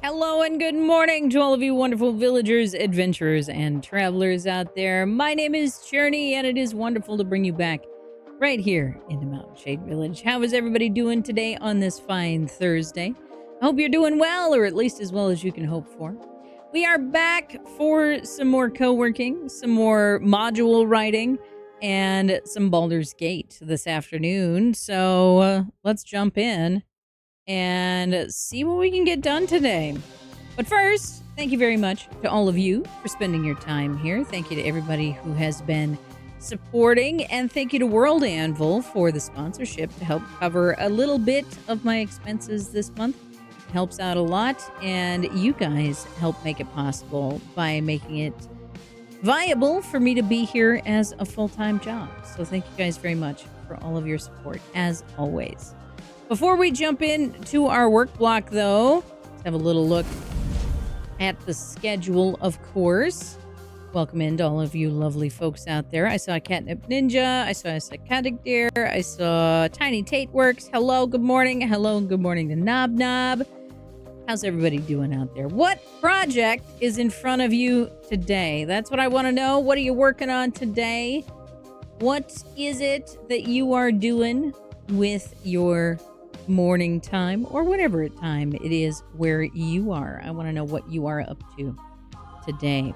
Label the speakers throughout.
Speaker 1: Hello and good morning to all of you wonderful villagers, adventurers, and travelers out there. My name is Journey, and it is wonderful to bring you back right here in the Mountain Shade Village. How is everybody doing today on this fine Thursday? I hope you're doing well, or at least as well as you can hope for. We are back for some more co-working, some more module writing, and some Baldur's Gate this afternoon. So let's jump in and see what we can get done today. But first, thank you very much to all of you for spending your time here. Thank you to everybody who has been supporting, and thank you to World Anvil for the sponsorship to help cover a little bit of my expenses this month. It helps out a lot, and you guys help make it possible by making it viable for me to be here as a full-time job. So thank you guys very much for all of your support, as always. Before we jump into our work block, though, let's have a little look at the schedule, of course. Welcome in to all of you lovely folks out there. I saw Catnip Ninja. I saw a Psychotic Deer. I saw Tiny Tate Works. Hello, good morning. Hello, and good morning to Knob Knob. How's everybody doing out there? What project is in front of you today? That's what I want to know. What are you working on today? What is it that you are doing with your morning time, or whatever time it is where you are? I want to know what you are up to today.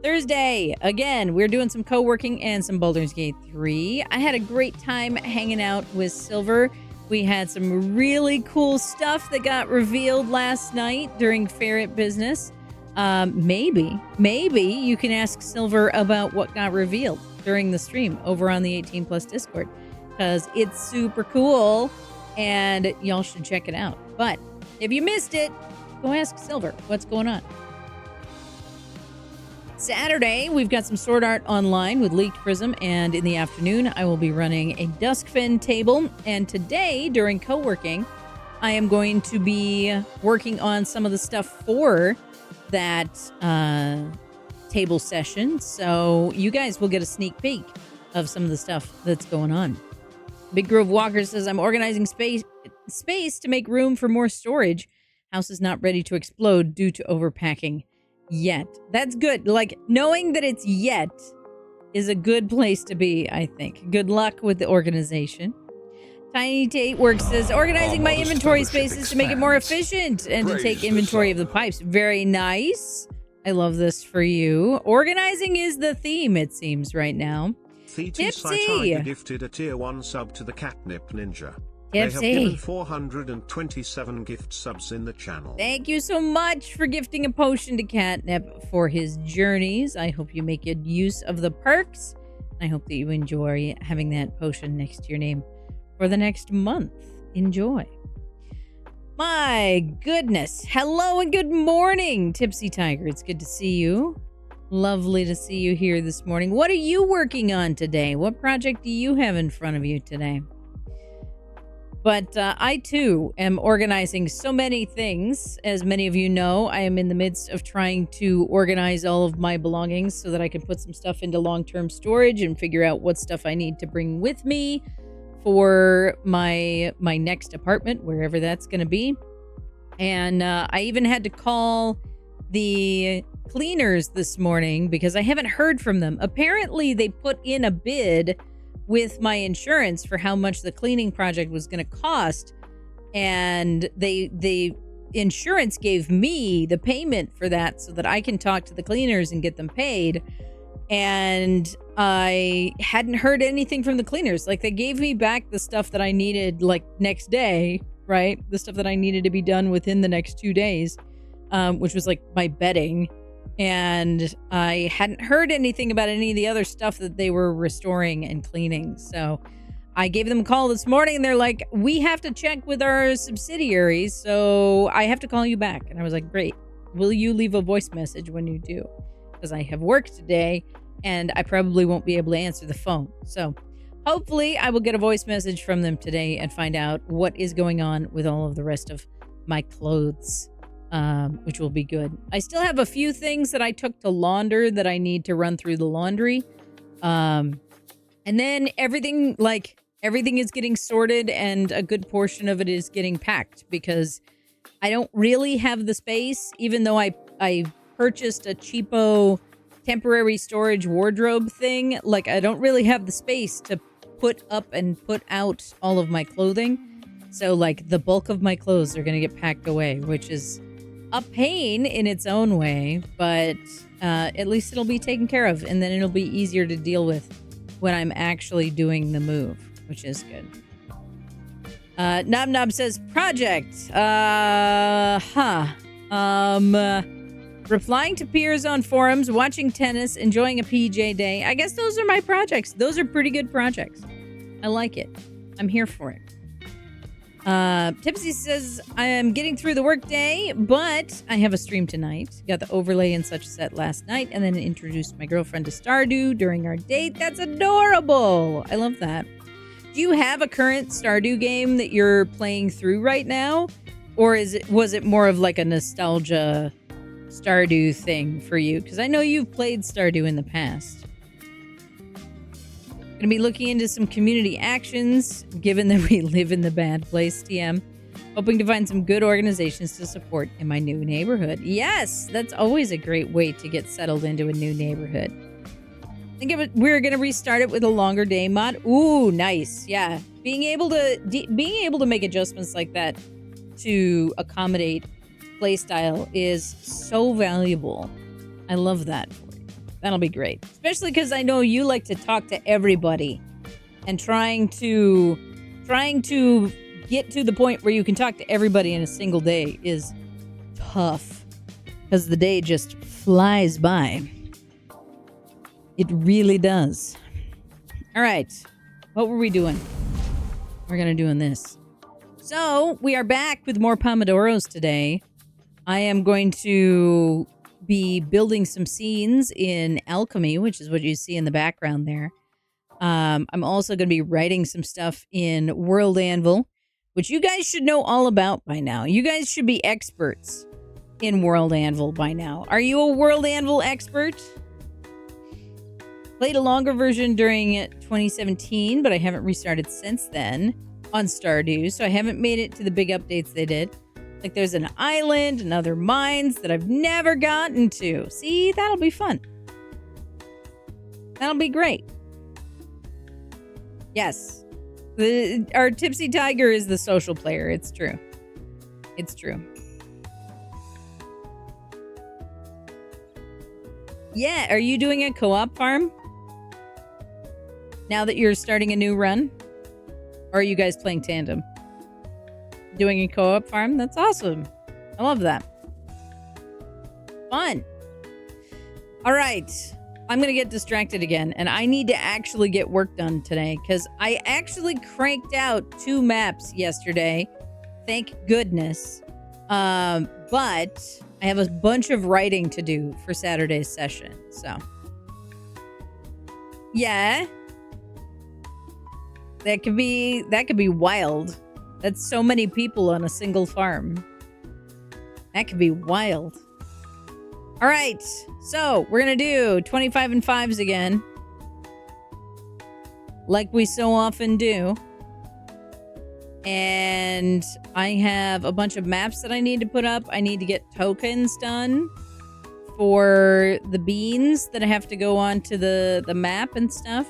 Speaker 1: Thursday, again, we're doing some co-working and some Baldur's Gate 3. I had a great time hanging out with Silver. We had some really cool stuff that got revealed last night during Ferret Business. Maybe you can ask Silver about what got revealed during the stream over on the 18 Plus Discord, because it's super cool and y'all should check it out. But if you missed it, go ask Silver what's going on. Saturday, we've got some Sword Art Online with Leaked Prism, and in the afternoon, I will be running a Duskfen table. And today, during co-working, I am going to be working on some of the stuff for that table session. So you guys will get a sneak peek of some of the stuff that's going on. Big Grove Walker says, I'm organizing space to make room for more storage. House is not ready to explode due to overpacking yet. That's good. Like, knowing that it's yet is a good place to be, I think. Good luck with the organization. Tiny Tate Works says, organizing my inventory spaces to make it more efficient and to take inventory of the pipes. Very nice. I love this for you. Organizing is the theme, it seems, right now.
Speaker 2: Tipsy gifted a tier 1 sub to the Catnip Ninja.
Speaker 1: Tipsy.
Speaker 2: They have given 427 gift subs in the channel.
Speaker 1: Thank you so much for gifting a potion to Catnip for his journeys. I hope you make good use of the perks. I hope that you enjoy having that potion next to your name for the next month. Enjoy. My goodness. Hello and good morning, Tipsy Tiger. It's good to see you. Lovely to see you here this morning. What are you working on today? What project do you have in front of you today? But I, too, am organizing so many things. As many of you know, I am in the midst of trying to organize all of my belongings so that I can put some stuff into long-term storage and figure out what stuff I need to bring with me for my next apartment, wherever that's going to be. And I even had to call the cleaners this morning because I haven't heard from them. Apparently, they put in a bid with my insurance for how much the cleaning project was going to cost, and the insurance gave me the payment for that so that I can talk to the cleaners and get them paid. And I hadn't heard anything from the cleaners. Like, they gave me back the stuff that I needed, like, next day, right? The stuff that I needed to be done within the next 2 days, which was like my bedding. And I hadn't heard anything about any of the other stuff that they were restoring and cleaning. So I gave them a call this morning, and they're like, we have to check with our subsidiaries, so I have to call you back. And I was like, great. Will you leave a voice message when you do? Because I have work today, and I probably won't be able to answer the phone. So hopefully I will get a voice message from them today and find out what is going on with all of the rest of my clothes. Which will be good. I still have a few things that I took to launder that I need to run through the laundry. And then everything is getting sorted, and a good portion of it is getting packed, because I don't really have the space, even though I purchased a cheapo temporary storage wardrobe thing. Like, I don't really have the space to put up and put out all of my clothing. So, like, the bulk of my clothes are going to get packed away, which is a pain in its own way, but at least it'll be taken care of, and then it'll be easier to deal with when I'm actually doing the move, which is good. Nob Nob says, project. Replying to peers on forums, watching tennis, enjoying a PJ day. I guess those are my projects. Those are pretty good projects. I like it. I'm here for it. Tipsy says, I am getting through the workday, but I have a stream tonight. Got the overlay and such set last night, and then introduced my girlfriend to Stardew during our date. That's adorable. I love that. Do you have a current Stardew game that you're playing through right now? Or was it more of like a nostalgia Stardew thing for you? Because I know you've played Stardew in the past. Gonna be looking into some community actions, given that we live in the bad place, TM. Hoping to find some good organizations to support in my new neighborhood. Yes, that's always a great way to get settled into a new neighborhood. I think we're gonna restart it with a longer day mod. Ooh, nice. Yeah, being able to make adjustments like that to accommodate playstyle is so valuable. I love that. That'll be great. Especially because I know you like to talk to everybody. And trying to get to the point where you can talk to everybody in a single day is tough. Because the day just flies by. It really does. Alright. What were we doing? We're gonna doing this. So, we are back with more Pomodoros today. I am going to be building some scenes in Alchemy, which is what you see in the background there. I'm also going to be writing some stuff in World Anvil, which you guys should know all about by now. You guys should be experts in World Anvil by now. Are you a World Anvil expert? Played a longer version during 2017, but I haven't restarted since then on Stardew, so I haven't made it to the big updates they did. Like, there's an island and other mines that I've never gotten to. See, that'll be fun. That'll be great. Yes. Our Tipsy Tiger is the social player. It's true. It's true. Yeah, are you doing a co-op farm? Now that you're starting a new run? Or are you guys playing tandem? Doing a co-op farm? That's awesome. I love that. Fun. All right. I'm going to get distracted again, and I need to actually get work done today, because I actually cranked out 2 maps yesterday. Thank goodness. But I have a bunch of writing to do for Saturday's session, so. Yeah. That could be wild. That's so many people on a single farm. That could be wild. All right, so we're gonna do 25 and 5s again, like we so often do. And I have a bunch of maps that I need to put up. I need to get tokens done for the beans that I have to go on to the map and stuff.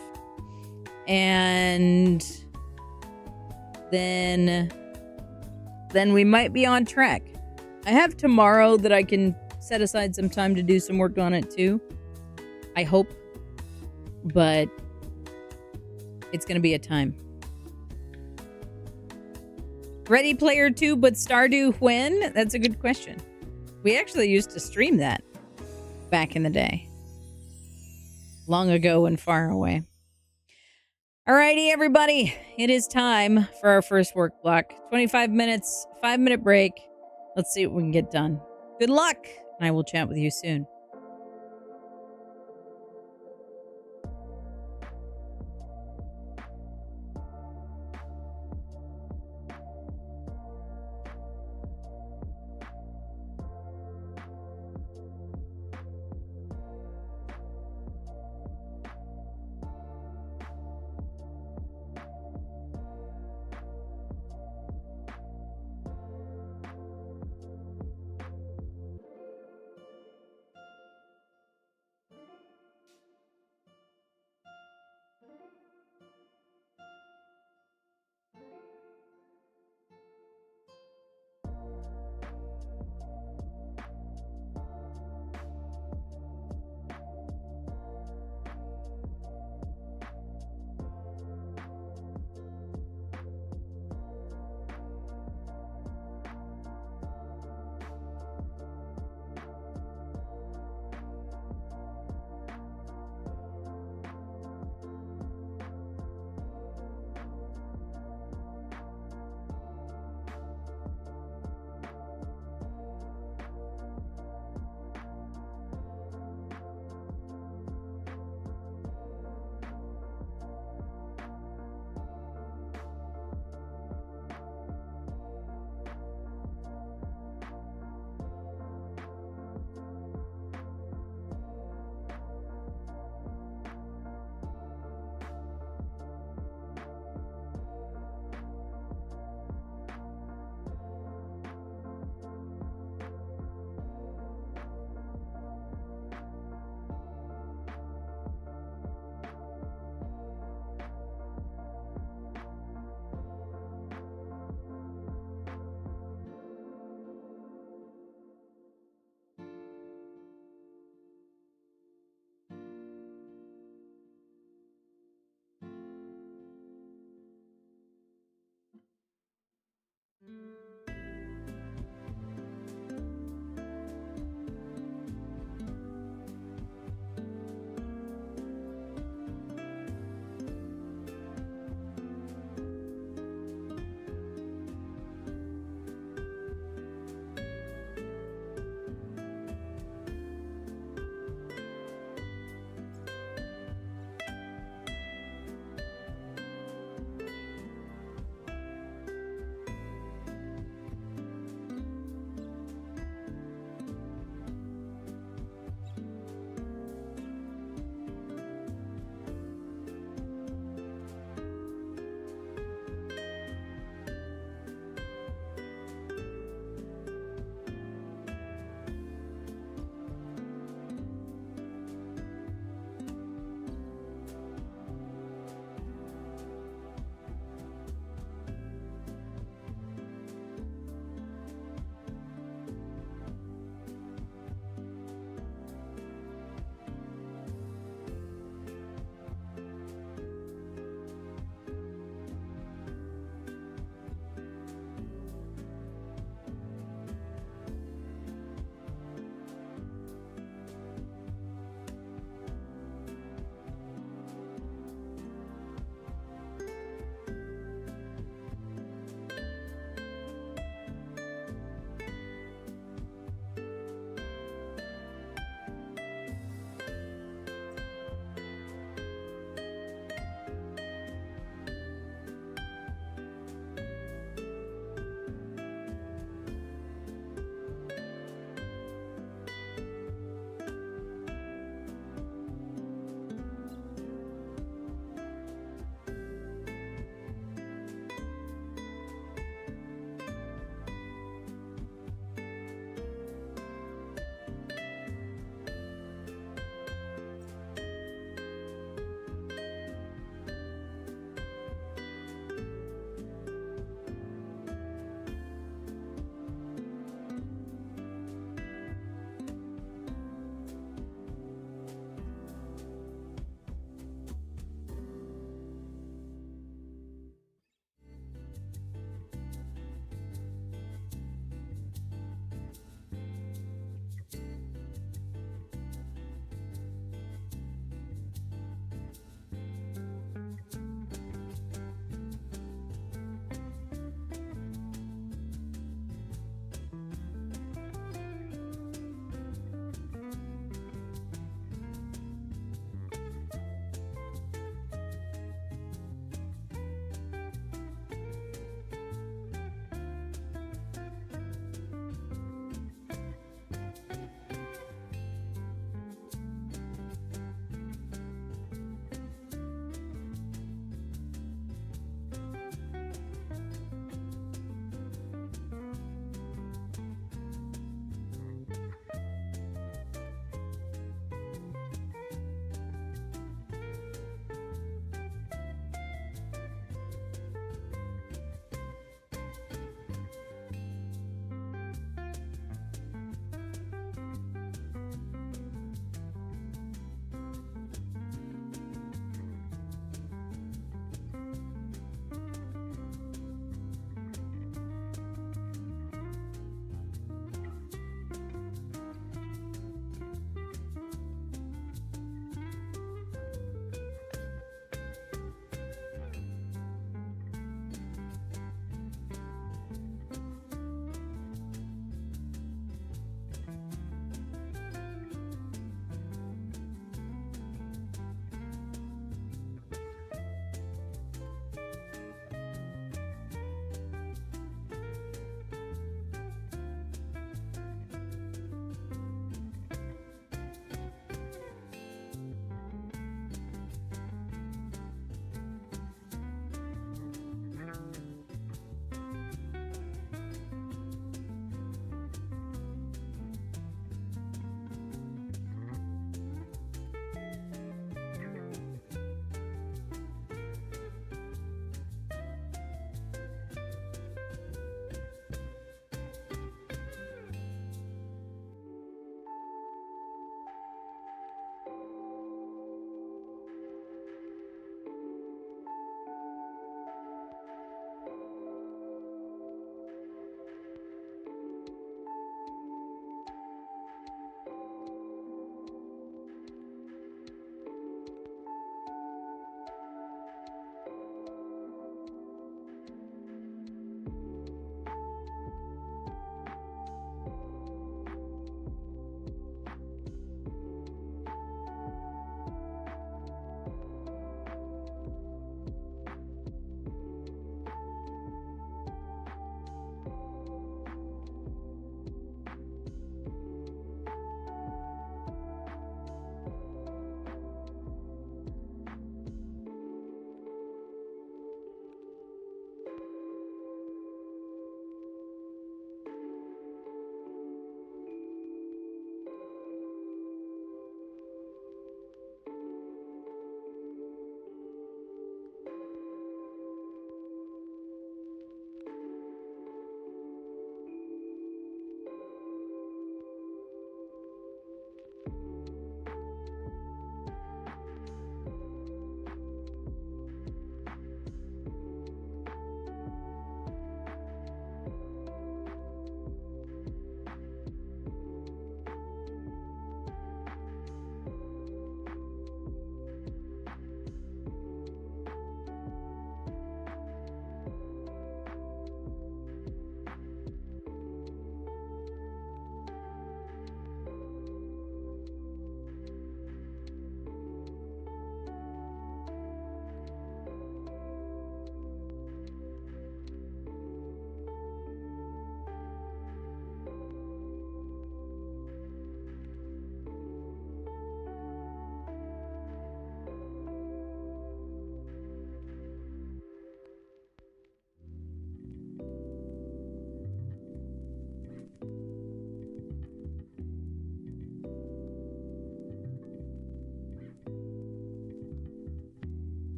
Speaker 1: And then we might be on track. I have tomorrow that I can set aside some time to do some work on it too. I hope. But it's going to be a time. Ready Player 2, but Stardew when? That's a good question. We actually used to stream that back in the day. Long ago and far away. Alrighty, everybody. It is time for our first work block. 25 minutes, 5-minute break. Let's see what we can get done. Good luck, and I will chat with you soon.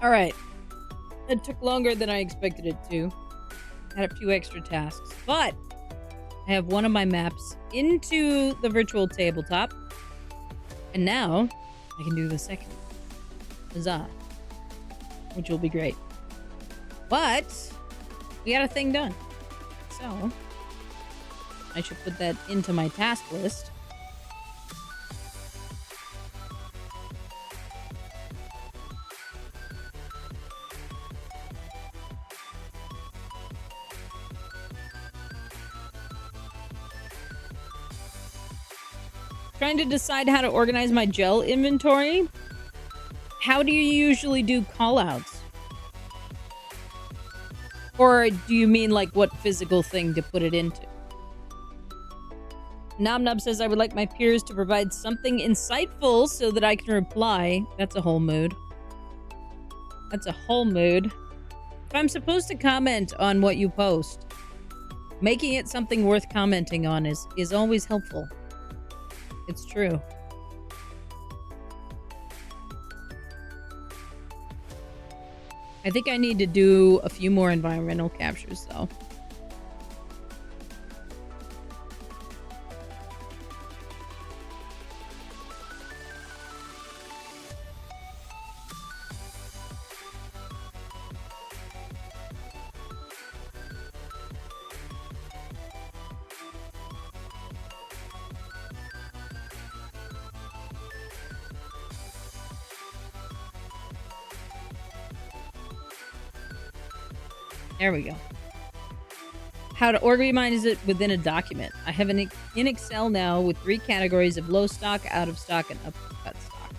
Speaker 1: All right. It took longer than I expected it to. Had a few extra tasks, but I have one of my maps into the virtual tabletop. And now I can do the second. Huzzah. Which will be great. But we got a thing done. So I should put that into my task list. Trying to decide how to organize my gel inventory. How do you usually do callouts? Or do you mean like what physical thing to put it into? Nomnob says, I would like my peers to provide something insightful so that I can reply. That's a whole mood. That's a whole mood. If I'm supposed to comment on what you post, making it something worth commenting on is always helpful. It's true. I think I need to do a few more environmental captures, though. There we go. How to organize it within a document. I have an in Excel now with 3 categories of low stock, out of stock, and upcut stock.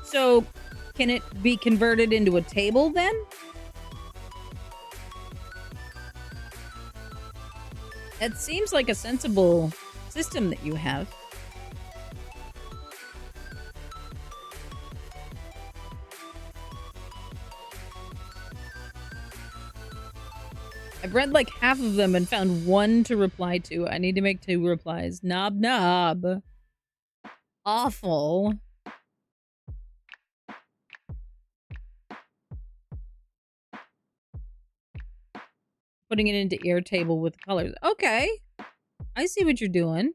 Speaker 1: So, can it be converted into a table then? That seems like a sensible system that you have. I've read like half of them and found one to reply to. I need to make 2 replies. Knob. Awful. Putting it into Airtable with colors. Okay. I see what you're doing.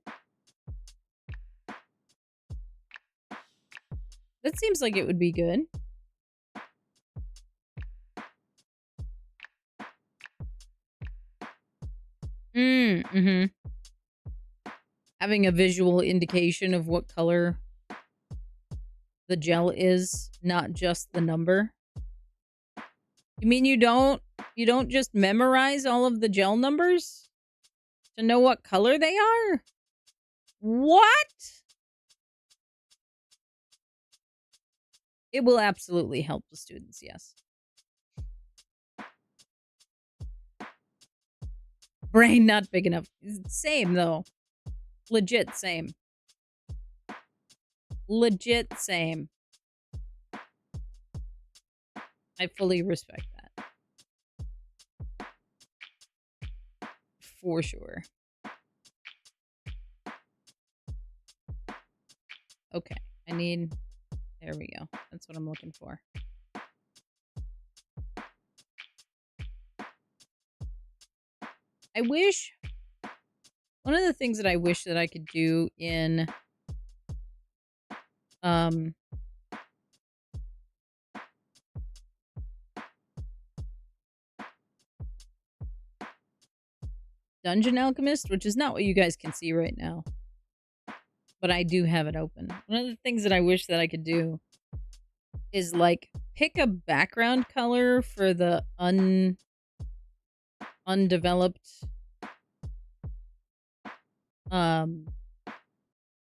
Speaker 1: That seems like it would be good. Mm-hmm. Having a visual indication of what color the gel is, not just the number. You mean you don't just memorize all of the gel numbers to know what color they are? What? It will absolutely help the students, yes. Brain not big enough. Same, though. Legit same. Legit same. I fully respect that. For sure. Okay. There we go. That's what I'm looking for. I wish... One of the things that I wish that I could do in... Dungeon Alchemist, which is not what you guys can see right now. But I do have it open. One of the things that I wish that I could do is, like, pick a background color for the undeveloped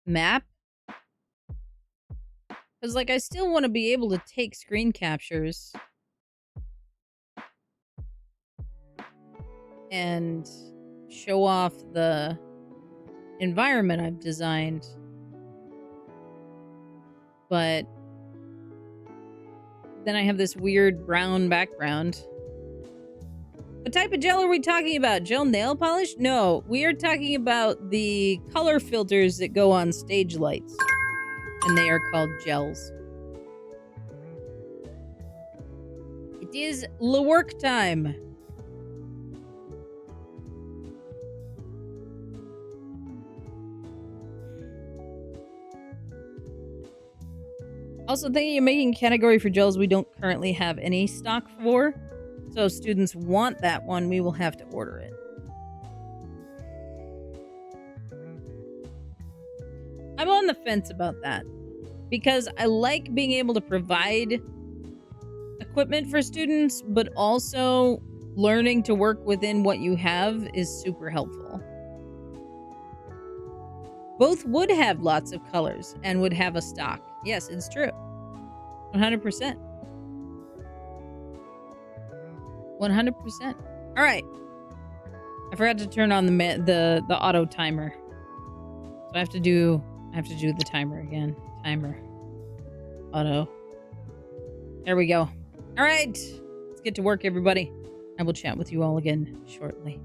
Speaker 1: map. Because, like, I still want to be able to take screen captures and show off the environment I've designed. But then I have this weird brown background. What type of gel are we talking about? Gel nail polish? No, we are talking about the color filters that go on stage lights. And they are called gels. It is the work time. Also, thinking of making a category for gels we don't currently have any stock for. So if students want that one, we will have to order it. I'm on the fence about that because I like being able to provide equipment for students, but also learning to work within what you have is super helpful. Both would have lots of colors and would have a stock. Yes, it's true. 100%. 100%. All right. I forgot to turn on the auto timer. So I have to do the timer again. Timer. Auto. There we go. All right. Let's get to work, everybody. I will chat with you all again shortly.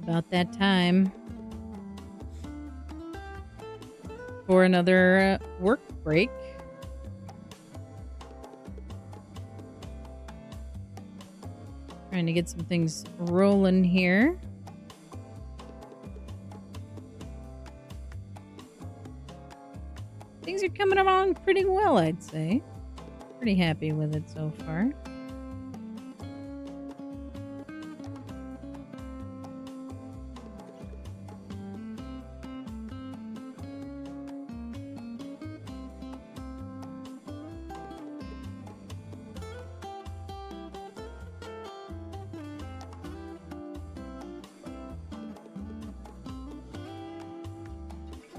Speaker 1: about that time for another work break. Trying to get some things rolling here. Things are coming along pretty well, I'd say. Pretty happy with it so far.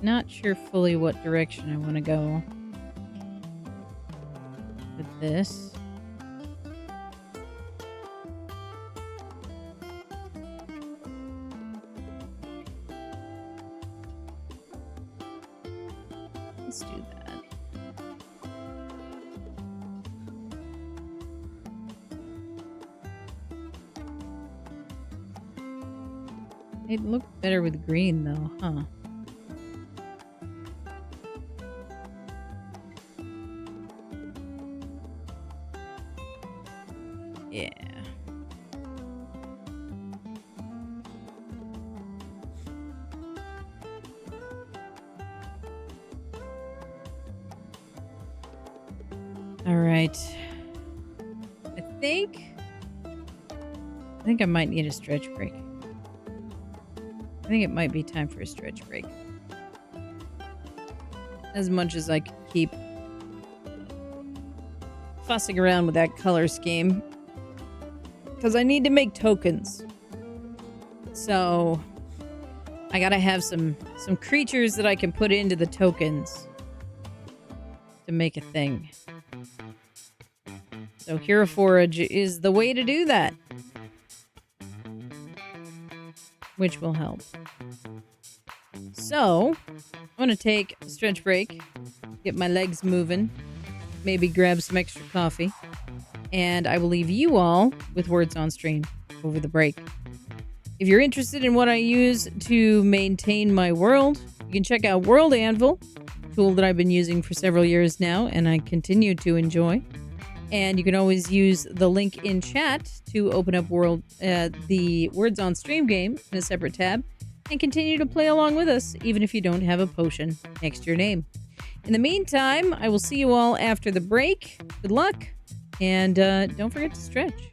Speaker 1: Not sure fully what direction I want to go with this. Let's do that. It looked better with green though, huh? Yeah. All right. I think I might need a stretch break. I think it might be time for a stretch break. As much as I can keep fussing around with that color scheme. Because I need to make tokens. So I gotta have some creatures that I can put into the tokens to make a thing. So Hero Forage is the way to do that. Which will help. So, I'm going to take a stretch break, get my legs moving, maybe grab some extra coffee, and I will leave you all with words on stream over the break. If you're interested in what I use to maintain my world, you can check out World Anvil, a tool that I've been using for several years now and I continue to enjoy. And you can always use the link in chat to open up the Words on Stream game in a separate tab and continue to play along with us, even if you don't have a potion next to your name. In the meantime, I will see you all after the break. Good luck, and don't forget to stretch.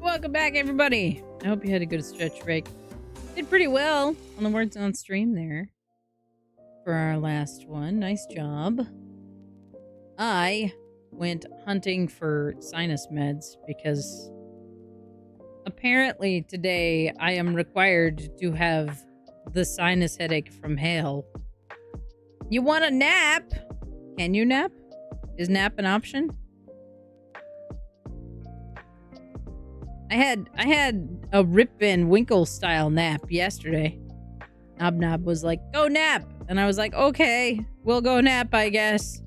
Speaker 1: Welcome back, everybody. I hope you had a good stretch break. Did pretty well on the words on stream there for our last one. Nice job. I went hunting for sinus meds because apparently today I am required to have the sinus headache from hell. You want a nap? Can you nap? Is nap an option? I had a Rip Van Winkle style nap yesterday. Knob was like, go nap. And I was like, okay, we'll go nap, I guess.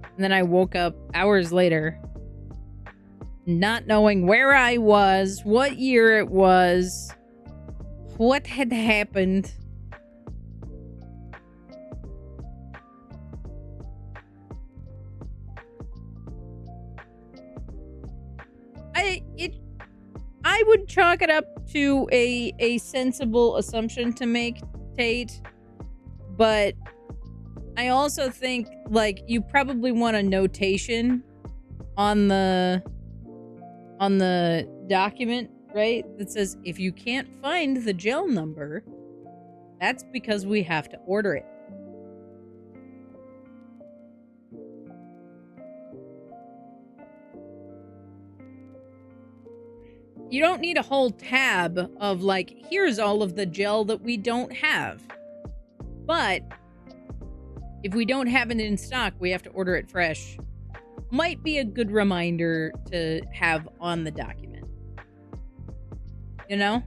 Speaker 1: And then I woke up hours later, not knowing where I was, what year it was, what had happened. I would chalk it up to a sensible assumption to make, Tate, but I also think, like, you probably want a notation on the document, right? That says, if you can't find the gel number, that's because we have to order it. You don't need a whole tab of, like, here's all of the gel that we don't have. But if we don't have it in stock, we have to order it fresh. Might be a good reminder to have on the document. You know?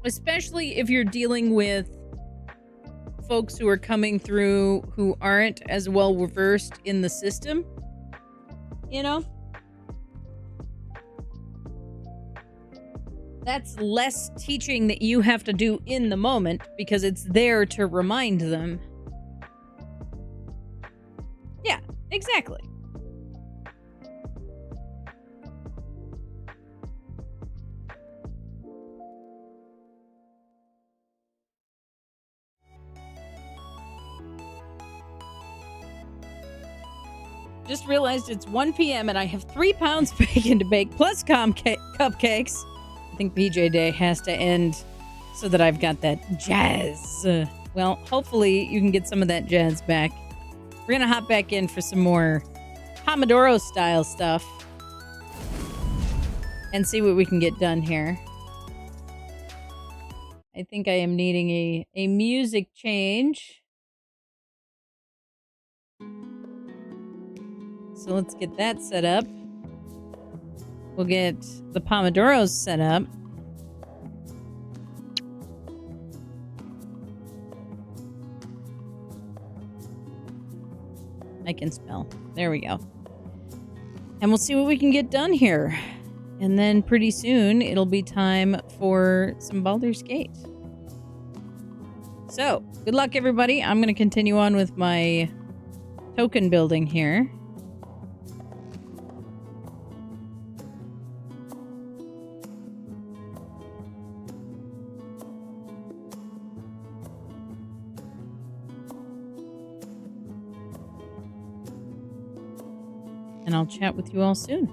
Speaker 1: Especially if you're dealing with folks who are coming through who aren't as well versed in the system. You know? That's less teaching that you have to do in the moment because it's there to remind them. Yeah, exactly. Just realized it's 1 p.m. and I have 3 pounds bacon to bake plus cupcakes. I think BJ Day has to end so that I've got that jazz. Well, hopefully you can get some of that jazz back. We're going to hop back in for some more Pomodoro style stuff and see what we can get done here. I think I am needing a music change. So let's get that set up. We'll get the Pomodoros set up. I can spell. There we go. And we'll see what we can get done here. And then pretty soon it'll be time for some Baldur's Gate. So, good luck everybody. I'm going to continue on with my token building here. And I'll chat with you all soon.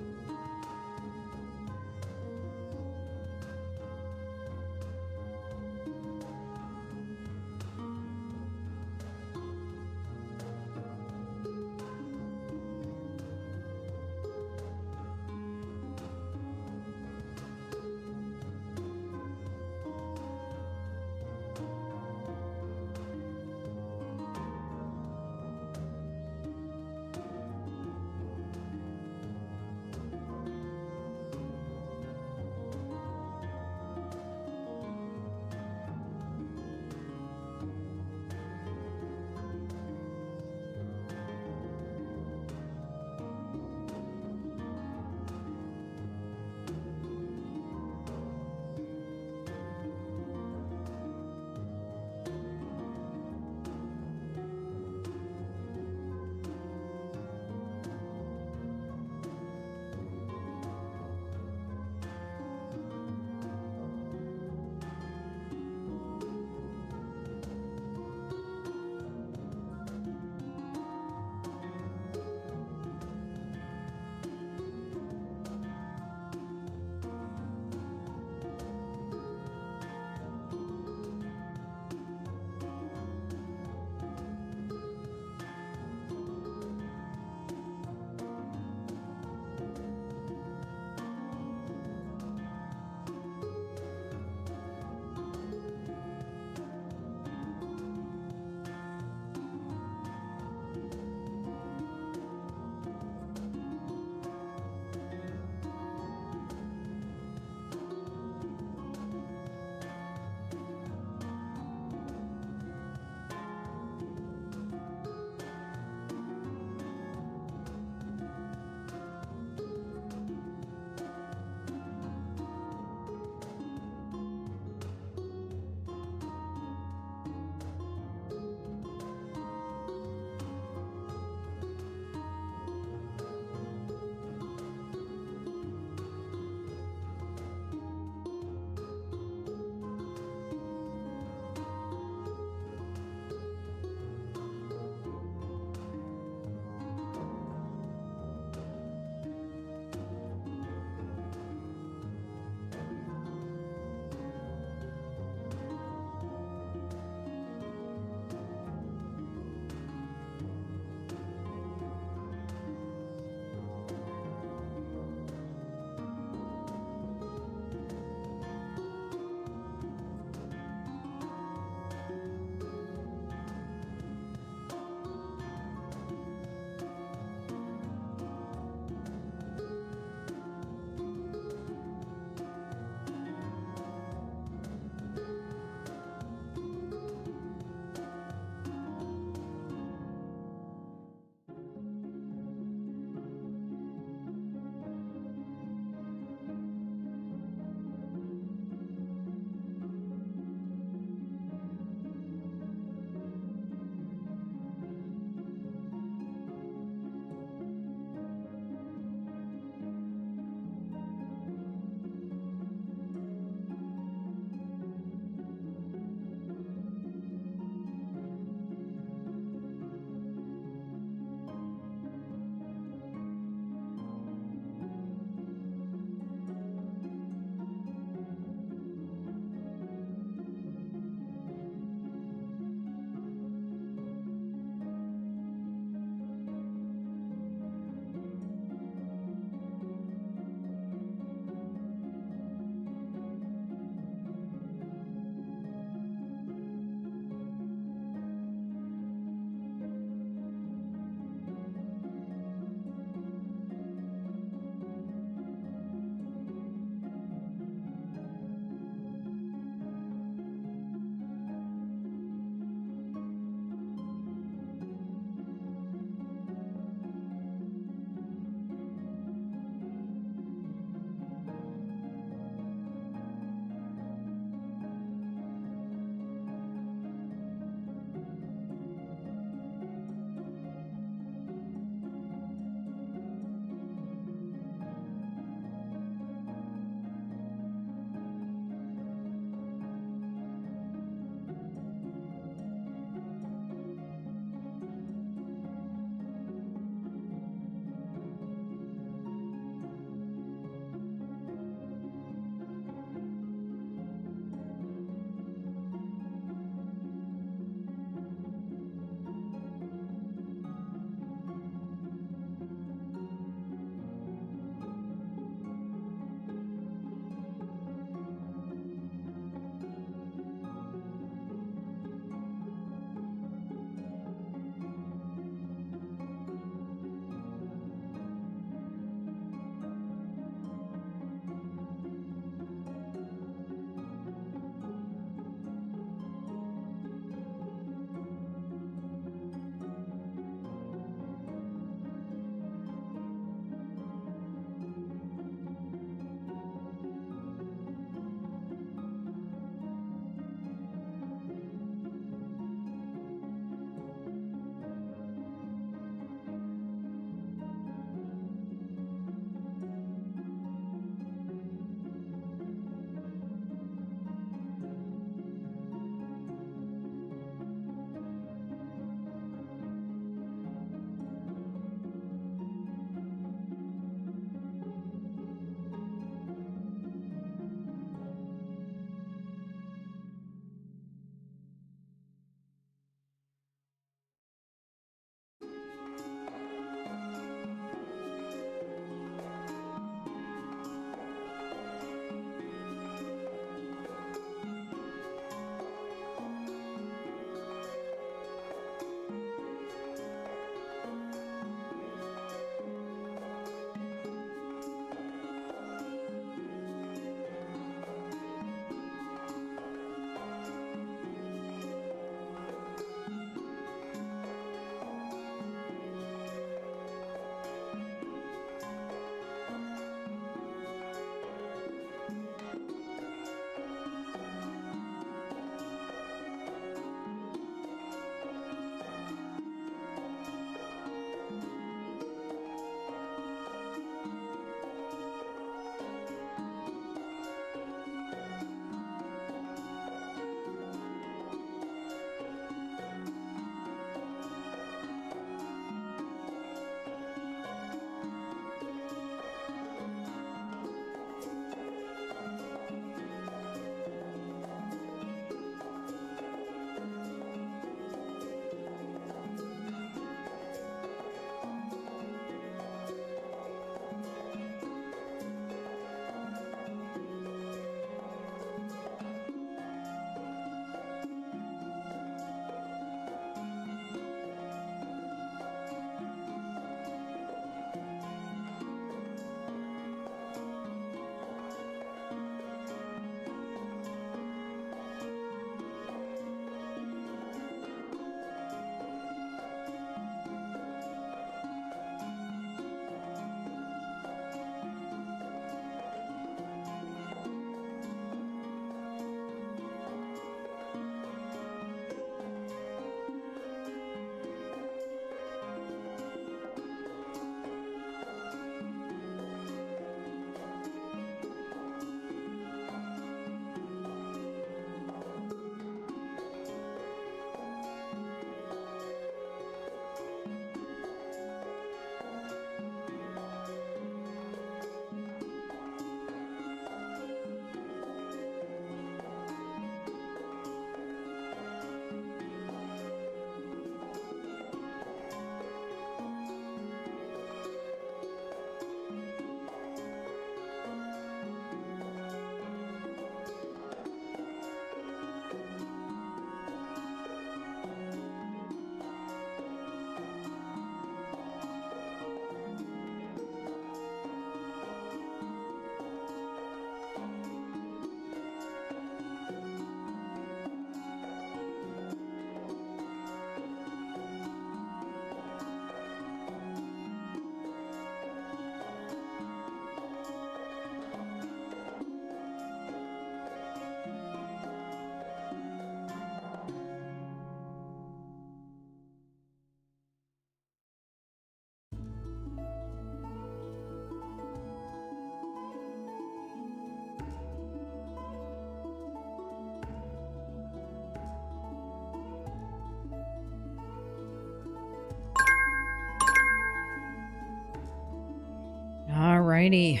Speaker 1: Alrighty.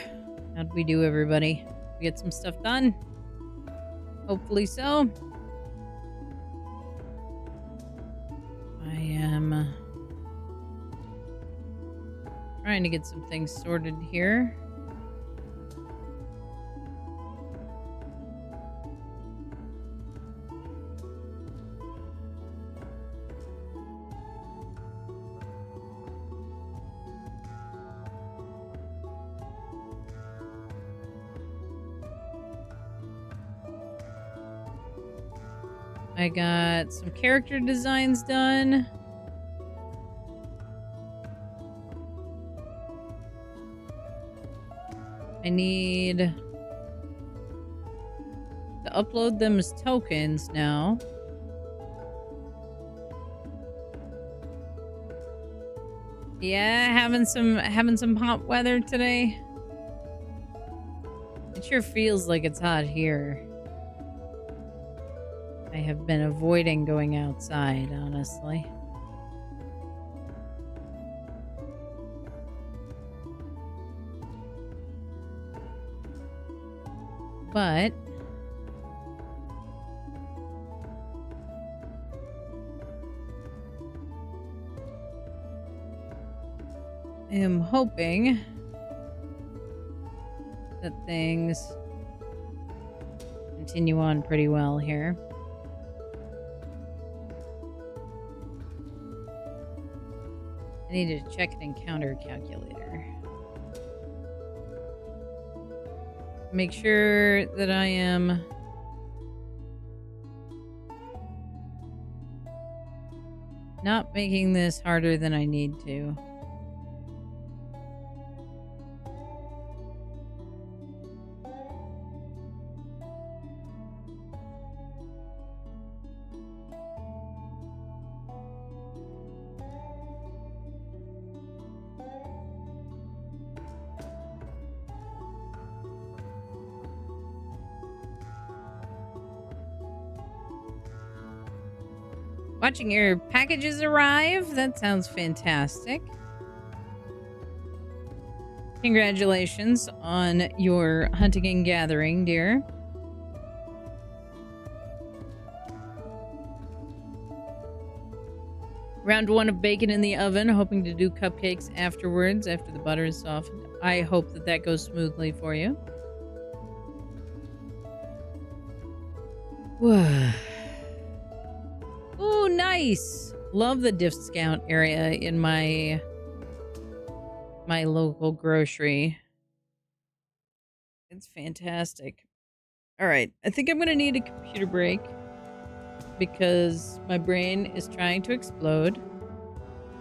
Speaker 1: How'd we do, everybody? We get some stuff done? Hopefully so. I am trying to get some things sorted here. I got some character designs done. I need to upload them as tokens now. Yeah, having some hot weather today. It sure feels like it's hot here. I have been avoiding going outside, honestly. But I am hoping that things continue on pretty well here. I need to check an encounter calculator. Make sure that I am not making this harder than I need to. Watching your packages arrive? That sounds fantastic. Congratulations on your hunting and gathering, dear. Round 1 of bacon in the oven, hoping to do cupcakes afterwards, after the butter is softened. I hope that that goes smoothly for you. Ooh, nice! Love the discount area in my local grocery. It's fantastic. Alright, I think I'm gonna need a computer break because my brain is trying to explode.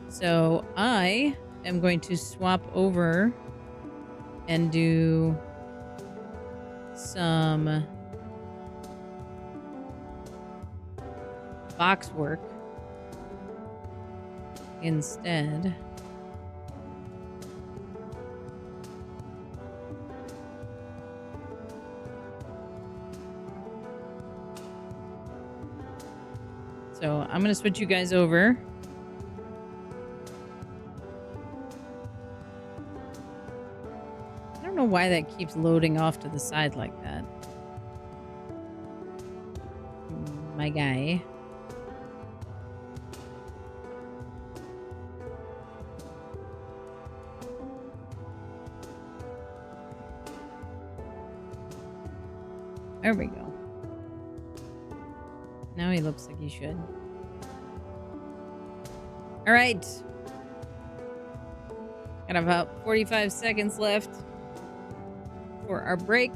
Speaker 1: So I am going to swap over and do some box work instead. So I'm gonna switch you guys over. I don't know why that keeps loading off to the side like that. My guy. There we go. Now he looks like he should. All right. Got about 45 seconds left for our break.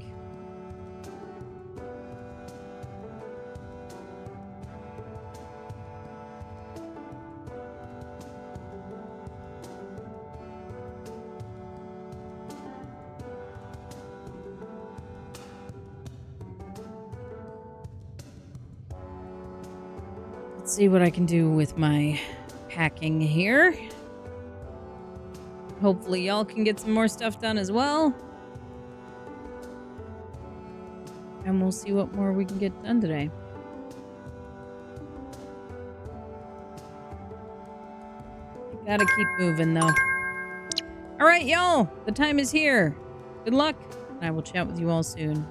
Speaker 1: Let's see what I can do with my packing here. Hopefully y'all can get some more stuff done as well. And we'll see what more we can get done today. Gotta keep moving though. All right, y'all, the time is here. Good luck, and I will chat with you all soon.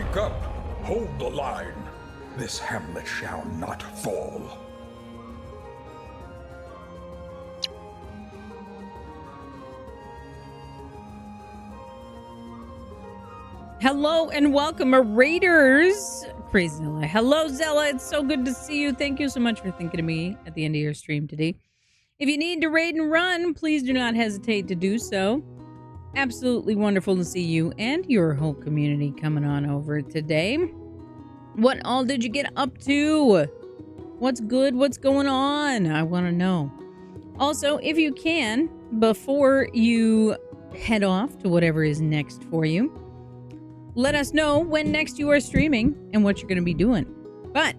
Speaker 3: Wake up! Hold the line! This hamlet shall not fall.
Speaker 1: Hello and welcome, Raiders. Crazy Zella. Hello, Zella. It's so good to see you. Thank you so much for thinking of me at the end of your stream today. If you need to raid and run, please do not hesitate to do so. Absolutely wonderful to see you and your whole community coming on over today. What all did you get up to? What's good? What's going on? I want to know. Also, if you can, before you head off to whatever is next for you, let us know when next you are streaming and what you're going to be doing. But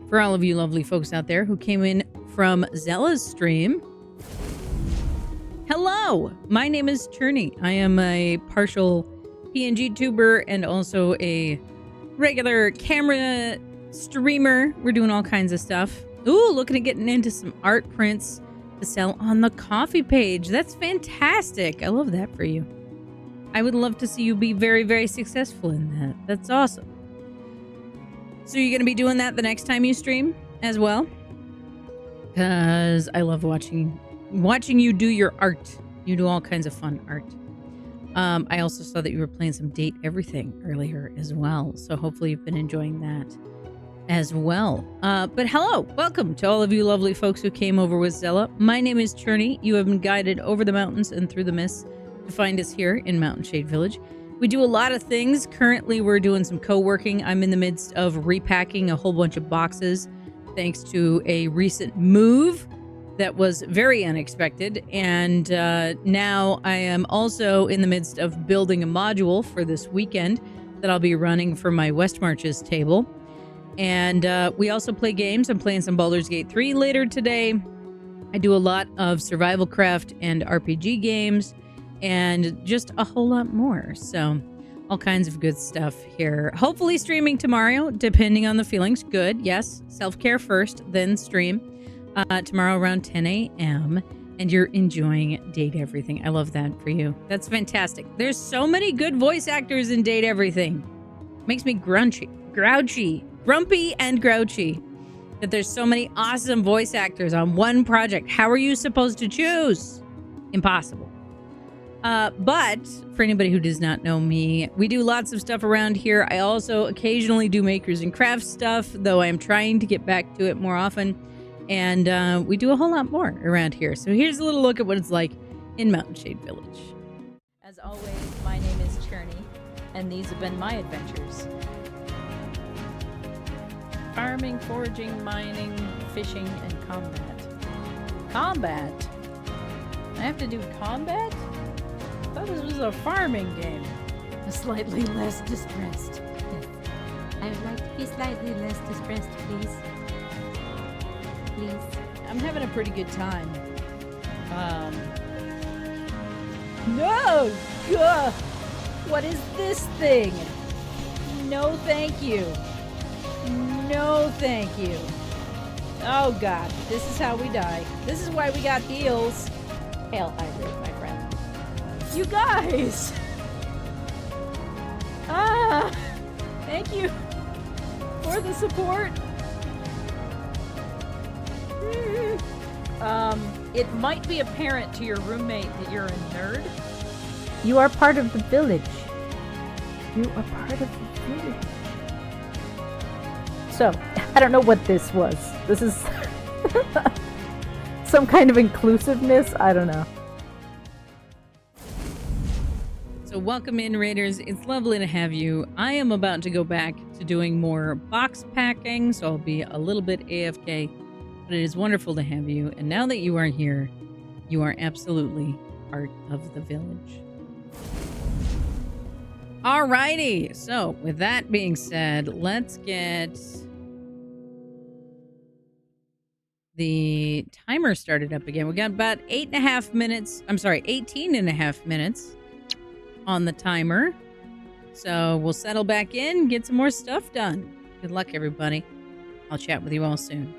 Speaker 1: for all of you lovely folks out there who came in from Zella's stream, hello, my name is Cherney. I am a partial PNG tuber and also a regular camera streamer. We're doing all kinds of stuff. Ooh, looking at getting into some art prints to sell on the coffee page. That's fantastic. I love that for you. I would love to see you be very, very successful in that. That's awesome. So you're going to be doing that the next time you stream as well? Because I love watching you do your art. You do all kinds of fun art. I also saw that you were playing some Date Everything earlier as well. So hopefully you've been enjoying that as well. But hello, welcome to all of you lovely folks who came over with Zella. My name is Cherney. You have been guided over the mountains and through the mists to find us here in Mountain Shade Village. We do a lot of things. Currently, we're doing some co-working. I'm in the midst of repacking a whole bunch of boxes thanks to a recent move that was very unexpected. And now I am also in the midst of building a module for this weekend that I'll be running for my West Marches table. And we also play games. I'm playing some Baldur's Gate 3 later today. I do a lot of survival craft and RPG games and just a whole lot more. So all kinds of good stuff here. Hopefully streaming tomorrow, depending on the feelings. Good, yes. Self-care first, then stream. Tomorrow around 10 a.m. And you're enjoying Date Everything. I love that for you. That's fantastic. There's so many good voice actors in Date Everything. Makes me grumpy and grouchy. That there's so many awesome voice actors on one project. How are you supposed to choose? Impossible. But for anybody who does not know me, we do lots of stuff around here. I also occasionally do makers and crafts stuff, though I am trying to get back to it more often. And we do a whole lot more around here. So here's a little look at what it's like in Mountain Shade Village. As always, my name is Cherney, and these have been my adventures. Farming, foraging, mining, fishing, and combat. Combat? I have to do combat? I thought this was a farming game.
Speaker 4: Slightly less distressed. Yes. I would like to be slightly less distressed, please. Please.
Speaker 1: I'm having a pretty good time. No! Gah! What is this thing? No, thank you. No, thank you. Oh, God. This is how we die. This is why we got heals. Hail Hybrid, my friend. You guys! Thank you for the support. It might be apparent to your roommate that you're a nerd.
Speaker 4: You are part of the village. You are part of the village. So, I don't know what this was. This is some kind of inclusiveness? I don't know.
Speaker 1: So welcome in, Raiders. It's lovely to have you. I am about to go back to doing more box packing, so I'll be a little bit AFK, but it is wonderful to have you. And now that you are here, you are absolutely part of the village. Alrighty, so with that being said, let's get the timer started up again. We got about 18 and a half minutes on the timer. So we'll settle back in, get some more stuff done. Good luck, everybody. I'll chat with you all soon.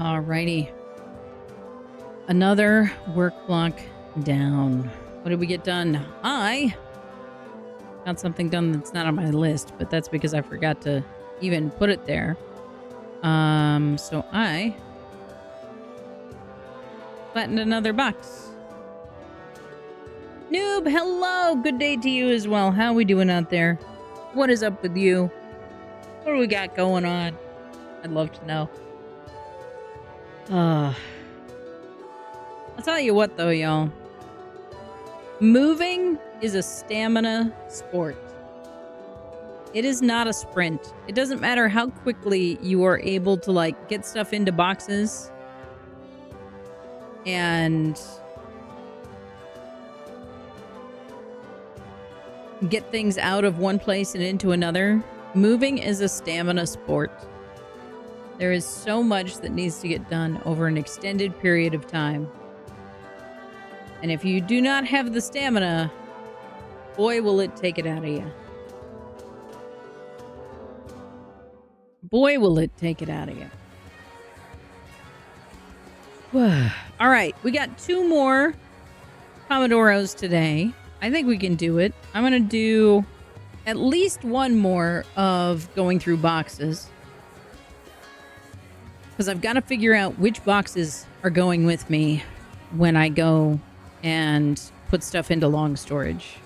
Speaker 1: Alrighty. Another work block down. What did we get done? I got something done that's not on my list, but that's because I forgot to even put it there. So I flattened another box. Noob, hello! Good day to you as well. How we doing out there? What is up with you? What do we got going on? I'd love to know. I'll tell you what though, y'all. Moving is a stamina sport. It is not a sprint. It doesn't matter how quickly you are able to like get stuff into boxes and get things out of one place and into another. Moving is a stamina sport. There is so much that needs to get done over an extended period of time. And if you do not have the stamina, boy, will it take it out of you. Boy, will it take it out of you. All right, we got 2 more Pomodoros today. I think we can do it. I'm going to do at least 1 more of going through boxes. Because I've got to figure out which boxes are going with me when I go and put stuff into long storage.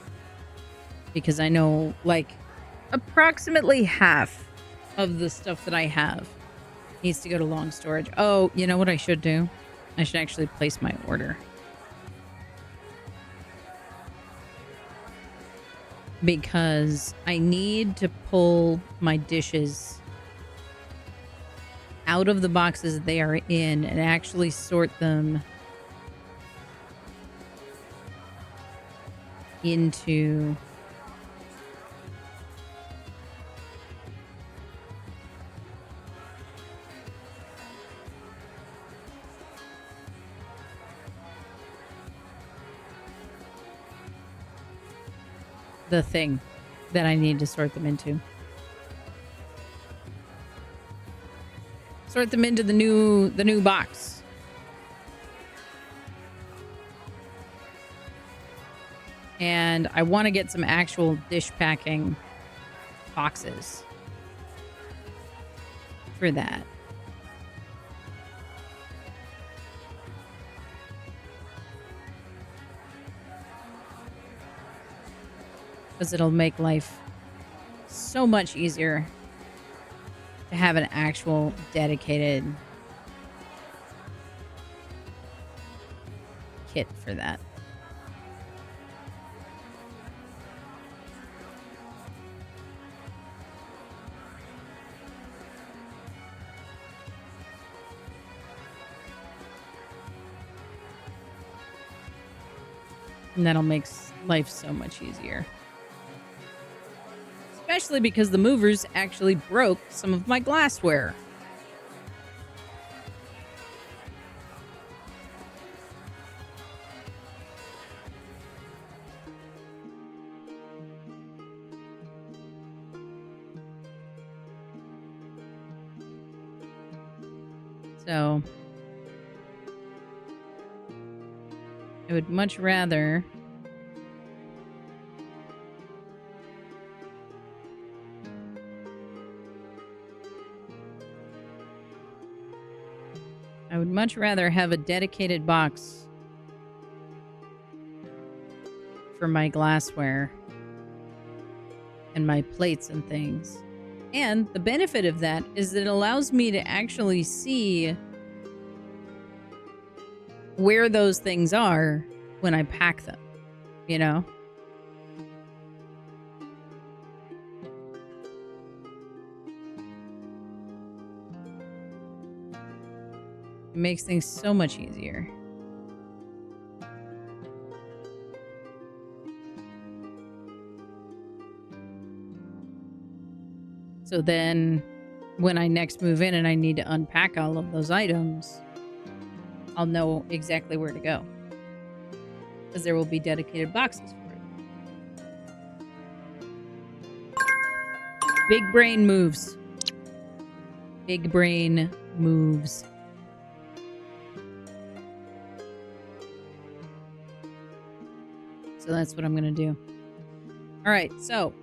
Speaker 1: Because I know, like, approximately half of the stuff that I have needs to go to long storage. Oh, you know what I should do? I should actually place my order. Because I need to pull my dishes out of the boxes they are in and actually sort them into the thing that I need to sort them into. Sort them into the new box. And I want to get some actual dish packing boxes for that. Because it'll make life so much easier to have an actual dedicated kit for that. And that'll make life so much easier. Especially because the movers actually broke some of my glassware. So I would much rather have a dedicated box for my glassware and my plates and things. And the benefit of that is that it allows me to actually see where those things are when I pack them, you know? It makes things so much easier. So then when I next move in and I need to unpack all of those items, I'll know exactly where to go. Because there will be dedicated boxes for it. Big brain moves. Big brain moves. So that's what I'm going to do. All right, so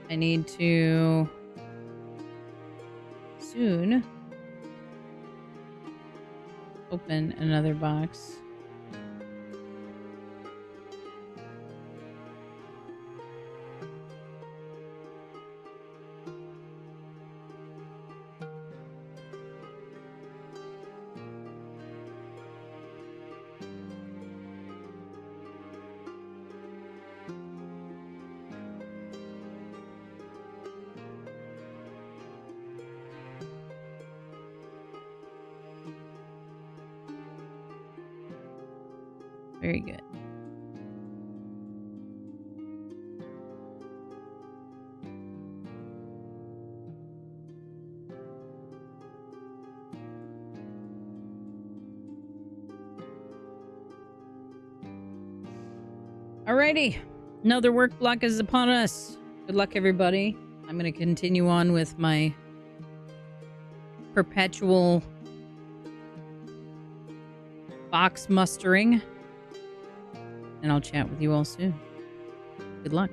Speaker 1: I need to soon open another box. Very good. Alrighty. Another work block is upon us. Good luck, everybody. I'm going to continue on with my perpetual box mustering. And I'll chat with you all soon. Good luck.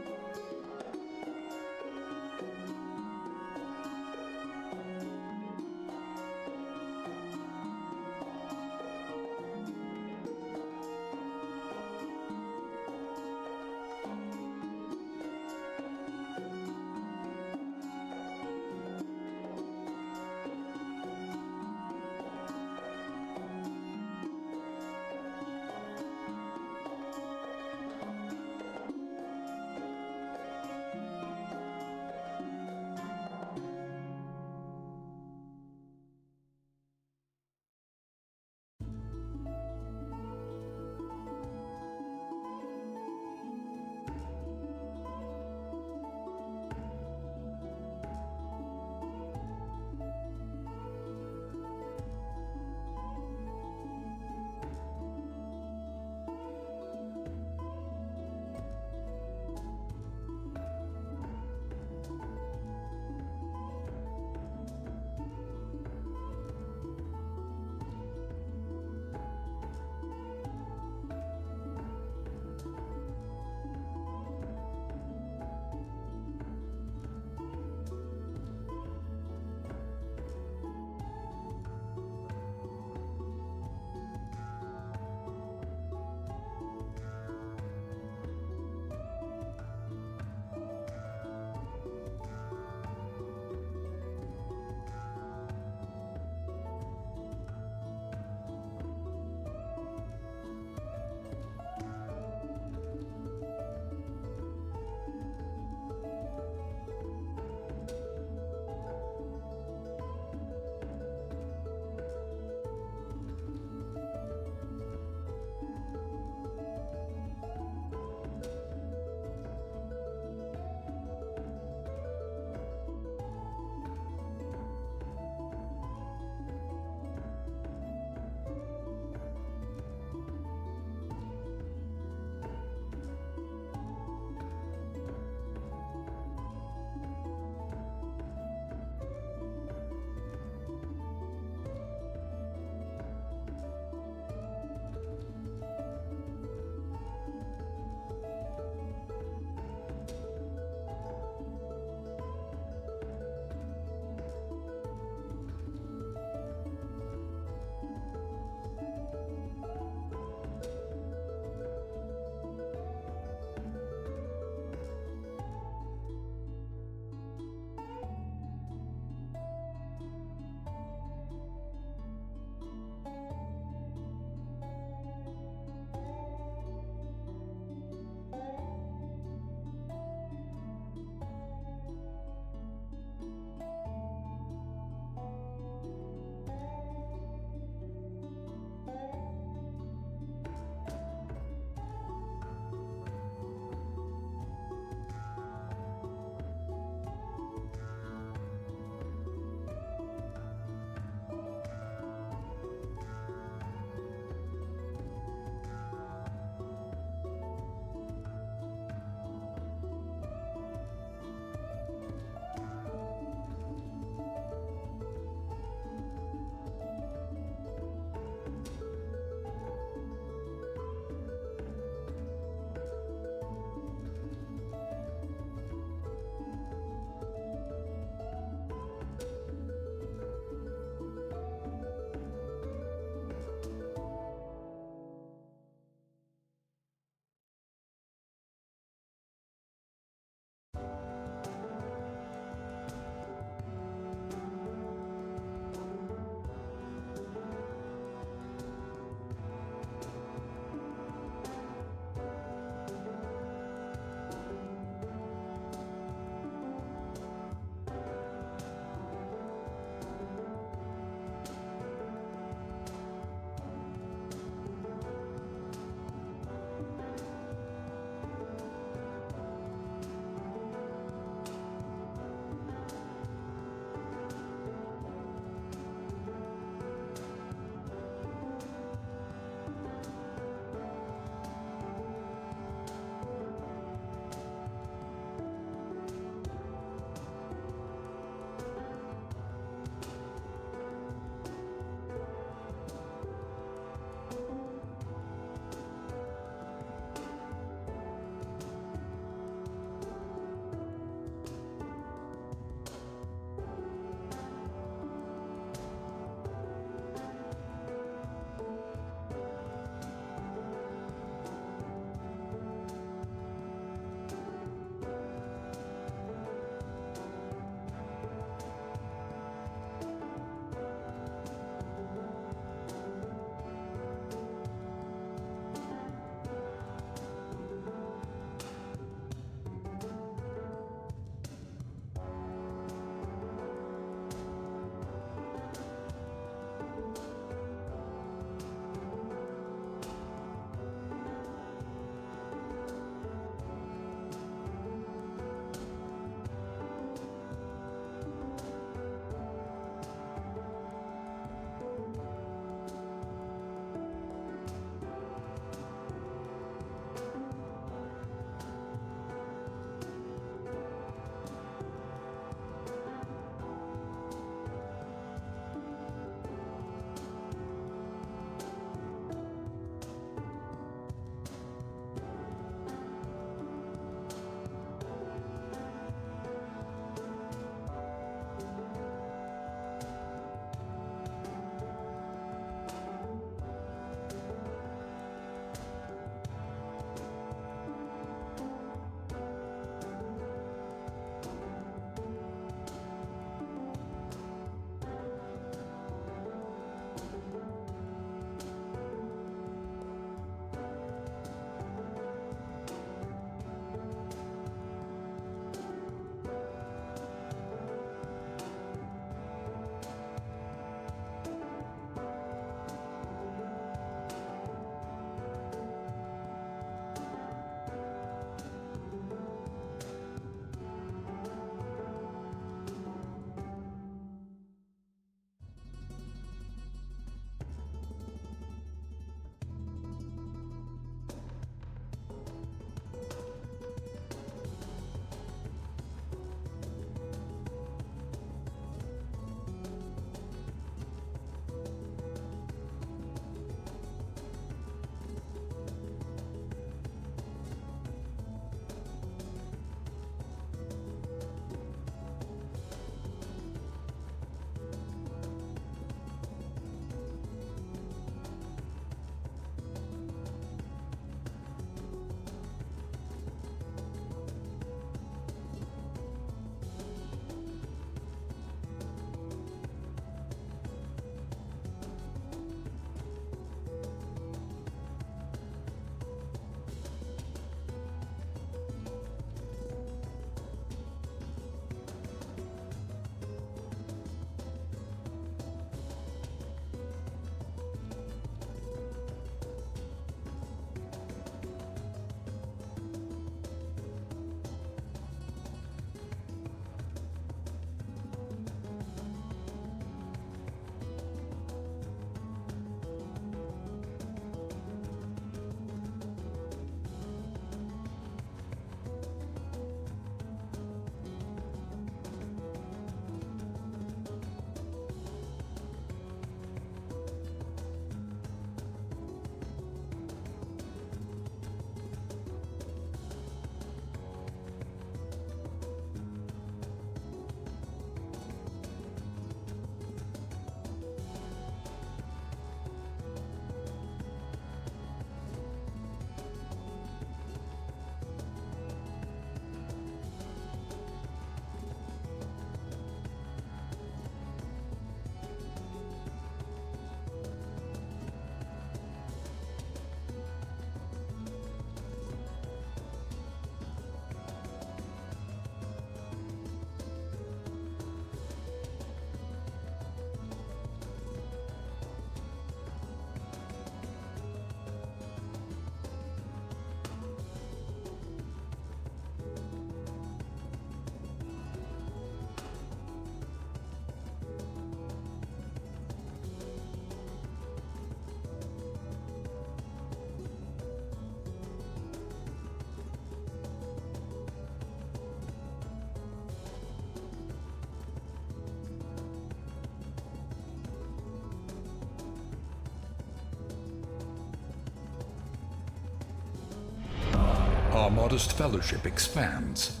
Speaker 3: Our modest fellowship expands.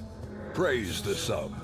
Speaker 3: Praise the sub.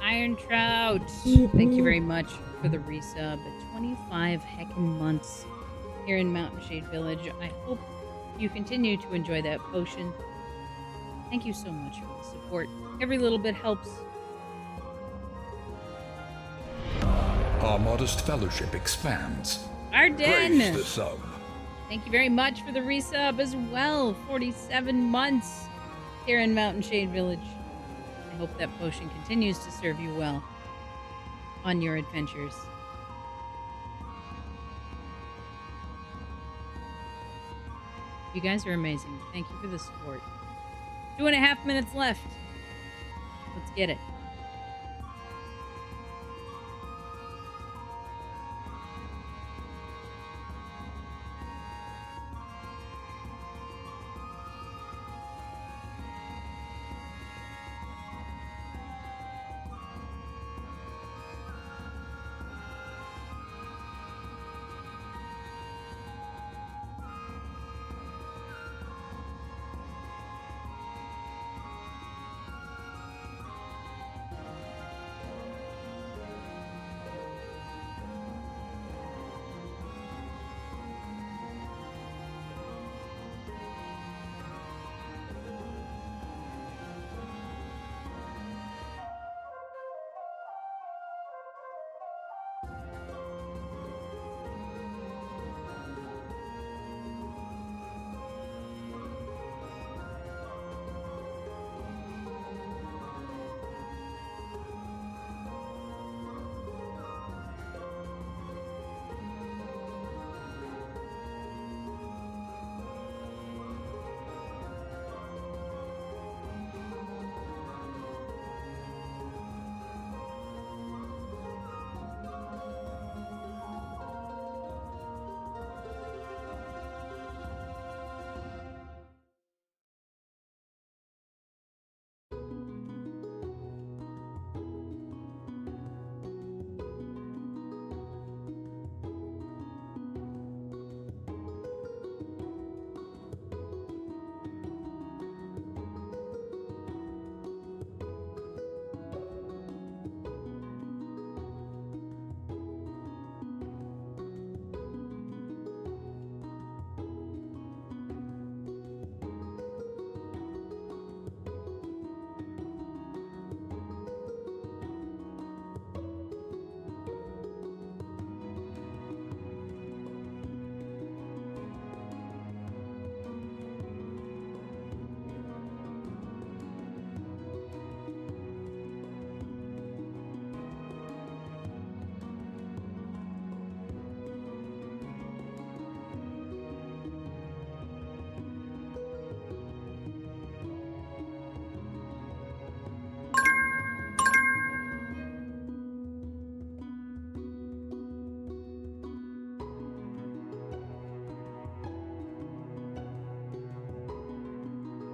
Speaker 1: Iron Trout, thank you very much for the resub. 25 heckin' months here in Mountain Shade Village. I hope you continue to enjoy that potion. Thank you so much for the support. Every little bit helps.
Speaker 3: Our modest fellowship expands.
Speaker 1: Arden!
Speaker 3: Praise the sub.
Speaker 1: Thank you very much for the resub as well. 47 months here in Mountain Shade Village. I hope that potion continues to serve you well on your adventures. You guys are amazing. Thank you for the support. 2.5 minutes left. Let's get it.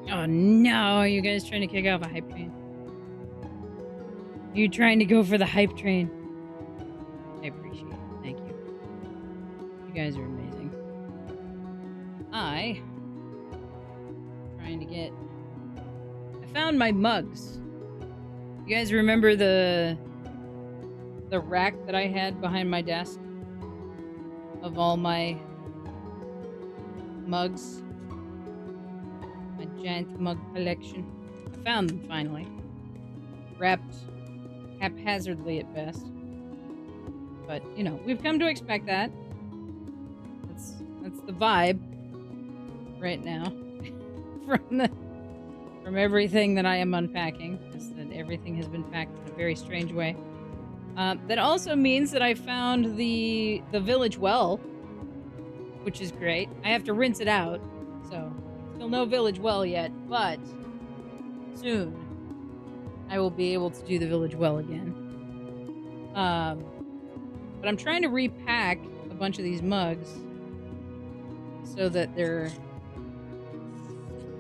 Speaker 1: Oh no, are you guys trying to kick off a hype train? You trying to go for the hype train? I appreciate it. Thank you. You guys are amazing. I found my mugs. You guys remember the rack that I had behind my desk of all my mugs? My giant mug collection. I found them finally. Wrapped haphazardly at best. But, you know, we've come to expect that. That's the vibe right now from everything that I am unpacking, is that everything has been packed in a very strange way. That also means that I found the village well, which is great. I have to rinse it out, so still no village well yet, but soon I will be able to do the village well again. But I'm trying to repack a bunch of these mugs so that they're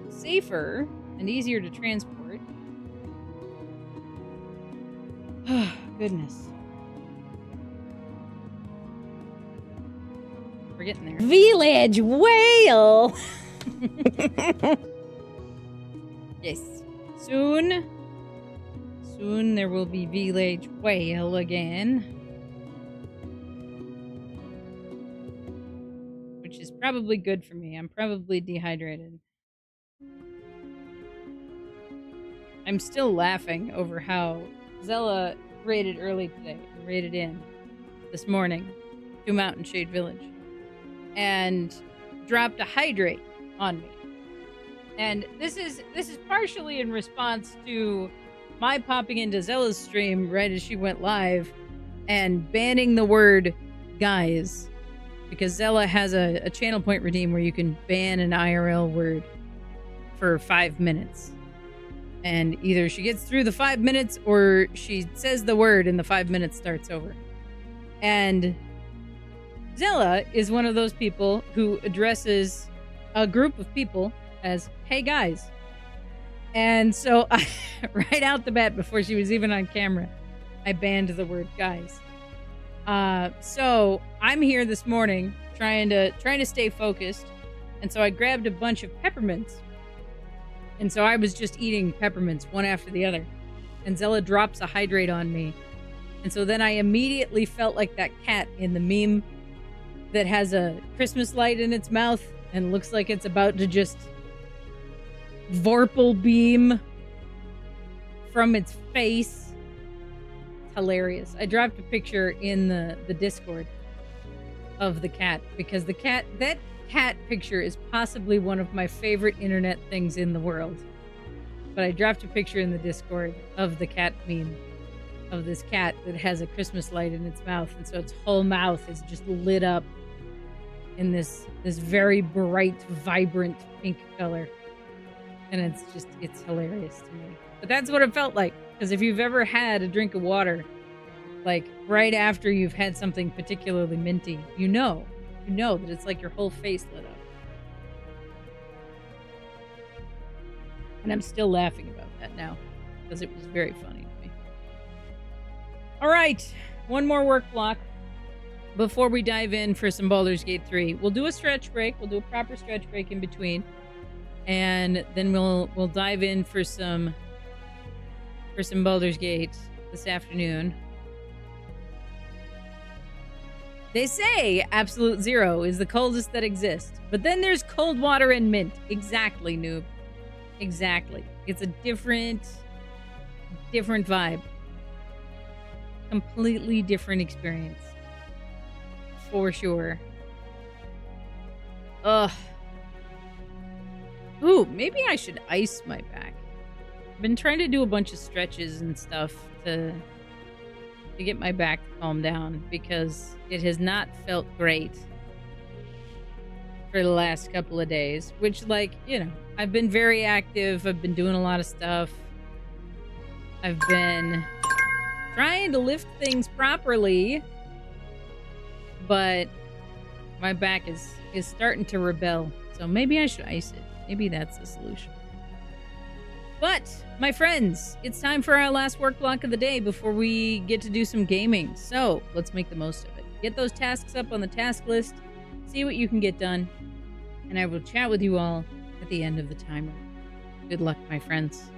Speaker 1: safer and easier to transport. Goodness. We're getting there.
Speaker 5: Village whale!
Speaker 1: Yes. Soon there will be village whale again. Which is probably good for me. I'm probably dehydrated. I'm still laughing over how Zella raided early today. Raided in this morning to Mountain Shade Village. And dropped a hydrate on me. And this is partially in response to my popping into Zella's stream right as she went live and banning the word guys. Because Zella has a channel point redeem where you can ban an IRL word for 5 minutes. And either she gets through the 5 minutes or she says the word and the 5 minutes starts over. And Zella is one of those people who addresses a group of people as, hey guys. And so right out the bat, before she was even on camera, I banned the word guys. So I'm here this morning trying to stay focused. And so I grabbed a bunch of peppermints. And so I was just eating peppermints one after the other. And Zella drops a hydrate on me. And so then I immediately felt like that cat in the meme that has a Christmas light in its mouth and looks like it's about to just vorpal beam from its face. It's hilarious. I dropped a picture in the Discord of the cat because that cat picture is possibly one of my favorite internet things in the world. But I dropped a picture in the Discord of the cat meme of this cat that has a Christmas light in its mouth, and so its whole mouth is just lit up in this very bright, vibrant pink color. And it's hilarious to me. But that's what it felt like. Because if you've ever had a drink of water, like right after you've had something particularly minty, you know that it's like your whole face lit up. And I'm still laughing about that now because it was very funny to me. All right, one more work block before we dive in for some Baldur's Gate 3. We'll do a stretch break. We'll do a proper stretch break in between. And then we'll dive in for some Baldur's Gate this afternoon. They say Absolute Zero is the coldest that exists, but then there's cold water and mint. Exactly, noob. Exactly. It's a different vibe. Completely different experience. For sure. Ugh. Ooh, maybe I should ice my back. I've been trying to do a bunch of stretches and stuff to get my back to calm down because it has not felt great for the last couple of days, which, like, you know, I've been very active. I've been doing a lot of stuff. I've been trying to lift things properly, but my back is starting to rebel. So maybe I should ice it. Maybe that's the solution. But, my friends, it's time for our last work block of the day before we get to do some gaming. So, let's make the most of it. Get those tasks up on the task list, see what you can get done, and I will chat with you all at the end of the timer. Good luck, my friends.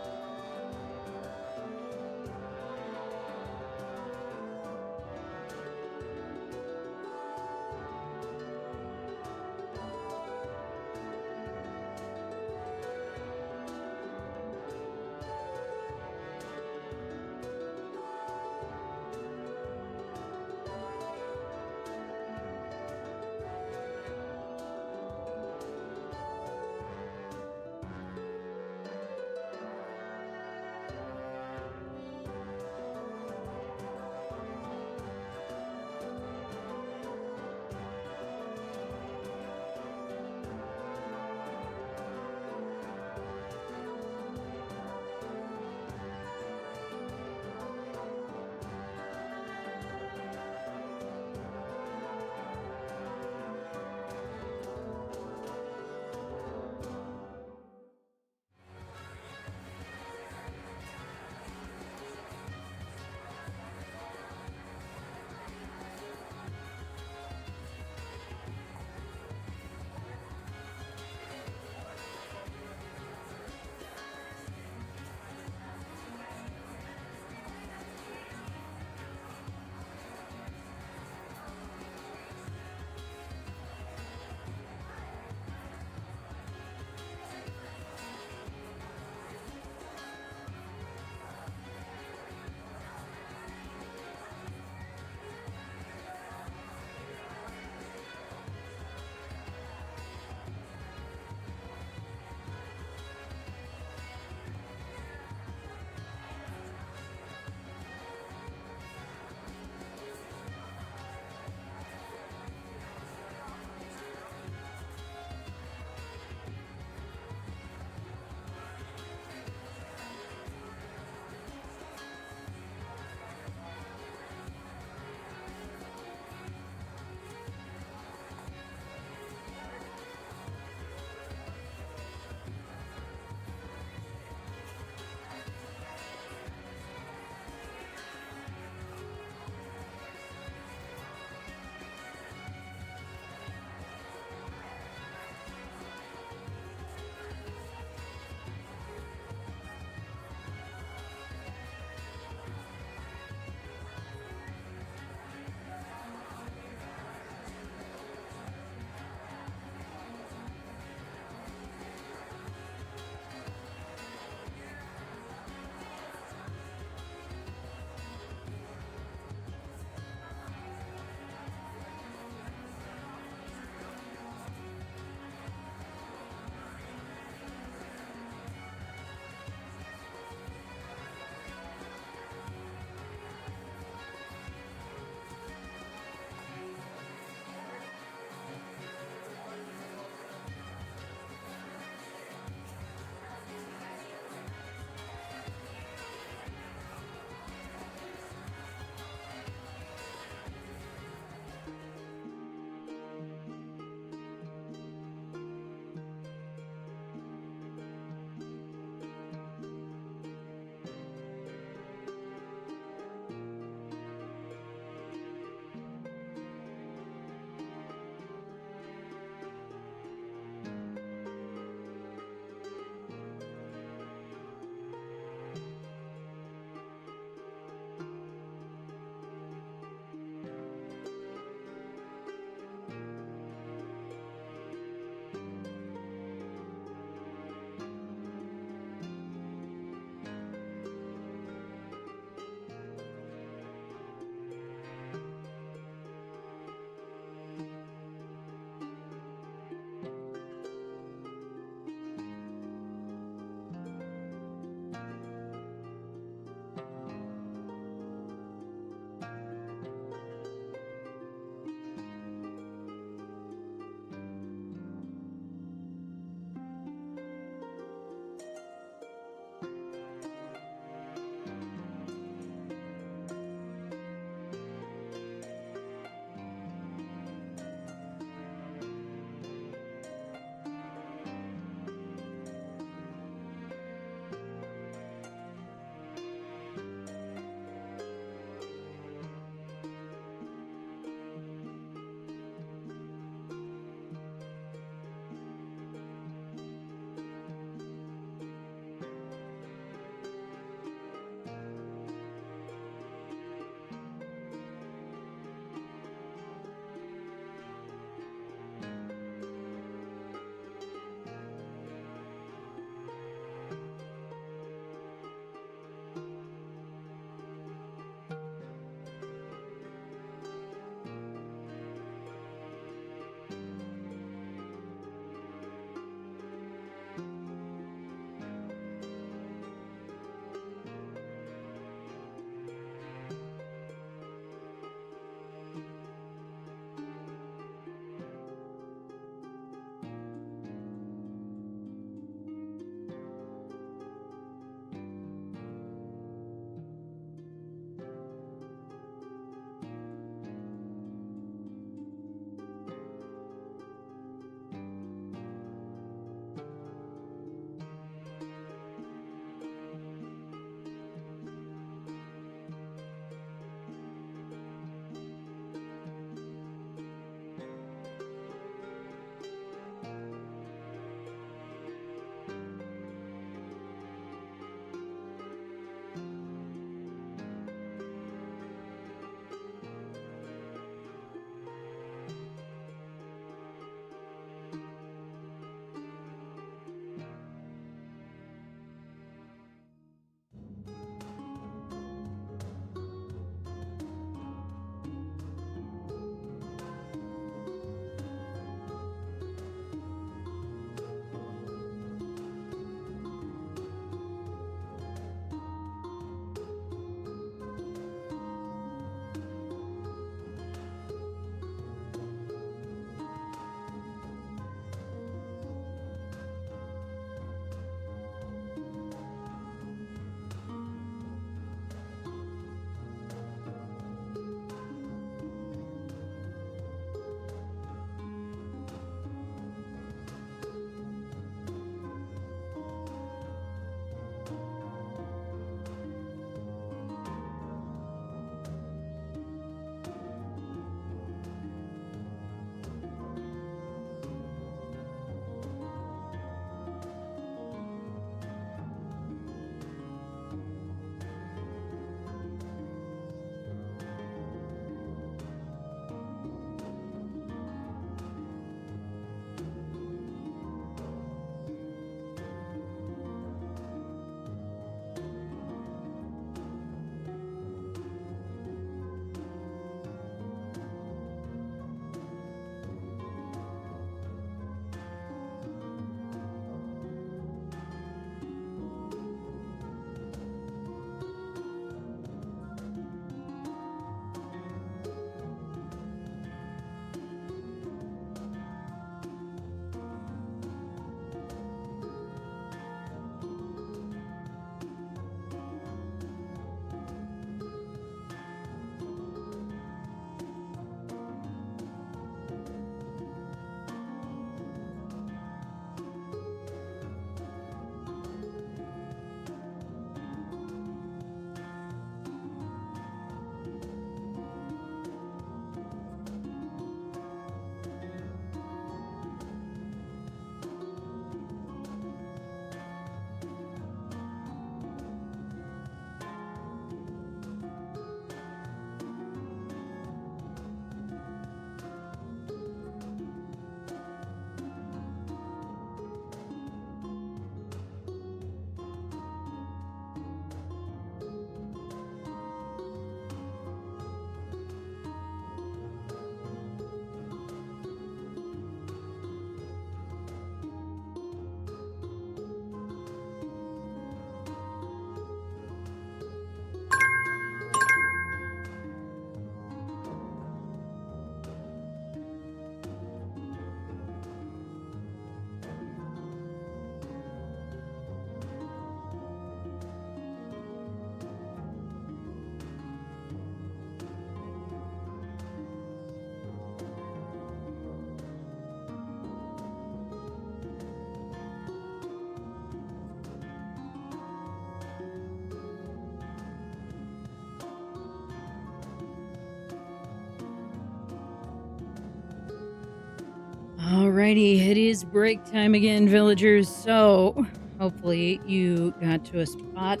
Speaker 1: Alrighty, it is break time again, villagers. So, hopefully you got to a spot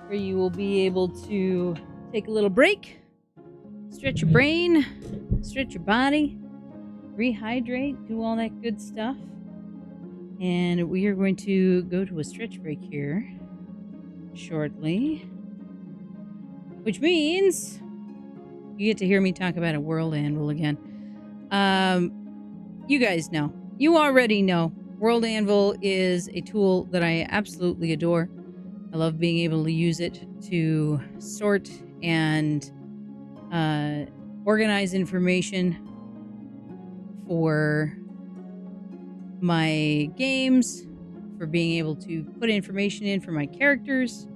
Speaker 1: where you will be able to take a little break, stretch your brain, stretch your body, rehydrate, do all that good stuff. And we are going to go to a stretch break here shortly, which means you get to hear me talk about a world anvil again. You guys know. You already know. World Anvil is a tool that I absolutely adore. I love being able to use it to sort and organize information for my games, for being able to put information in for my characters,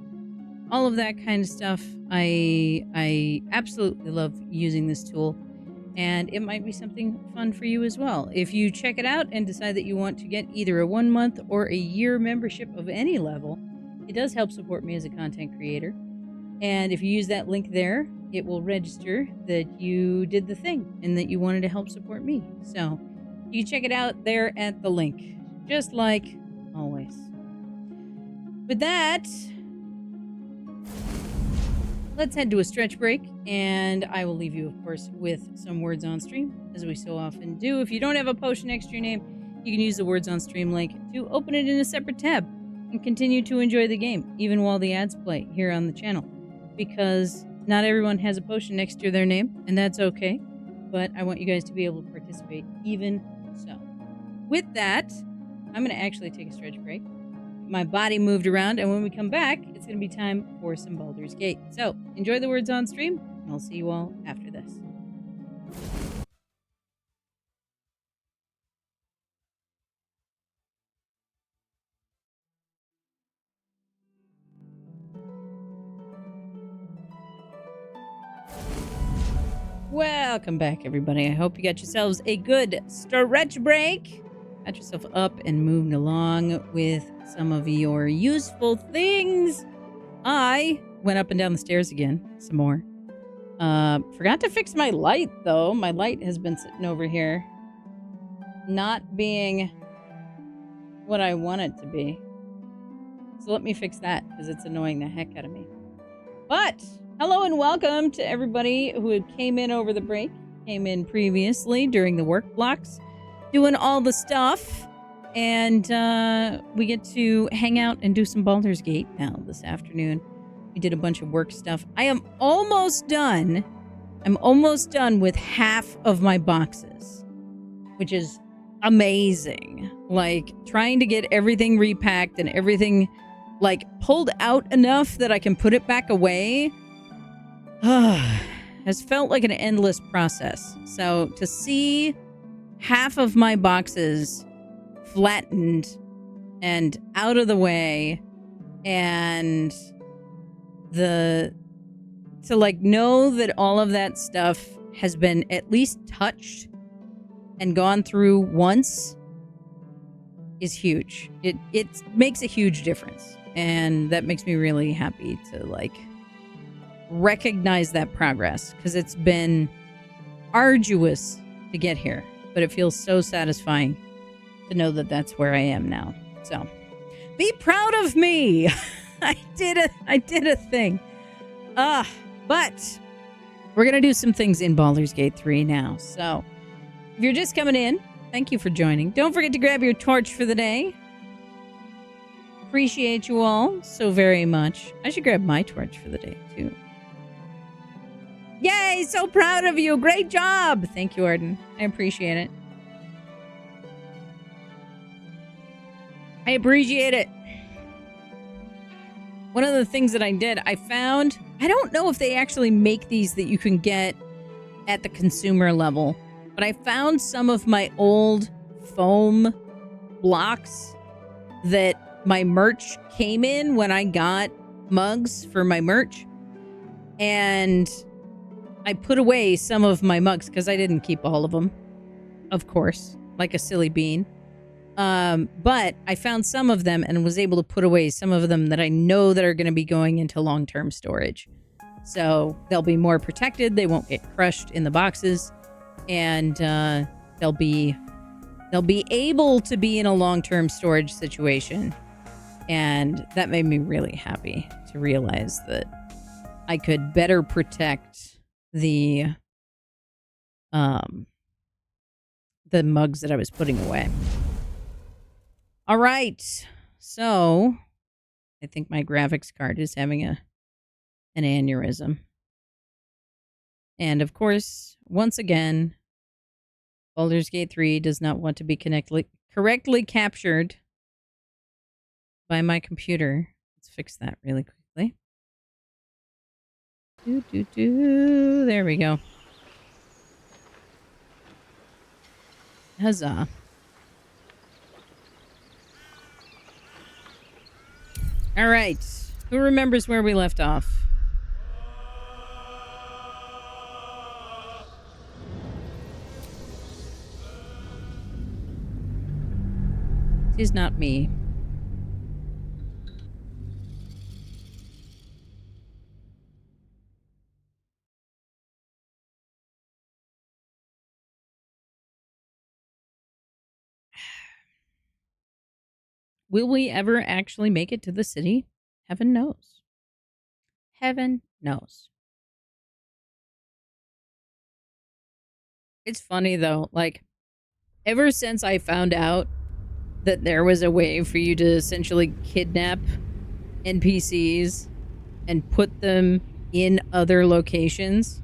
Speaker 1: all of that kind of stuff. I absolutely love using this tool. And it might be something fun for you as well. If you check it out and decide that you want to get either a 1 month or a year membership of any level, it does help support me as a content creator. And if you use that link there, it will register that you did the thing and that you wanted to help support me. So you can check it out there at the link, just like always. With that, let's head to a stretch break, and I will leave you, of course, with some words on stream, as we so often do. If you don't have a potion next to your name, you can use the words on stream link to open it in a separate tab and continue to enjoy the game, even while the ads play here on the channel. Because not everyone has a potion next to their name, and that's okay. But I want you guys to be able to participate even so. With that, I'm going to actually take a stretch break. My body moved around, and when we come back, it's going to be time for some Baldur's Gate. So, enjoy the words on stream, and I'll see you all after this. Welcome back, everybody. I hope you got yourselves a good stretch break. Got yourself up and moved along with some of your useful things. I went up and down the stairs again, some more. Forgot to fix my light, though. My light has been sitting over here, not being what I want it to be. So let me fix that, because it's annoying the heck out of me. But, hello and welcome to everybody who came in over the break, came in previously during the work blocks, doing all the stuff, and we get to hang out and do some Baldur's Gate now this afternoon. We did a bunch of work stuff. I am almost done. I'm almost done with half of my boxes, which is amazing. Like, trying to get everything repacked and everything, like, pulled out enough that I can put it back away has felt like an endless process. So, to see half of my boxes flattened and out of the way, and to like know that all of that stuff has been at least touched and gone through once is huge. It makes a huge difference, and that makes me really happy to like recognize that progress, because it's been arduous to get here. But it feels so satisfying to know that that's where I am now. So, be proud of me. I did a thing. But we're going to do some things in Baldur's Gate 3 now. So, if you're just coming in, thank you for joining. Don't forget to grab your torch for the day. Appreciate you all so very much. I should grab my torch for the day, too. Yay! So proud of you. Great job. Thank you, Arden. I appreciate it. I appreciate it. One of the things that I did, I found... I don't know if they actually make these that you can get at the consumer level, but I found some of my old foam blocks that my merch came in when I got mugs for my merch. And I put away some of my mugs because I didn't keep all of them, of course, like a silly bean. But I found some of them and was able to put away some of them that I know that are going to be going into long-term storage. So they'll be more protected. They won't get crushed in the boxes. And they'll be they'll be able to be in a long-term storage situation. And that made me really happy to realize that I could better protect the mugs that I was putting away. All right. So I think my graphics card is having an aneurysm. And of course, once again, Baldur's Gate 3 does not want to be correctly captured by my computer. Let's fix that really quickly. There we go. Huzzah. All right. Who remembers where we left off? It is not me. Will we ever actually make it to the city? Heaven knows. Heaven knows. It's funny though, like, ever since I found out that there was a way for you to essentially kidnap NPCs and put them in other locations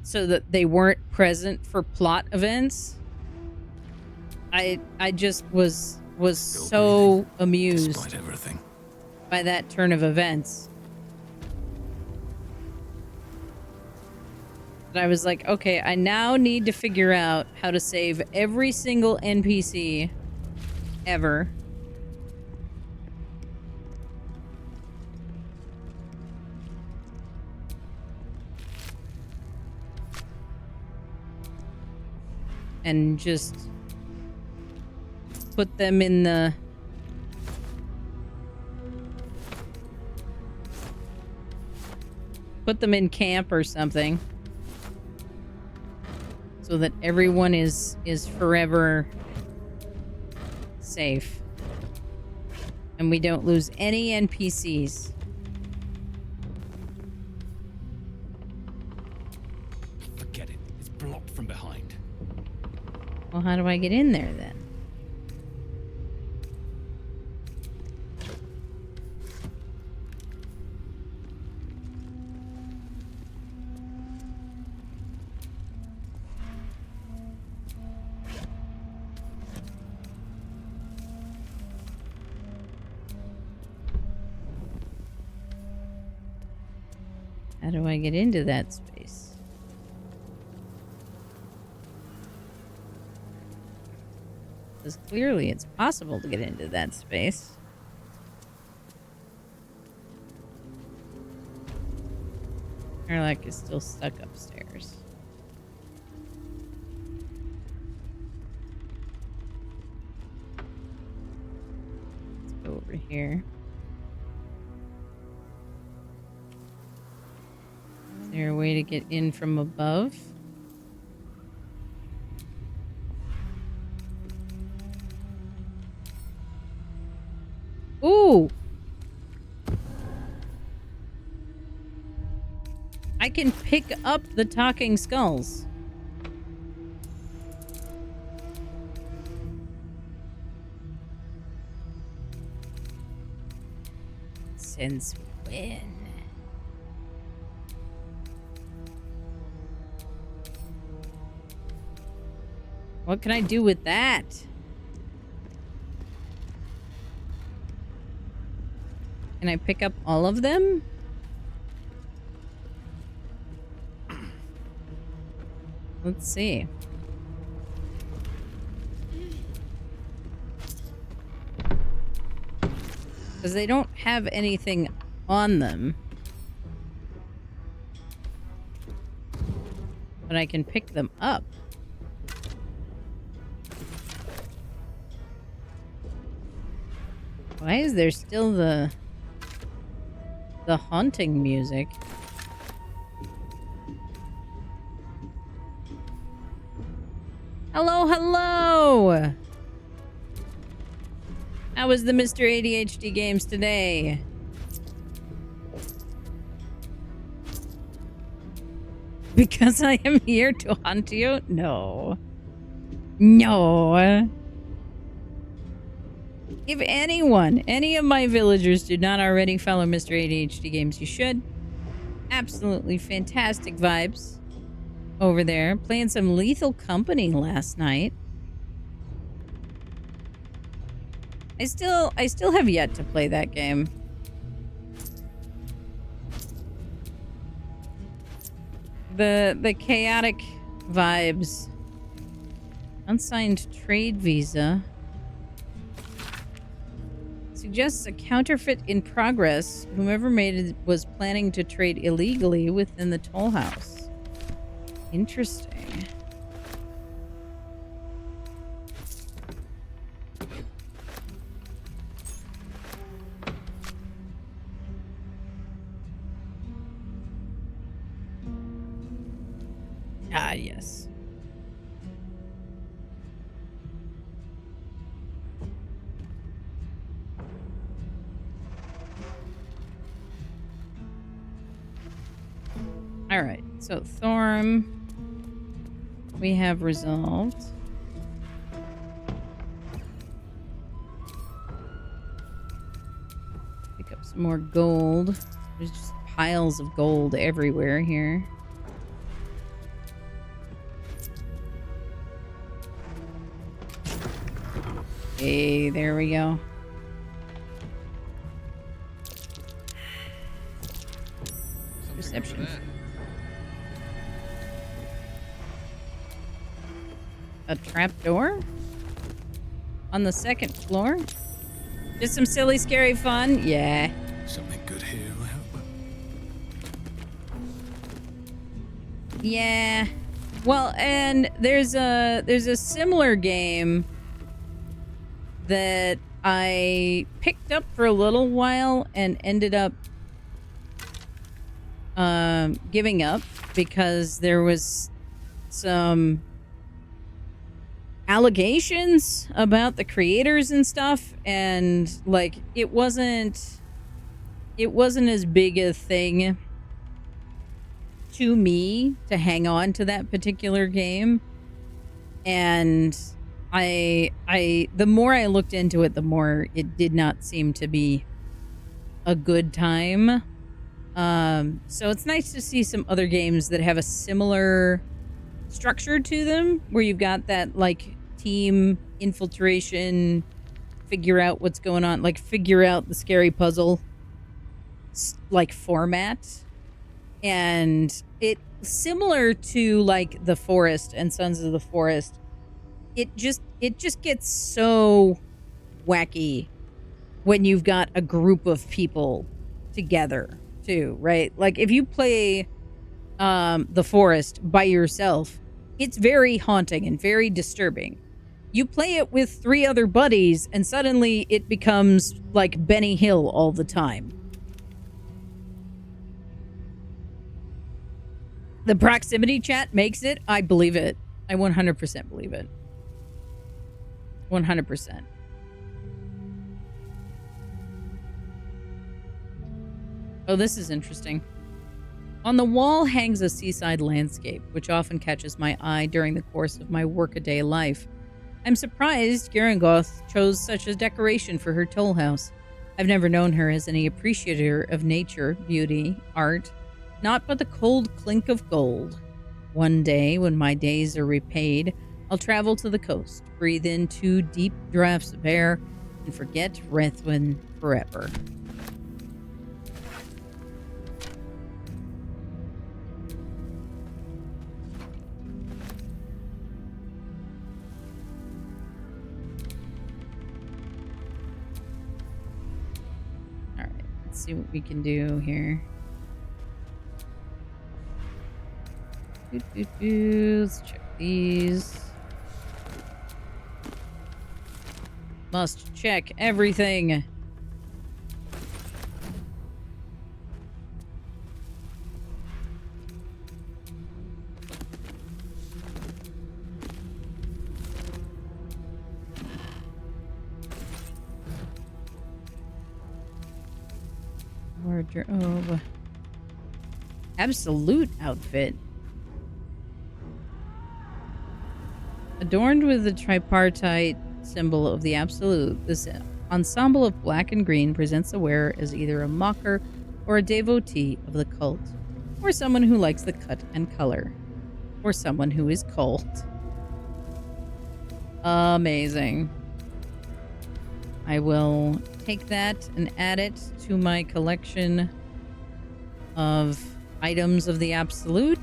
Speaker 1: so that they weren't present for plot events, I just was so amused by that turn of events. But I was like, okay, I now need to figure out how to save every single NPC ever. And just put them in the... put them in camp or something. So that everyone is forever safe. And we don't lose any NPCs.
Speaker 6: Forget it. It's blocked from behind.
Speaker 1: Well, how do I get in there then? How do I get into that space? Because clearly it's possible to get into that space. Erlak is still stuck upstairs. Let's go over here. Is there a way to get in from above? Ooh! I can pick up the talking skulls. Since when? What can I do with that? Can I pick up all of them? Let's see. Because they don't have anything on them. But I can pick them up. Why is there still the haunting music? Hello, hello! How was the Mr. ADHD games today? Because I am here to hunt you? No. No. If anyone, any of my villagers do not already follow Mr. ADHD games, you should. Absolutely fantastic vibes over there. Playing some Lethal Company last night. I still have yet to play that game. The chaotic vibes. Unsigned trade visa. Suggests a counterfeit in progress. Whomever made it was planning to trade illegally within the toll house. Interesting. Ah, yes. All right, so Thorm, we have resolved. Pick up some more gold. There's just piles of gold everywhere here. Hey, there we go. Perception. A trapdoor? On the second floor? Just some silly, scary fun? Yeah.
Speaker 6: Something good here, I hope.
Speaker 1: Yeah. Well, and there's a similar game that I picked up for a little while and ended up giving up because there was some allegations about the creators and stuff, and like it wasn't as big a thing to me to hang on to that particular game. And the more I looked into it, the more it did not seem to be a good time. So it's nice to see some other games that have a similar structure to them, where you've got that like team infiltration, figure out what's going on, like figure out the scary puzzle like format. And it similar to like The Forest and Sons of the Forest, it just gets so wacky when you've got a group of people together too, right? Like if you play The Forest by yourself, it's very haunting and very disturbing. You play it with 3 other buddies and suddenly it becomes like Benny Hill all the time. The proximity chat makes it. I believe it. I 100% believe it. 100%. Oh, this is interesting. On the wall hangs a seaside landscape, which often catches my eye during the course of my workaday life. I'm surprised Garangoth chose such a decoration for her toll house. I've never known her as any appreciator of nature, beauty, art, not but the cold clink of gold. One day, when my days are repaid, I'll travel to the coast, breathe in 2 deep draughts of air, and forget Rethwin forever. Alright, let's see what we can do here. Let's check these. Must check everything. Wardrobe. Absolute outfit. Adorned with the tripartite symbol of the Absolute, this ensemble of black and green presents the wearer as either a mocker or a devotee of the cult, or someone who likes the cut and color, or someone who is cult. Amazing. I will take that and add it to my collection of items of the Absolute.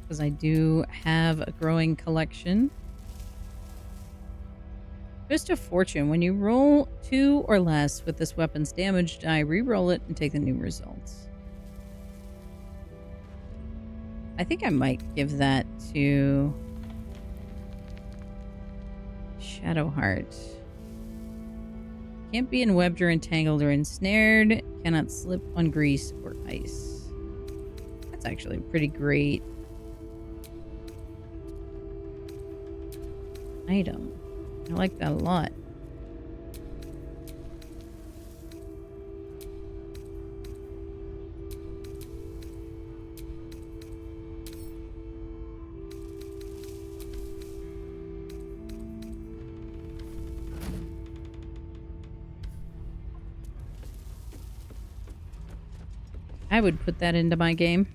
Speaker 1: Because I do have a growing collection. Just a fortune. When you roll 2 or less with this weapon's damage die, re-roll it and take the new results. I think I might give that to Shadowheart. Can't be enwebbed or entangled or ensnared. Cannot slip on grease or ice. That's actually pretty great item. I like that a lot. I would put that into my game.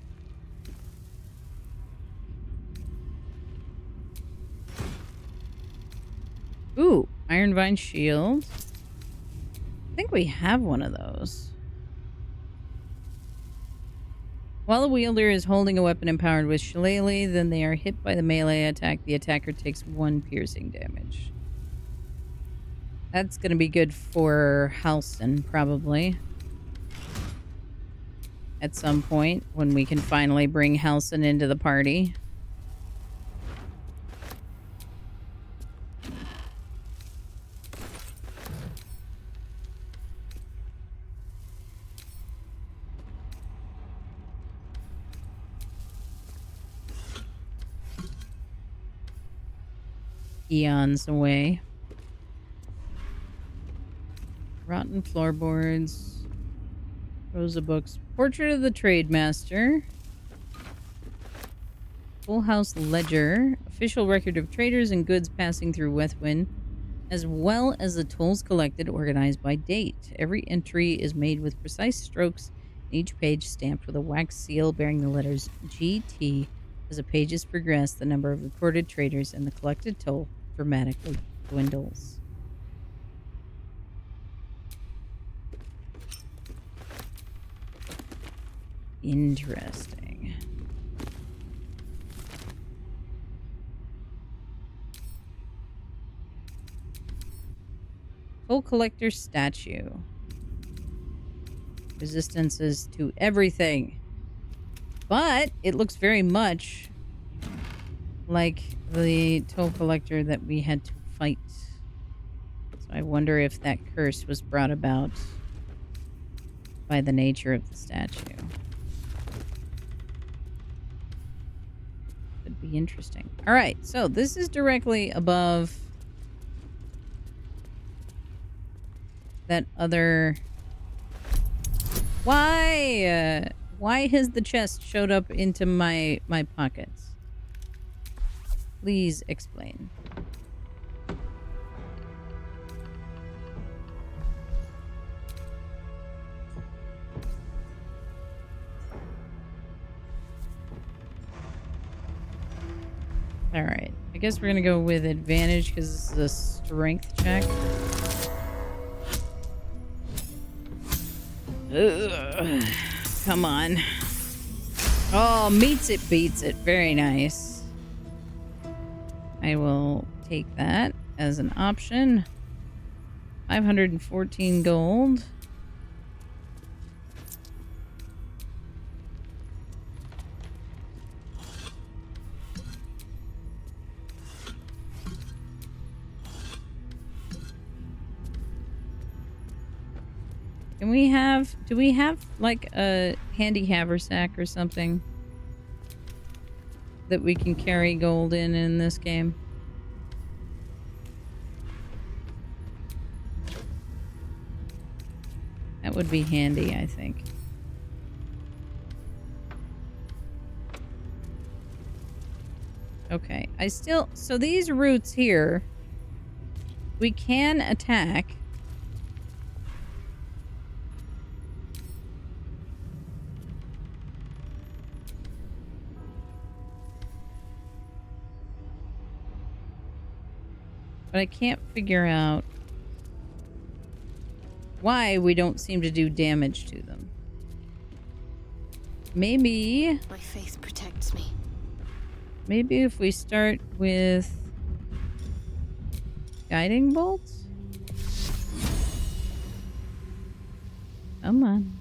Speaker 1: Ooh, Iron Vine Shield. I think we have one of those. While the wielder is holding a weapon empowered with Shillelagh, then they are hit by the melee attack. The attacker takes 1 piercing damage. That's going to be good for Halson, probably. At some point, when we can finally bring Halson into the party. Eons away. Rotten floorboards. Rosa books. Portrait of the Trade Master. Full House Ledger. Official record of traders and goods passing through Wethwin, as well as the tolls collected organized by date. Every entry is made with precise strokes, and each page stamped with a wax seal bearing the letters GT. As the pages progress, the number of recorded traders and the collected toll dramatically dwindles. Interesting. Toll collector statue. Resistances to everything. But it looks very much like the toll collector that we had to fight. So I wonder if that curse was brought about by the nature of the statue. Could be interesting. All right, so this is directly above that other... Why has the chest showed up into my pockets? Please explain. All right. I guess we're going to go with advantage because this is a strength check. Ugh. Come on. Oh, meets it, beats it. Very nice. I will take that as an option. 514 gold. Do we have like a handy haversack or something that we can carry gold in this game? That would be handy, I think. Okay, so these roots here, we can attack. But I can't figure out why we don't seem to do damage to them. Maybe...
Speaker 7: My faith protects me.
Speaker 1: Maybe if we start with... guiding bolts? Come on.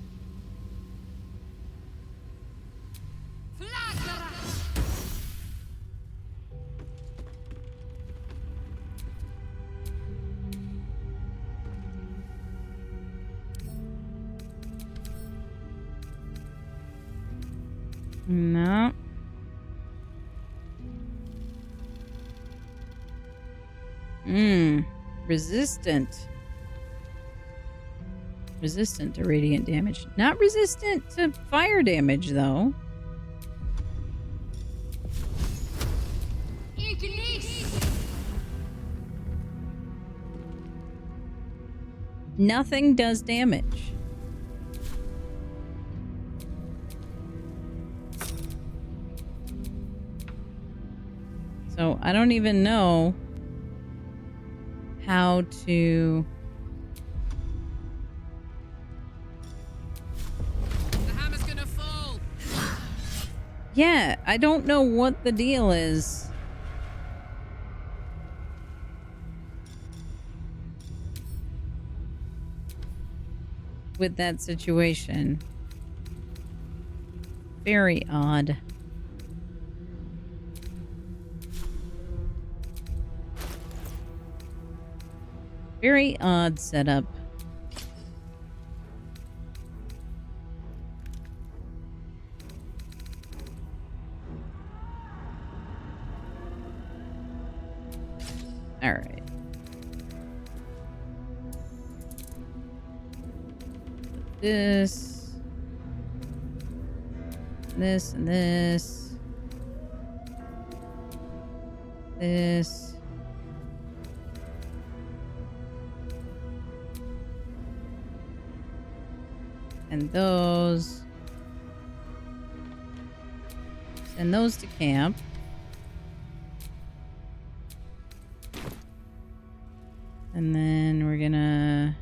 Speaker 1: No. Resistant. Resistant to radiant damage. Not resistant to fire damage, though. Nothing does damage. So I don't even know how to...
Speaker 6: The hammer's gonna fall.
Speaker 1: Yeah, I don't know what the deal is. With that situation. Very odd. Very odd setup. All right. This, and this. And those. Send those to camp. And then we're gonna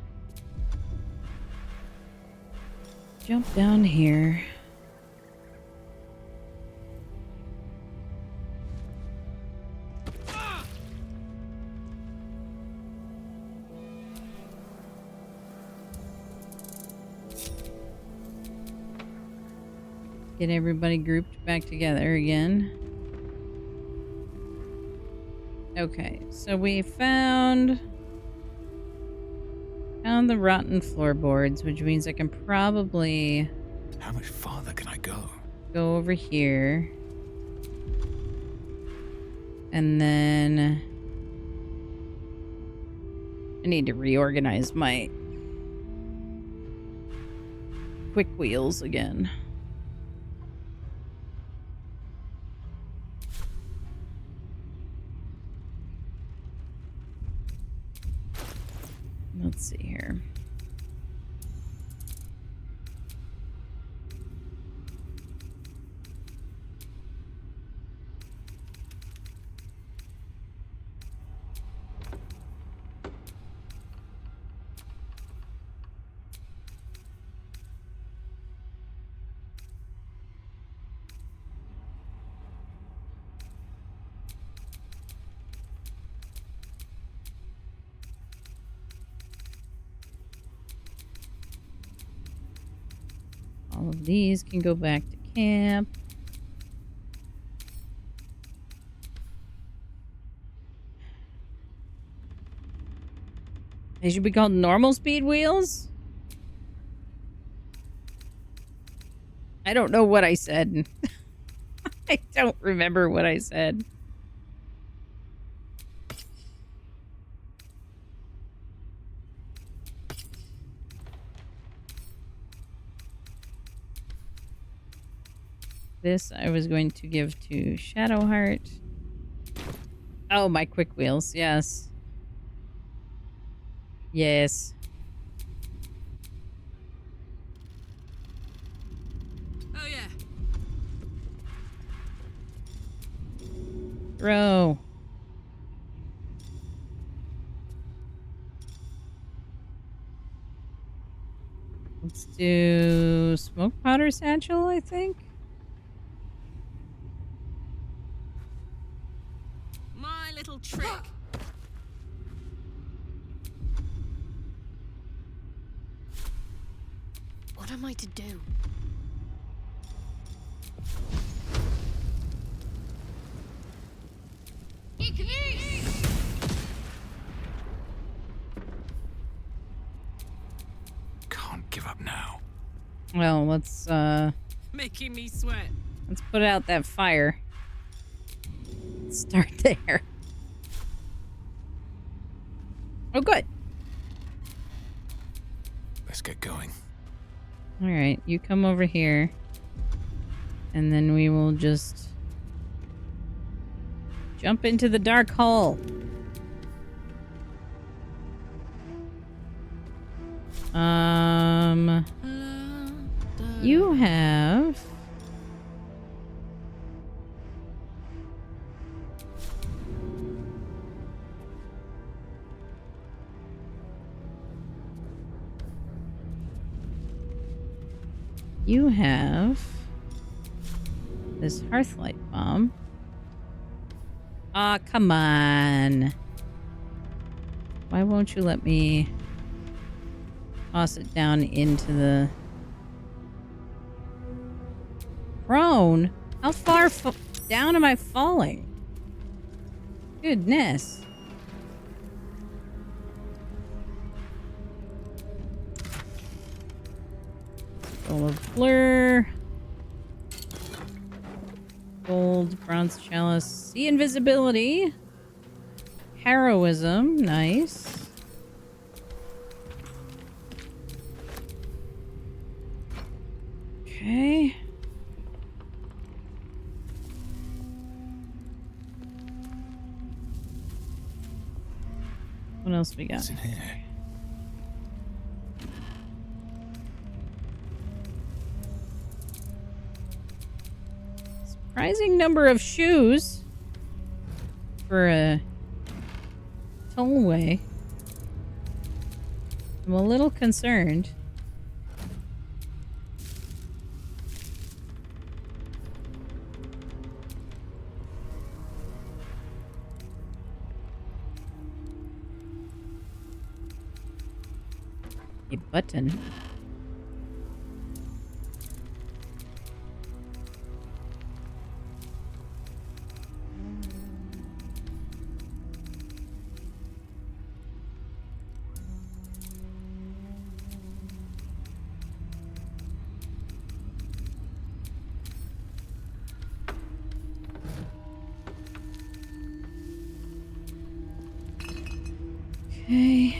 Speaker 1: jump down here. Get everybody grouped back together again. Okay, so we found the rotten floorboards, which means I can probably...
Speaker 6: How much farther can I
Speaker 1: go over here. And then... I need to reorganize my quick wheels again. Let's see here. All of these can go back to camp. They should be called normal speed wheels? I don't know what I said. I don't remember what I said. This I was going to give to Shadowheart. Oh, my quick wheels. Yes. Yes.
Speaker 6: Oh yeah.
Speaker 1: Throw. Let's do smoke powder satchel, I think.
Speaker 6: My little trick. What am I to do?
Speaker 3: Can't give up now.
Speaker 1: Well, let's
Speaker 6: Making me sweat.
Speaker 1: put out that fire. Let's start there. Oh, good.
Speaker 3: Let's get going.
Speaker 1: All right, you come over here, and then we will just jump into the dark hole. You have this hearthlight bomb. Ah, come on. Why won't you let me toss it down into the prone? How far down am I falling? Goodness. Full of blur. Gold, bronze chalice, see invisibility. Heroism, nice. Okay. What else we got?
Speaker 3: What's in here?
Speaker 1: Surprising number of shoes for a tollway. I'm a little concerned. A button. Okay.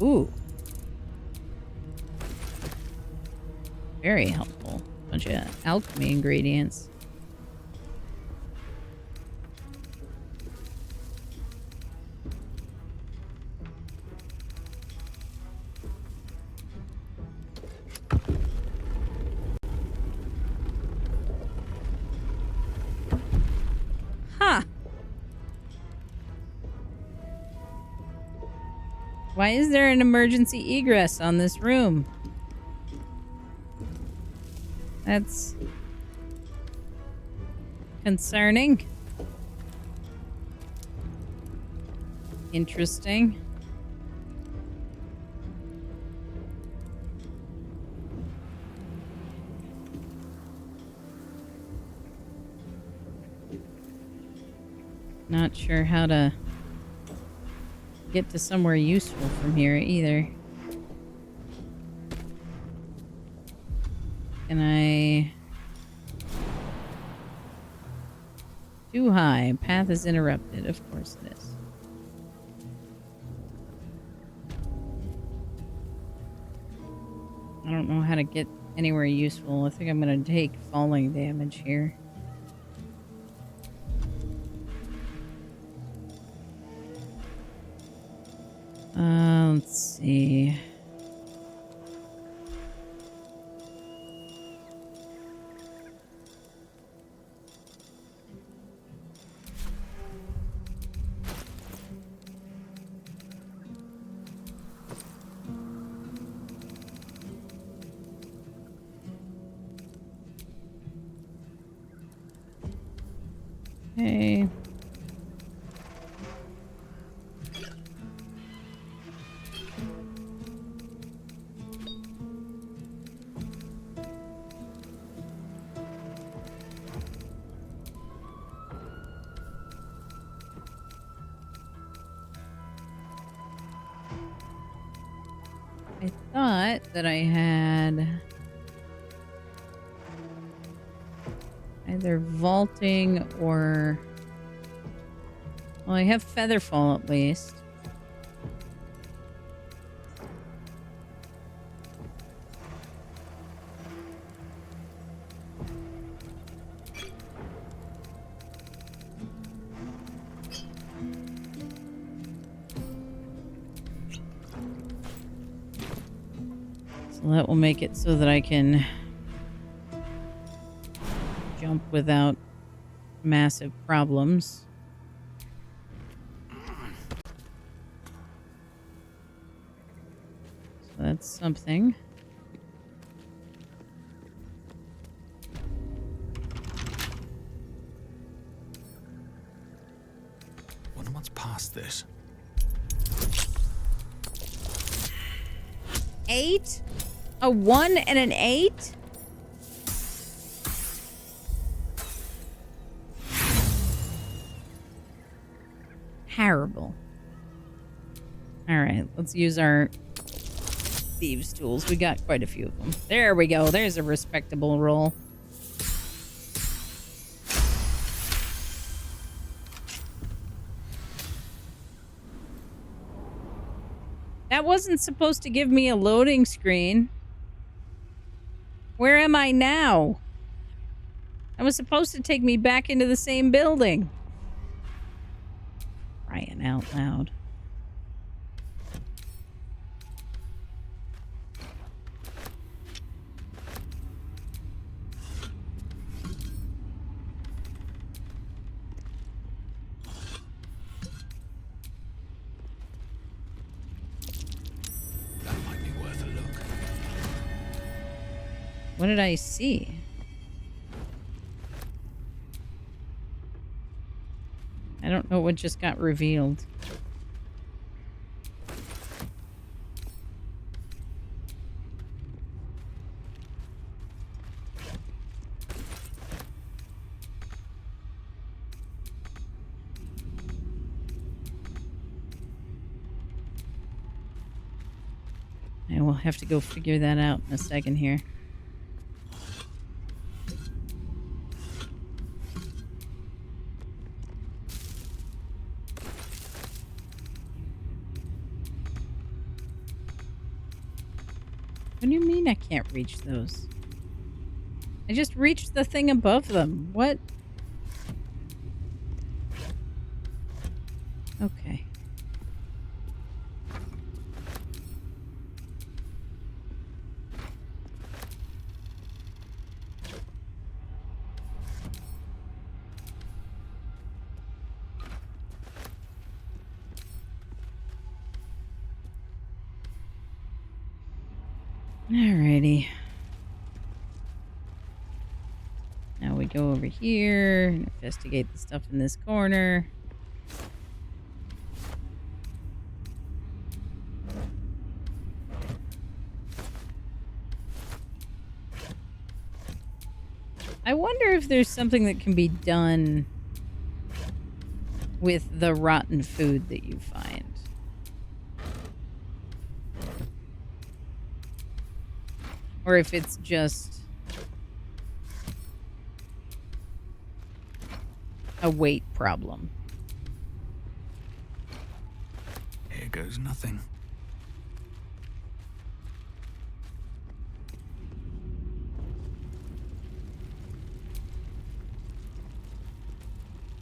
Speaker 1: Ooh. Very helpful. Bunch of alchemy ingredients. Huh. Why is there an emergency egress on this room? That's concerning. Interesting. Not sure how to get to somewhere useful from here either. Can I... Too high. Path is interrupted. Of course it is. I don't know how to get anywhere useful. I think I'm going to take falling damage here. Let's see. Okay. I thought that I had either vaulting or... Well, I have featherfall at least. So that will make it so that I can jump without massive problems. So that's something.
Speaker 3: Wonder what's past this.
Speaker 1: 8? A 1 and an 8? Terrible. Alright, let's use our thieves' tools. We got quite a few of them. There we go. There's a respectable roll. That wasn't supposed to give me a loading screen. Where am I now? That was supposed to take me back into the same building. Crying out loud.
Speaker 3: That might be worth a look.
Speaker 1: What did I see? I don't know what just got revealed. I will have to go figure that out in a second here. What do you mean I can't reach those? I just reached the thing above them. What? Okay. Alrighty. Now we go over here and investigate the stuff in this corner. I wonder if there's something that can be done with the rotten food that you find. Or if it's just a weight problem.
Speaker 3: Here goes nothing.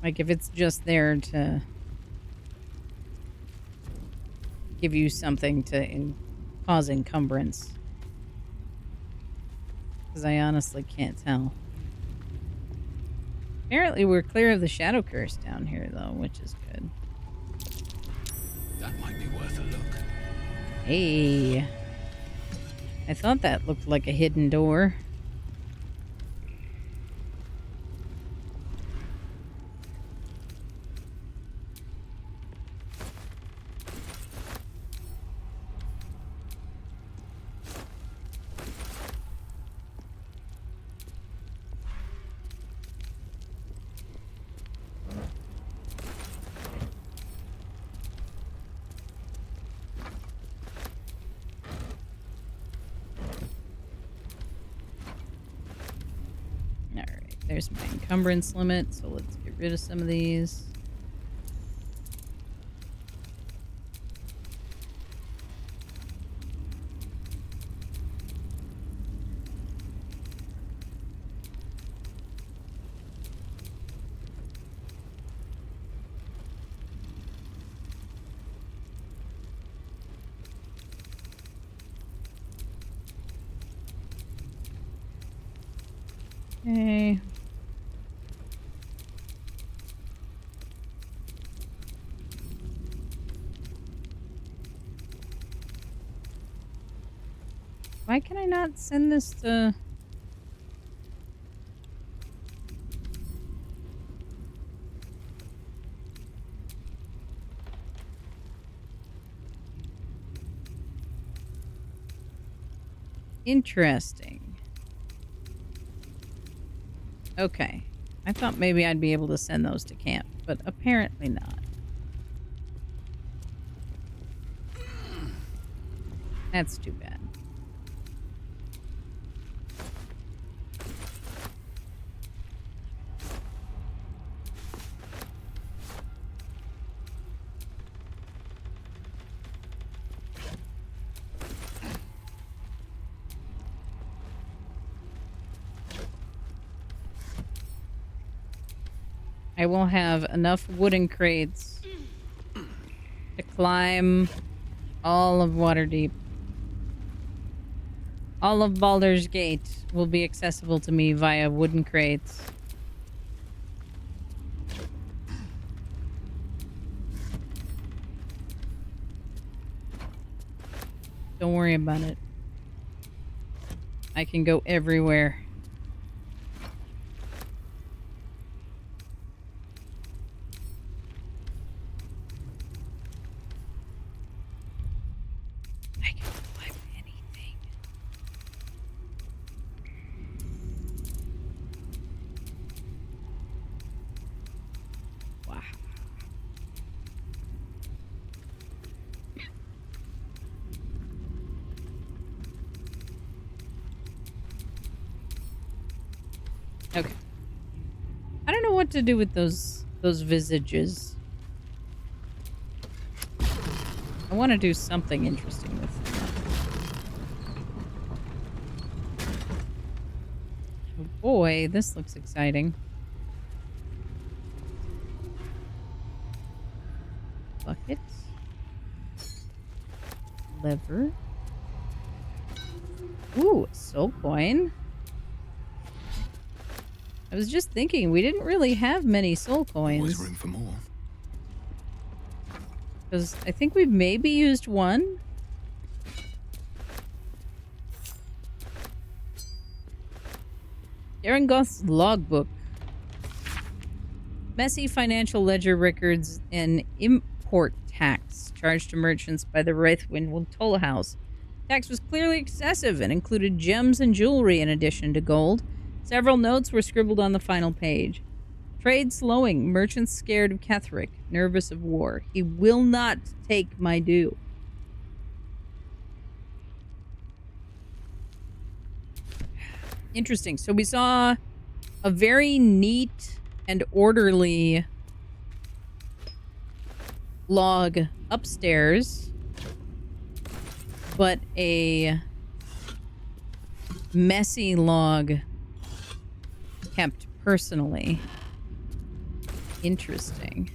Speaker 1: Like if it's just there to give you something to cause encumbrance. Because I honestly can't tell. Apparently we're clear of the shadow curse down here though, which is good.
Speaker 3: That might be worth a look.
Speaker 1: Hey. I thought that looked like a hidden door. There's my encumbrance limit, so let's get rid of some of these. Okay. Why can I not send this to... Interesting. Okay. I thought maybe I'd be able to send those to camp, but apparently not. That's too bad. I will have enough wooden crates to climb all of Waterdeep. All of Baldur's Gate will be accessible to me via wooden crates. Don't worry about it. I can go everywhere. I can climb anything. Wow. Okay. I don't know what to do with those visages. I want to do something interesting with them. Oh boy, this looks exciting. Bucket. Lever. Ooh, a soul coin. I was just thinking, we didn't really have many soul coins.
Speaker 3: Always room for more.
Speaker 1: Because I think we've maybe used one. Erengoth's logbook. Messy financial ledger records and import tax charged to merchants by the Wraithwind Toll House. Tax was clearly excessive and included gems and jewelry in addition to gold. Several notes were scribbled on the final page. Trade slowing. Merchants scared of Ketheric. Nervous of war. He will not take my due. Interesting. So we saw a very neat and orderly log upstairs, but a messy log kept personally. Interesting.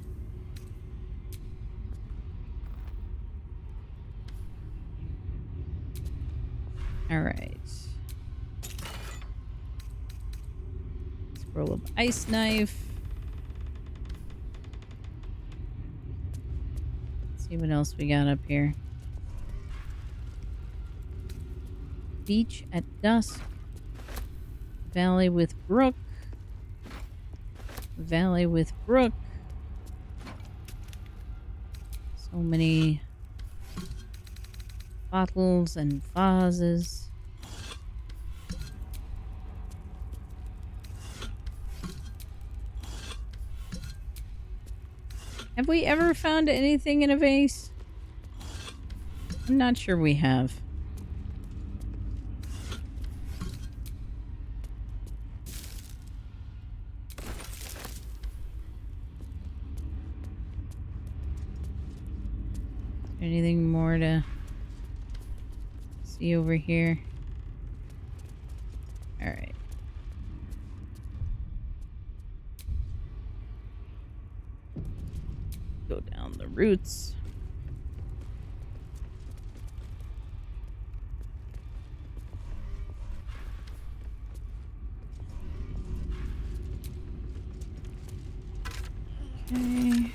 Speaker 1: All right. Scroll of ice knife. Let's see what else we got up here. Beach at dusk. Valley with brook. Valley with brook. So many bottles and vases. Have we ever found anything in a vase? I'm not sure we have. Anything more to see over here? All right. Go down the roots. Okay.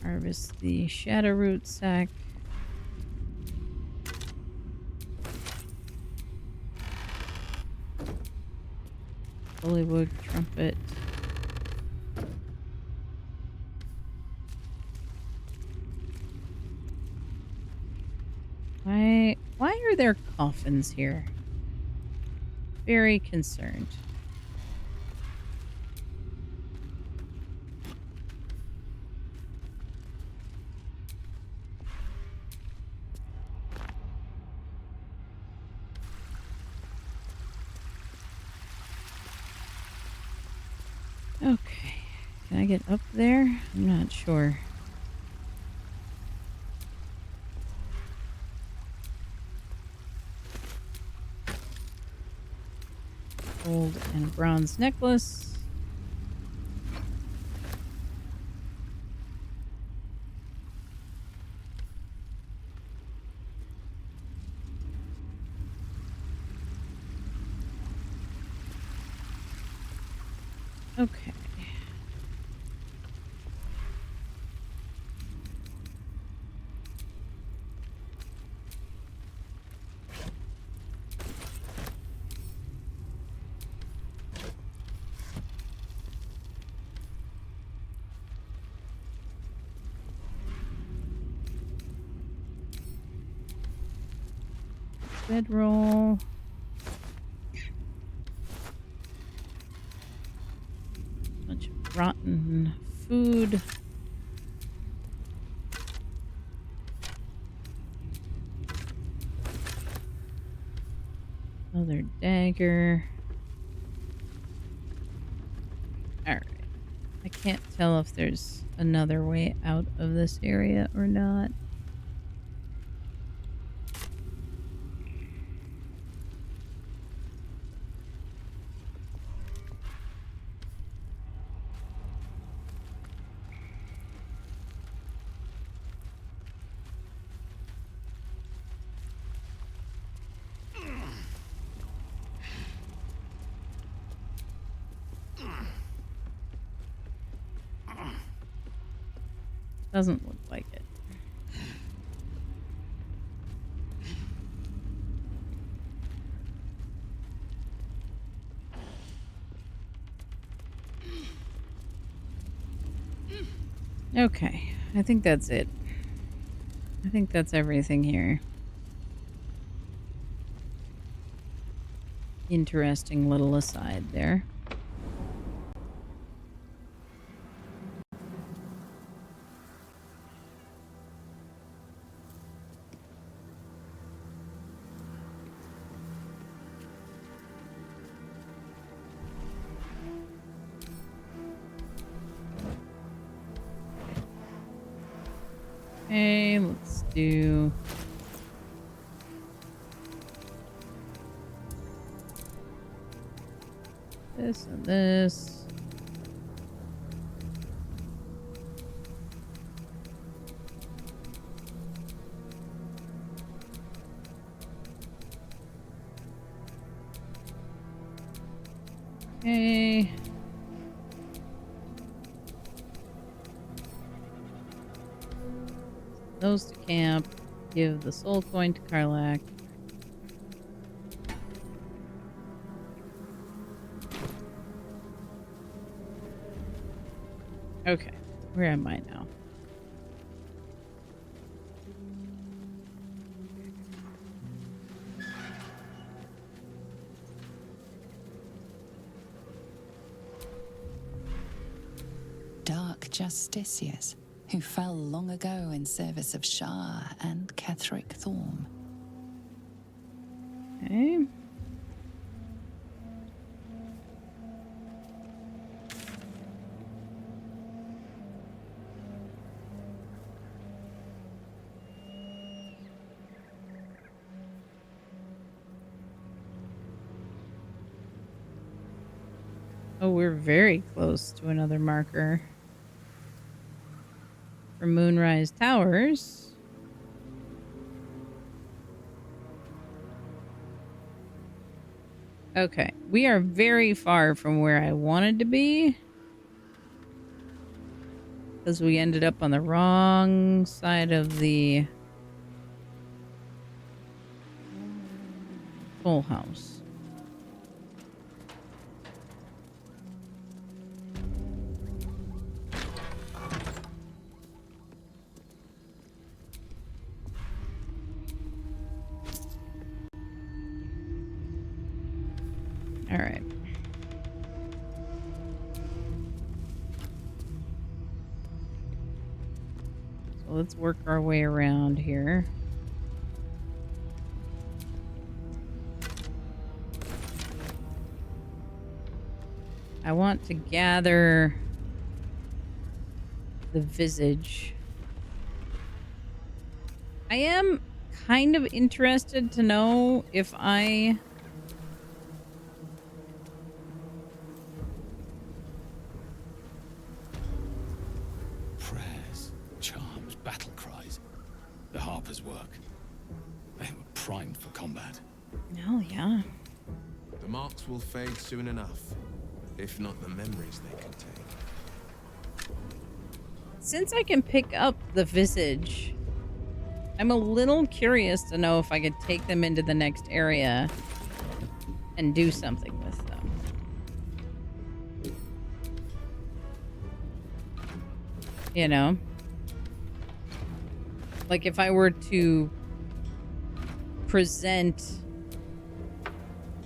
Speaker 1: Harvest the shadow root sack. Hollywood trumpet. Why are there coffins here? Very concerned. Okay. Can I get up there? I'm not sure. Gold and a bronze necklace. Okay. Bedroll. Bunch of rotten food. Another dagger. Alright. I can't tell if there's another way out of this area or not. Doesn't look like it. Okay, I think that's it. I think that's everything here. Interesting little aside there. Okay, let's do... this and this. Okay. Those to camp. Give the soul coin to Karlak. Okay, where am I now?
Speaker 7: Dark justiciars who fell long ago in service of Shah and Ketheric Thorm.
Speaker 1: Okay. Oh, we're very close to another marker. For Moonrise Towers. Okay, we are very far from where I wanted to be. Because we ended up on the wrong side of the full house. All right. So let's work our way around here. I want to gather the visage. I am kind of interested to know if I...
Speaker 8: Prayers, charms, battle cries. The harpers' work. They were primed for combat.
Speaker 1: Oh, yeah.
Speaker 9: The marks will fade soon enough, if not the memories they contain.
Speaker 1: Since I can pick up the visage, I'm a little curious to know if I could take them into the next area and do something with them. You know? Like if I were to present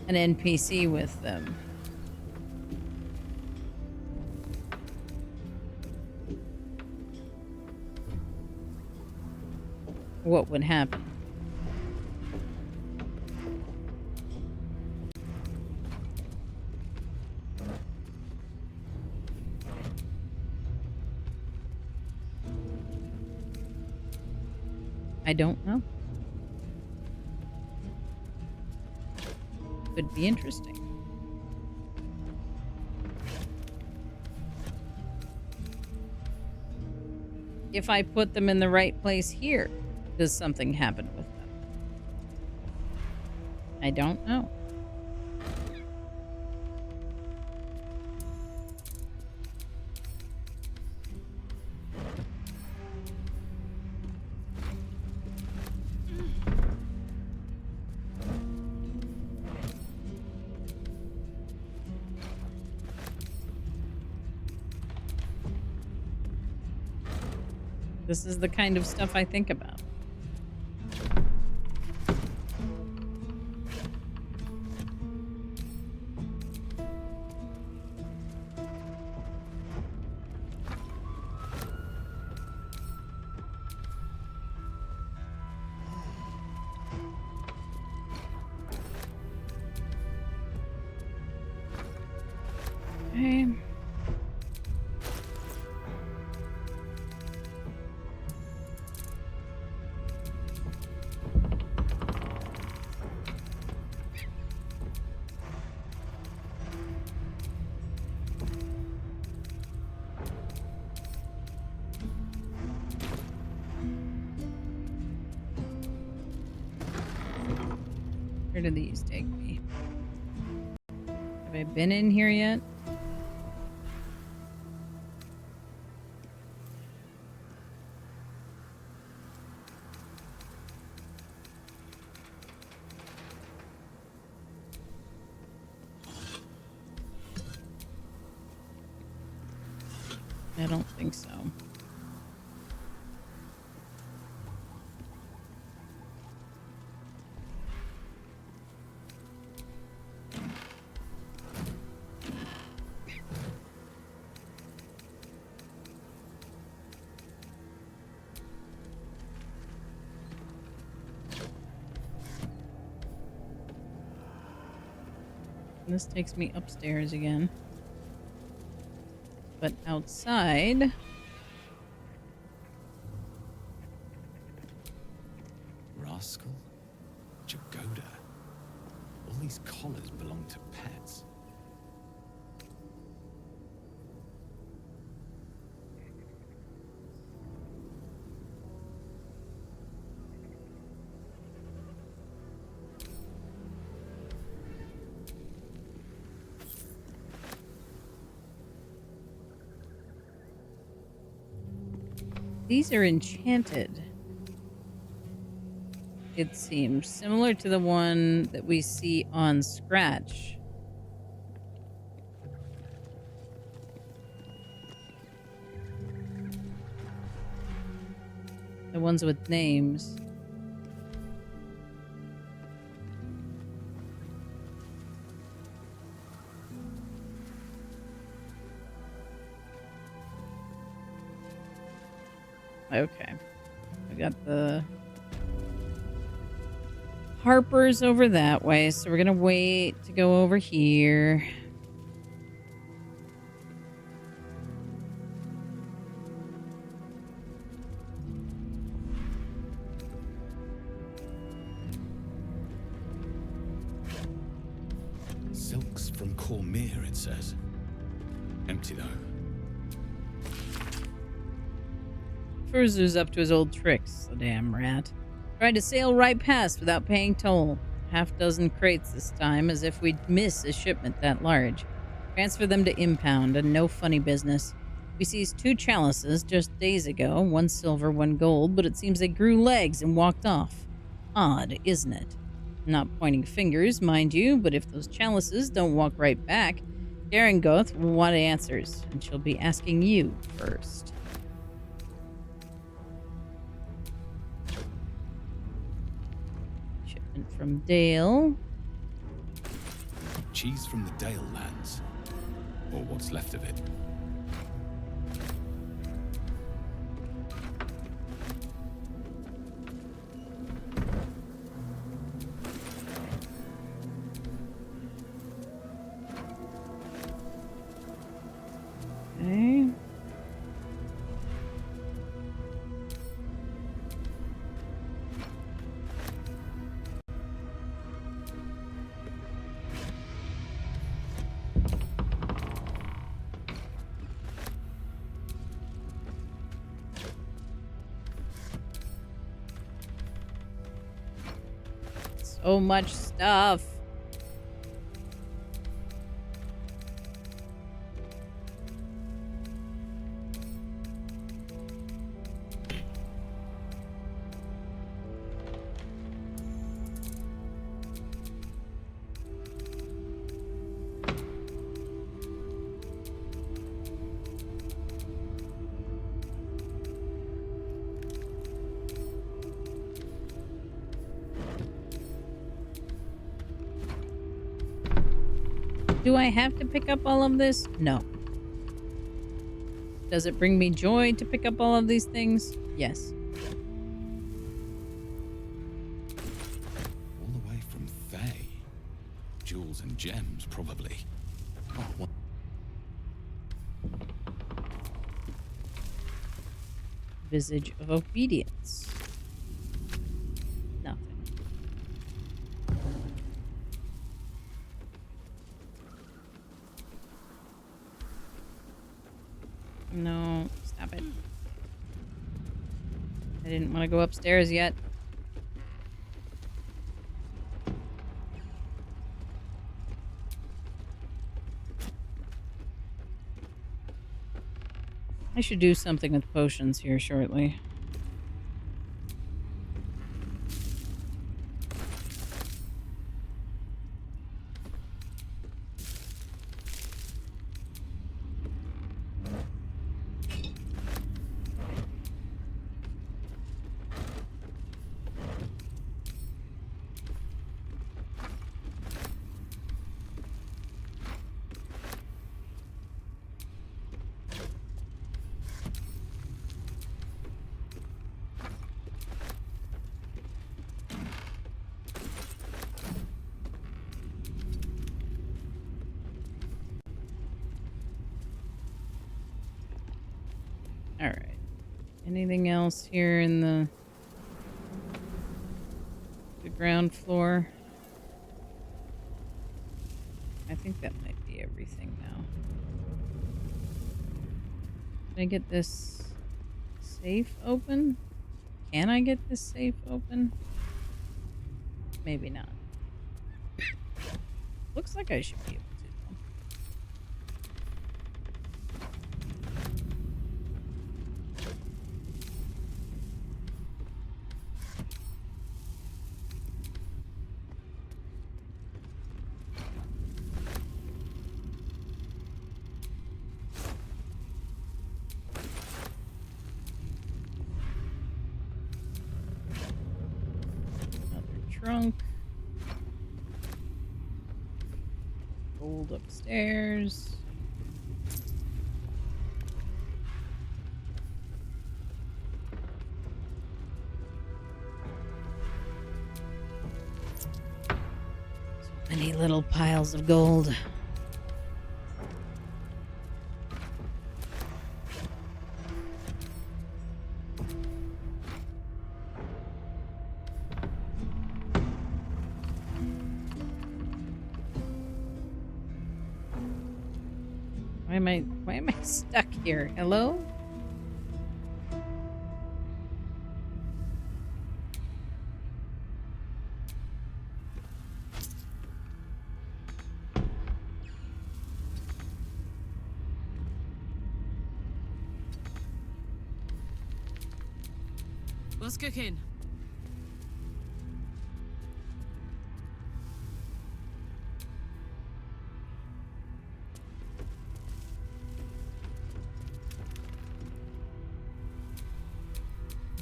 Speaker 1: an NPC with them. What would happen? I don't know. Could be interesting. If I put them in the right place here, does something happen with them? I don't know. This is the kind of stuff I think about. Okay. Where do these take me? Have I been in here yet? I don't think so. This takes me upstairs again. But outside...
Speaker 8: Rascal? Jagoda? All these collars belong to pets.
Speaker 1: These are enchanted. It seems similar to the one that we see on Scratch. The ones with names. Okay. I got the Harper's over that way, so we're gonna wait to go over here.
Speaker 8: Silks from Cormier, it says. Empty though.
Speaker 1: Furzu's up to his old tricks, the damn rat. Tried to sail right past without paying toll. Half dozen crates this time, as if we'd miss a shipment that large. Transfer them to impound, and no funny business. We seized 2 chalices just days ago, 1 silver, 1 gold, but it seems they grew legs and walked off. Odd, isn't it? Not pointing fingers, mind you, but if those chalices don't walk right back, Garangoth will want answers, and she'll be asking you first. From Dale.
Speaker 8: Cheese from the Dale lands. Or what's left of it.
Speaker 1: Okay. So much stuff. Do I have to pick up all of this? No. Does it bring me joy to pick up all of these things? Yes.
Speaker 8: All the way from Thay. Jewels and gems, probably. Oh, what?
Speaker 1: Visage of Obedience. Nothing. No, stop it. I didn't want to go upstairs yet. I should do something with potions here shortly. Alright. Anything else here in the ground floor? I think that might be everything now. Can I get this safe open? Can I get this safe open? Maybe not. Looks like I should be able to, though. Trunk. Gold upstairs. So many little piles of gold. Why am I stuck here? Hello?
Speaker 6: What's cooking?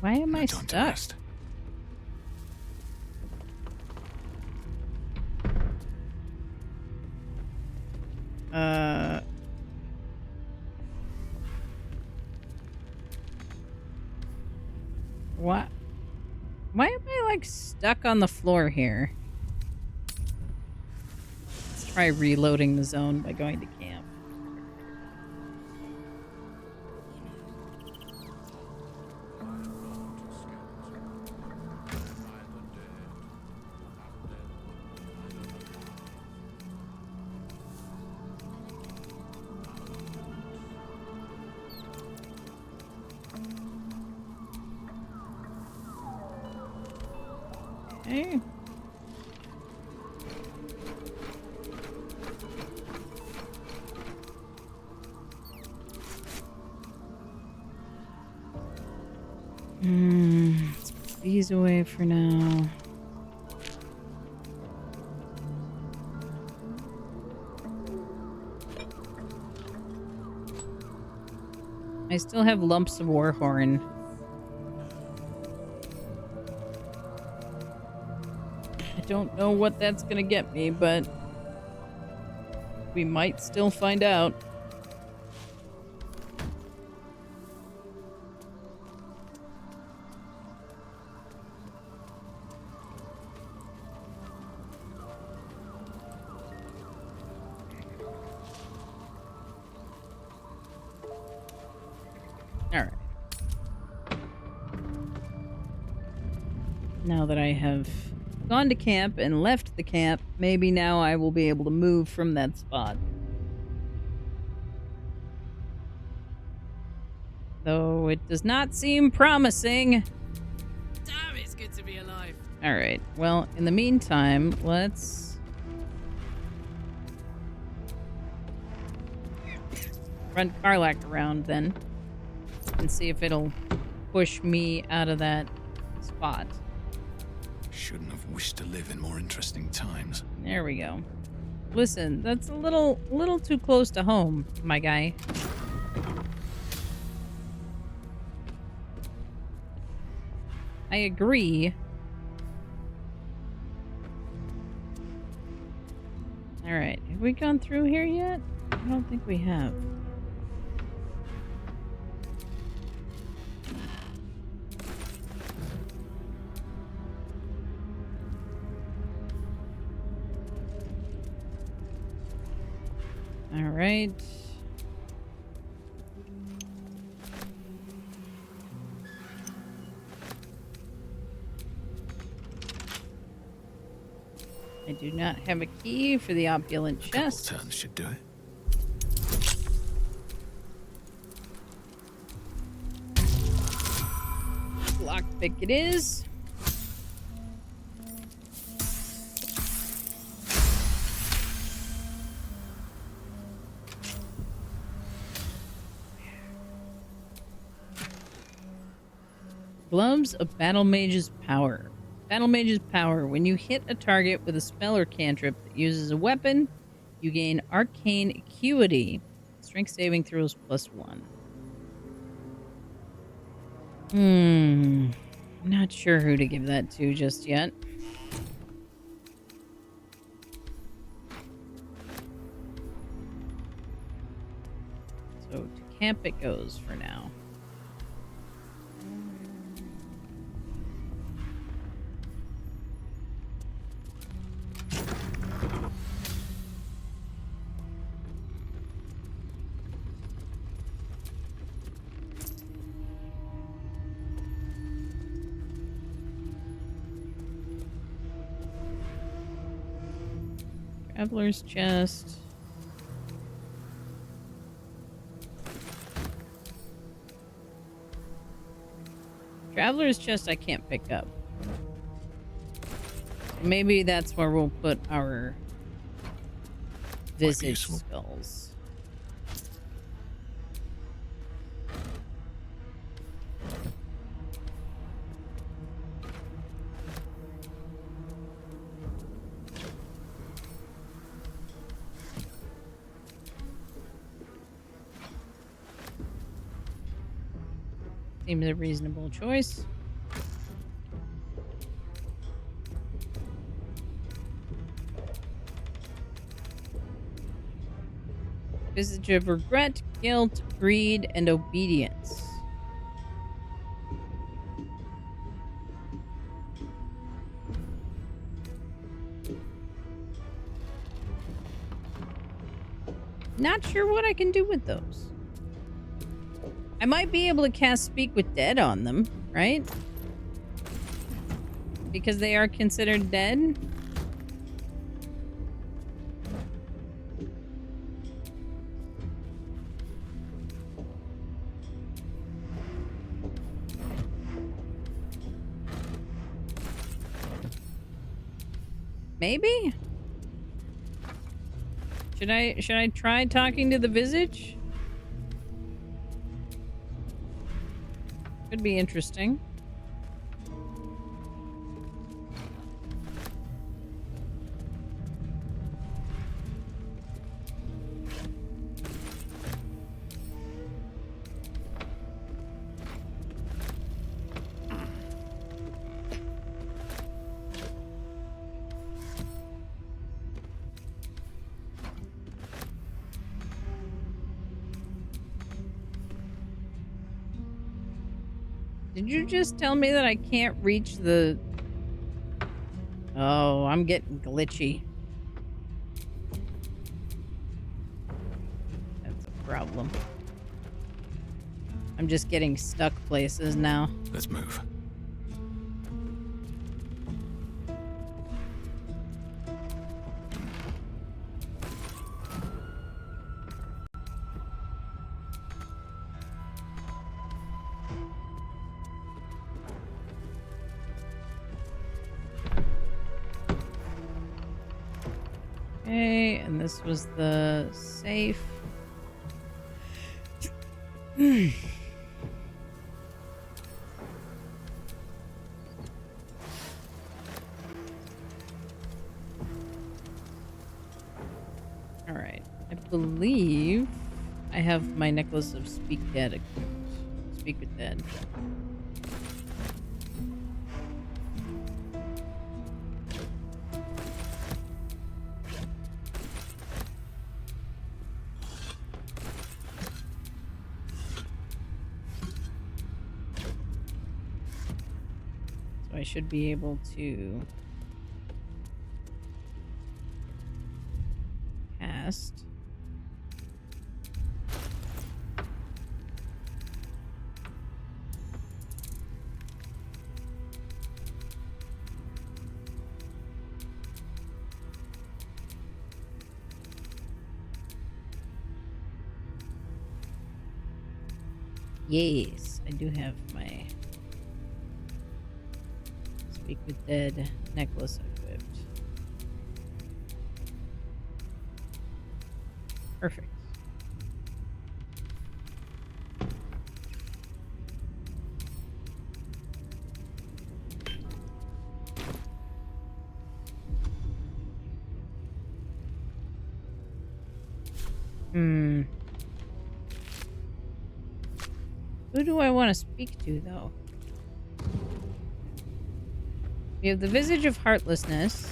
Speaker 1: Why am I
Speaker 8: Time to
Speaker 1: stuck?
Speaker 8: rest.
Speaker 1: What? Why am I like stuck on the floor here? Let's try reloading the zone by going to camp. Okay. Let's put these away for now. I still have lumps of warhorn. I don't know what that's gonna get me, but we might still find out. Alright. Now that I have gone to camp and left the camp, maybe now I will be able to move from that spot. Though it does not seem promising.
Speaker 6: Damn, it's good to be alive.
Speaker 1: Alright, well, in the meantime, let's run Karlak around then. and see if it'll push me out of that spot.
Speaker 8: Shouldn't have wished to live in more interesting times.
Speaker 1: There we go. Listen, that's a little too close to home, my guy. I agree. Alright, have we gone through here yet? I don't think we have. Alright. I do not have a key for the opulent chest.
Speaker 8: Couple turns should do it.
Speaker 1: Lockpick it is. Gloves of Battle Mage's Power. Battle Mage's Power. When you hit a target with a spell or cantrip that uses a weapon, you gain Arcane Acuity. Strength saving throws +1. Not sure who to give that to just yet. So to camp it goes for now. Traveler's chest. Traveler's chest I can't pick up. Maybe that's where we'll put our visage skulls. Seems a reasonable choice. Visage of regret, guilt, greed, and obedience. Not sure what I can do with those. I might be able to cast Speak with Dead on them, right? Because they are considered dead. Maybe? Should I try talking to the visage? Could be interesting. Did you just tell me that I can't reach the... Oh, I'm getting glitchy. That's a problem. I'm just getting stuck places now.
Speaker 8: Let's move. Okay, and this was the safe.
Speaker 1: believe I have my necklace of Speak Dead equipped. Speak with Dead. So I should be able to cast. Yes, I do have my Speak with Dead necklace equipped. Perfect. Who do I want to speak to, though? We have the Visage of Heartlessness.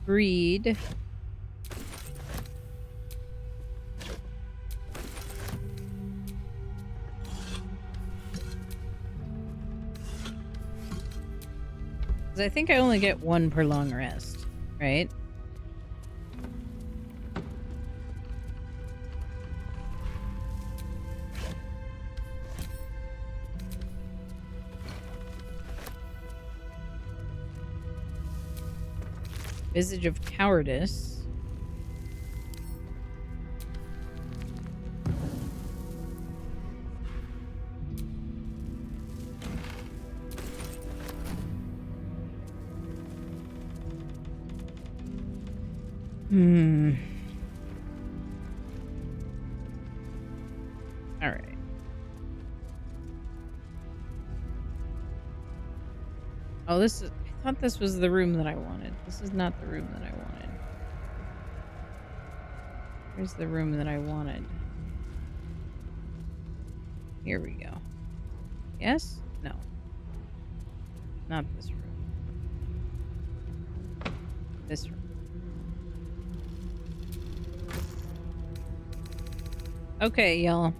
Speaker 1: Greed. Because I think I only get one per long rest, right? Visage of Cowardice. All right. Oh, this is... I thought this was the room that I wanted. This is not the room that I wanted. Where's the room that I wanted? Here we go. Yes? No. Not this room. This room. Okay, y'all.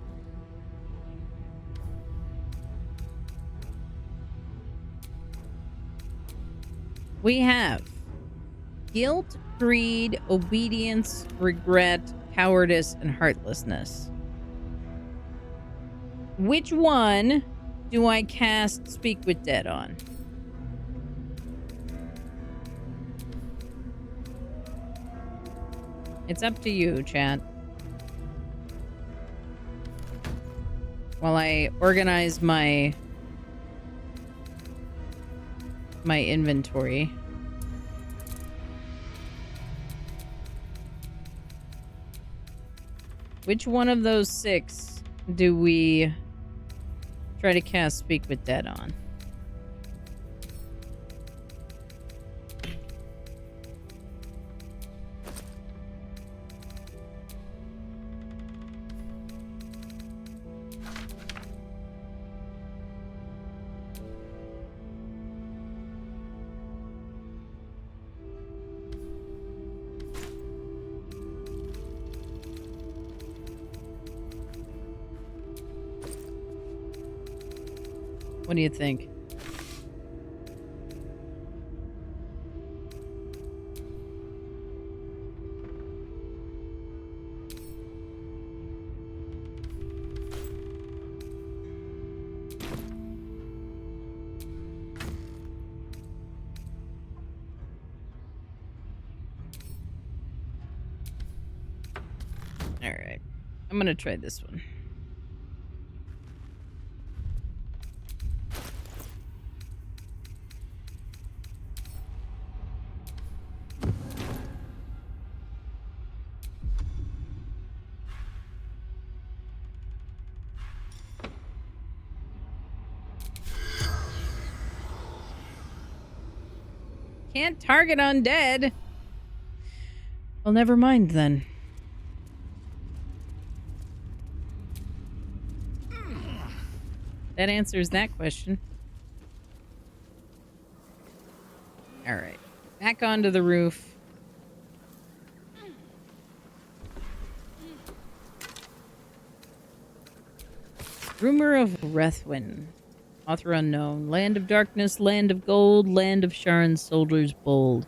Speaker 1: We have guilt, greed, obedience, regret, cowardice, and heartlessness. Which one do I cast Speak with Dead on? It's up to you, chat. While I organize my inventory. Which one of those 6 do we try to cast Speak with Dead on? What do you think? All right. I'm going to try this one. can't target undead. Well, never mind then. That answers that question. All right. Back onto the roof. Rumor of Rethwin. Author unknown. Land of darkness, land of gold, land of Sharon's soldiers bold.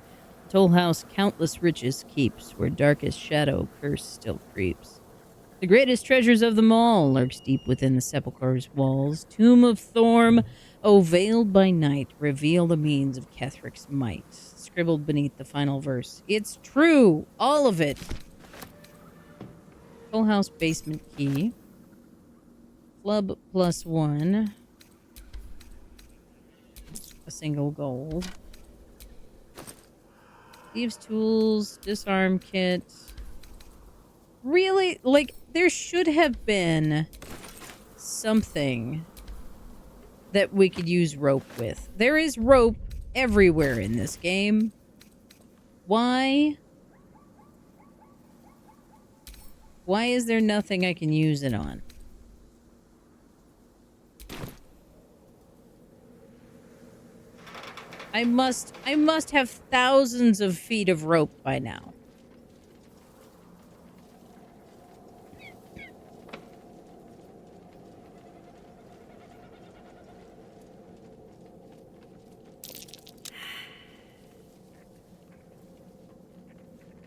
Speaker 1: Toll house countless riches keeps, where darkest shadow curse still creeps. The greatest treasures of them all lurks deep within the sepulchre's walls. Tomb of Thorm, O veiled by night, reveal the means of Kethric's might. Scribbled beneath the final verse. It's true, all of it. Toll house basement key. Club +1. A single gold. Thieves' tools, disarm kit. Really? Like, there should have been something that we could use rope with. There is rope everywhere in this game. Why? Why is there nothing I can use it on? I must have thousands of feet of rope by now.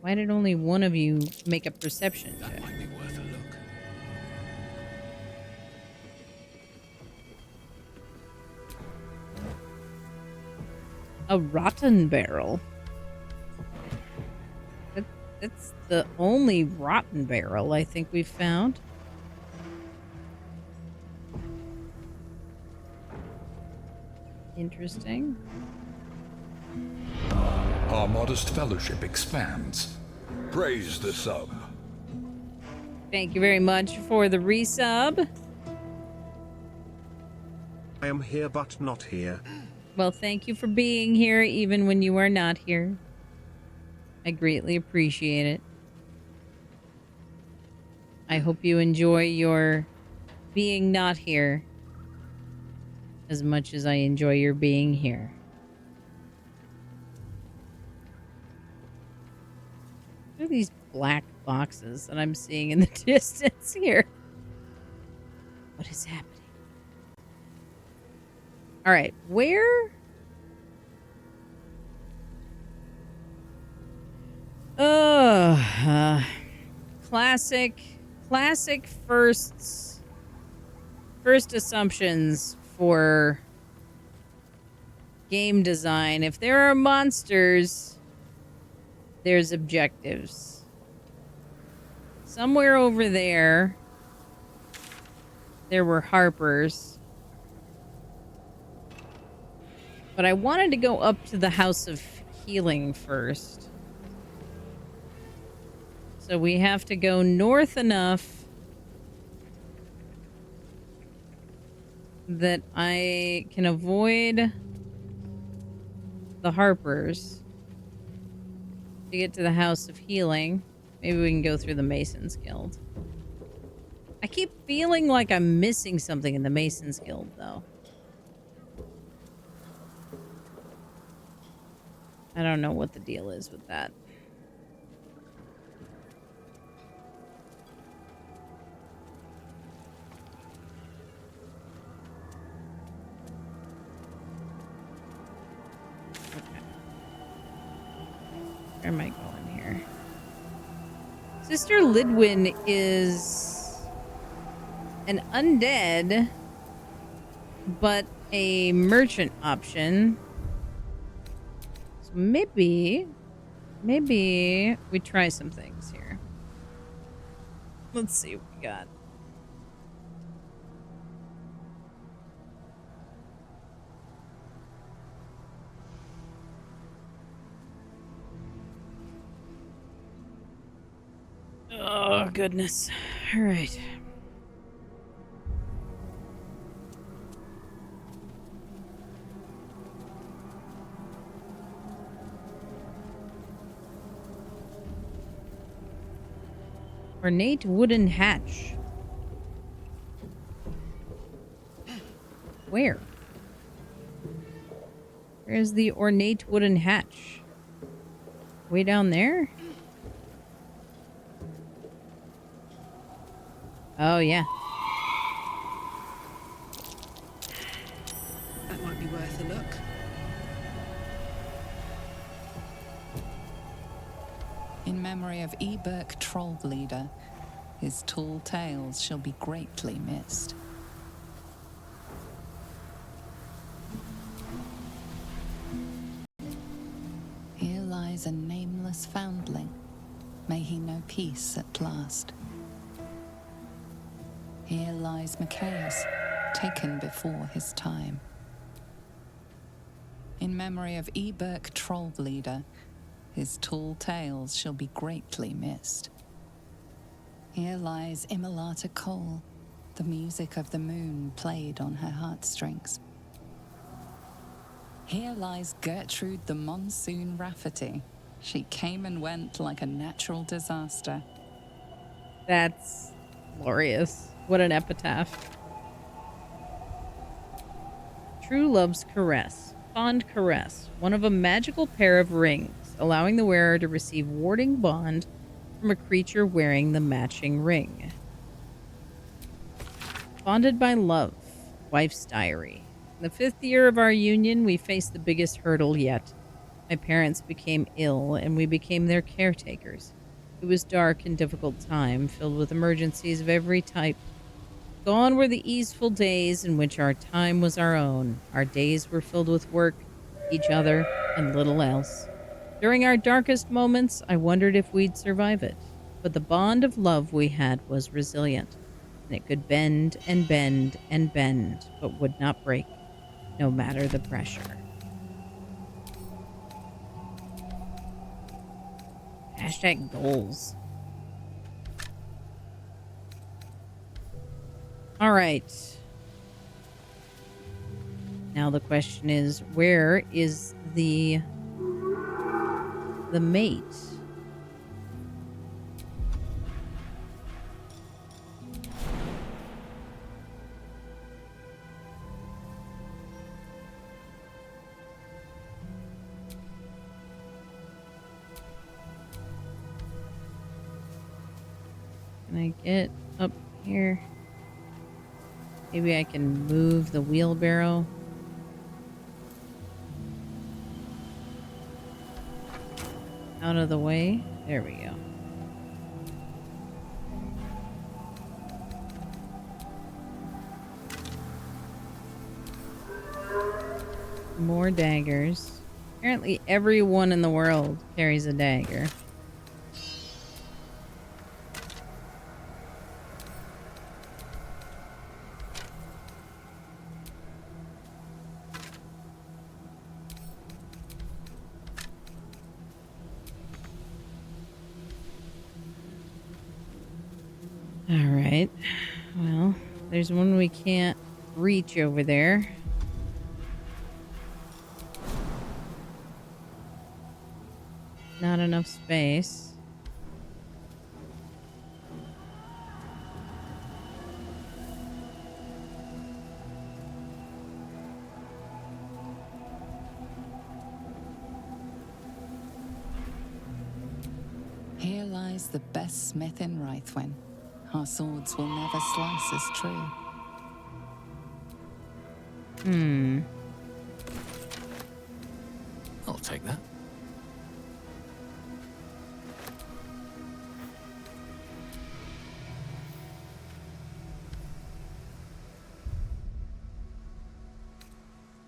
Speaker 1: Why did only one of you make a perception check?
Speaker 8: That might be worth a look.
Speaker 1: A rotten barrel. That's the only rotten barrel I think we've found. Interesting.
Speaker 3: Our modest fellowship expands. Praise the sub.
Speaker 1: Thank you very much for the resub.
Speaker 2: I am here but not here.
Speaker 1: Well, thank you for being here even when you are not here. I greatly appreciate it. I hope you enjoy your being not here as much as I enjoy your being here. What are these black boxes that I'm seeing in the distance here? What is happening? All right, where? Classic first assumptions for game design. If there are monsters, there's objectives. Somewhere over there were Harpers. But I wanted to go up to the House of Healing first. So we have to go north enough that I can avoid the Harpers to get to the House of Healing. Maybe we can go through the Masons Guild. I keep feeling like I'm missing something in the Masons Guild, though. I don't know what the deal is with that. Okay. Where am I going here? Sister Lidwin is an undead, but a merchant option. So maybe we try some things here. Let's see what we got. Oh, goodness. All right. Ornate wooden hatch. Where? Where's the ornate wooden hatch? Way down there? Oh, yeah.
Speaker 6: That might be worth a look.
Speaker 7: In memory of Eberk Trollbleeder, his tall tales shall be greatly missed. Here lies a nameless foundling. May he know peace at last. Here lies Macias, taken before his time. In memory of Eberk Trollbleeder, his tall tales shall be greatly missed. Here lies Immolata Cole, the music of the moon played on her heartstrings. Here lies Gertrude the Monsoon Rafferty. She came and went like a natural disaster.
Speaker 1: That's glorious. What an epitaph. True love's caress. Fond caress. One of a magical pair of rings, allowing the wearer to receive warding bond from a creature wearing the matching ring. Bonded by love. Wife's diary. In the 5th year of our union, we faced the biggest hurdle yet. My parents became ill, and we became their caretakers. It was dark and difficult time, filled with emergencies of every type. Gone were the easeful days in which our time was our own. Our days were filled with work, each other, and little else. During our darkest moments, I wondered if we'd survive it. But the bond of love we had was resilient, and it could bend and bend and bend, but would not break, no matter the pressure. Hashtag goals. All right. Now the question is, where is the mate? Can I get up here? Maybe I can move the wheelbarrow. Out of the way. There we go. More daggers. Apparently everyone in the world carries a dagger. Alright. Well, there's one we can't reach over there. Not enough space.
Speaker 7: Here lies the best smith in Rythwin. Our swords will never slice as true.
Speaker 8: I'll take that.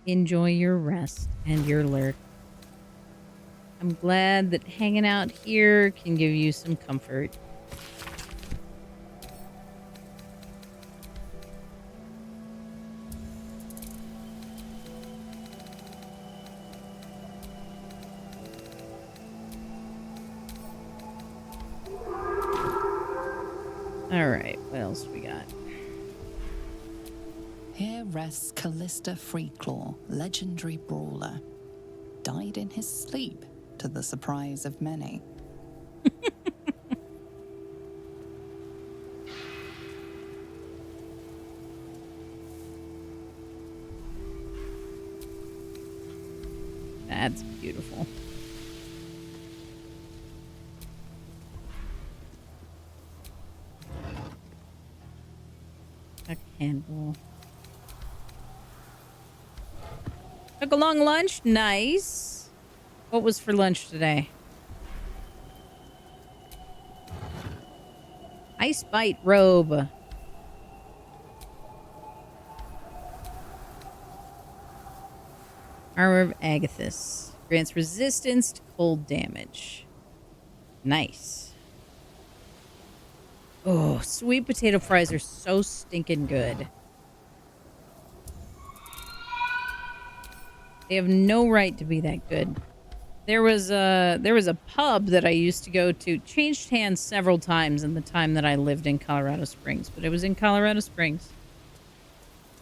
Speaker 1: Enjoy your rest and your lurk. I'm glad that hanging out here can give you some comfort. Alright, what else we got?
Speaker 7: Here rests Callista Freeclaw, legendary brawler. Died in his sleep, to the surprise of many.
Speaker 1: That's beautiful. A candle. Took a long lunch. Nice. What was for lunch today? Ice Bite robe. Armor of Agathis. Grants resistance to cold damage. Nice. Oh, sweet potato fries are so stinking good. They have no right to be that good. There was a pub that I used to go to. Changed hands several times in the time that I lived in Colorado Springs, but it was in Colorado Springs.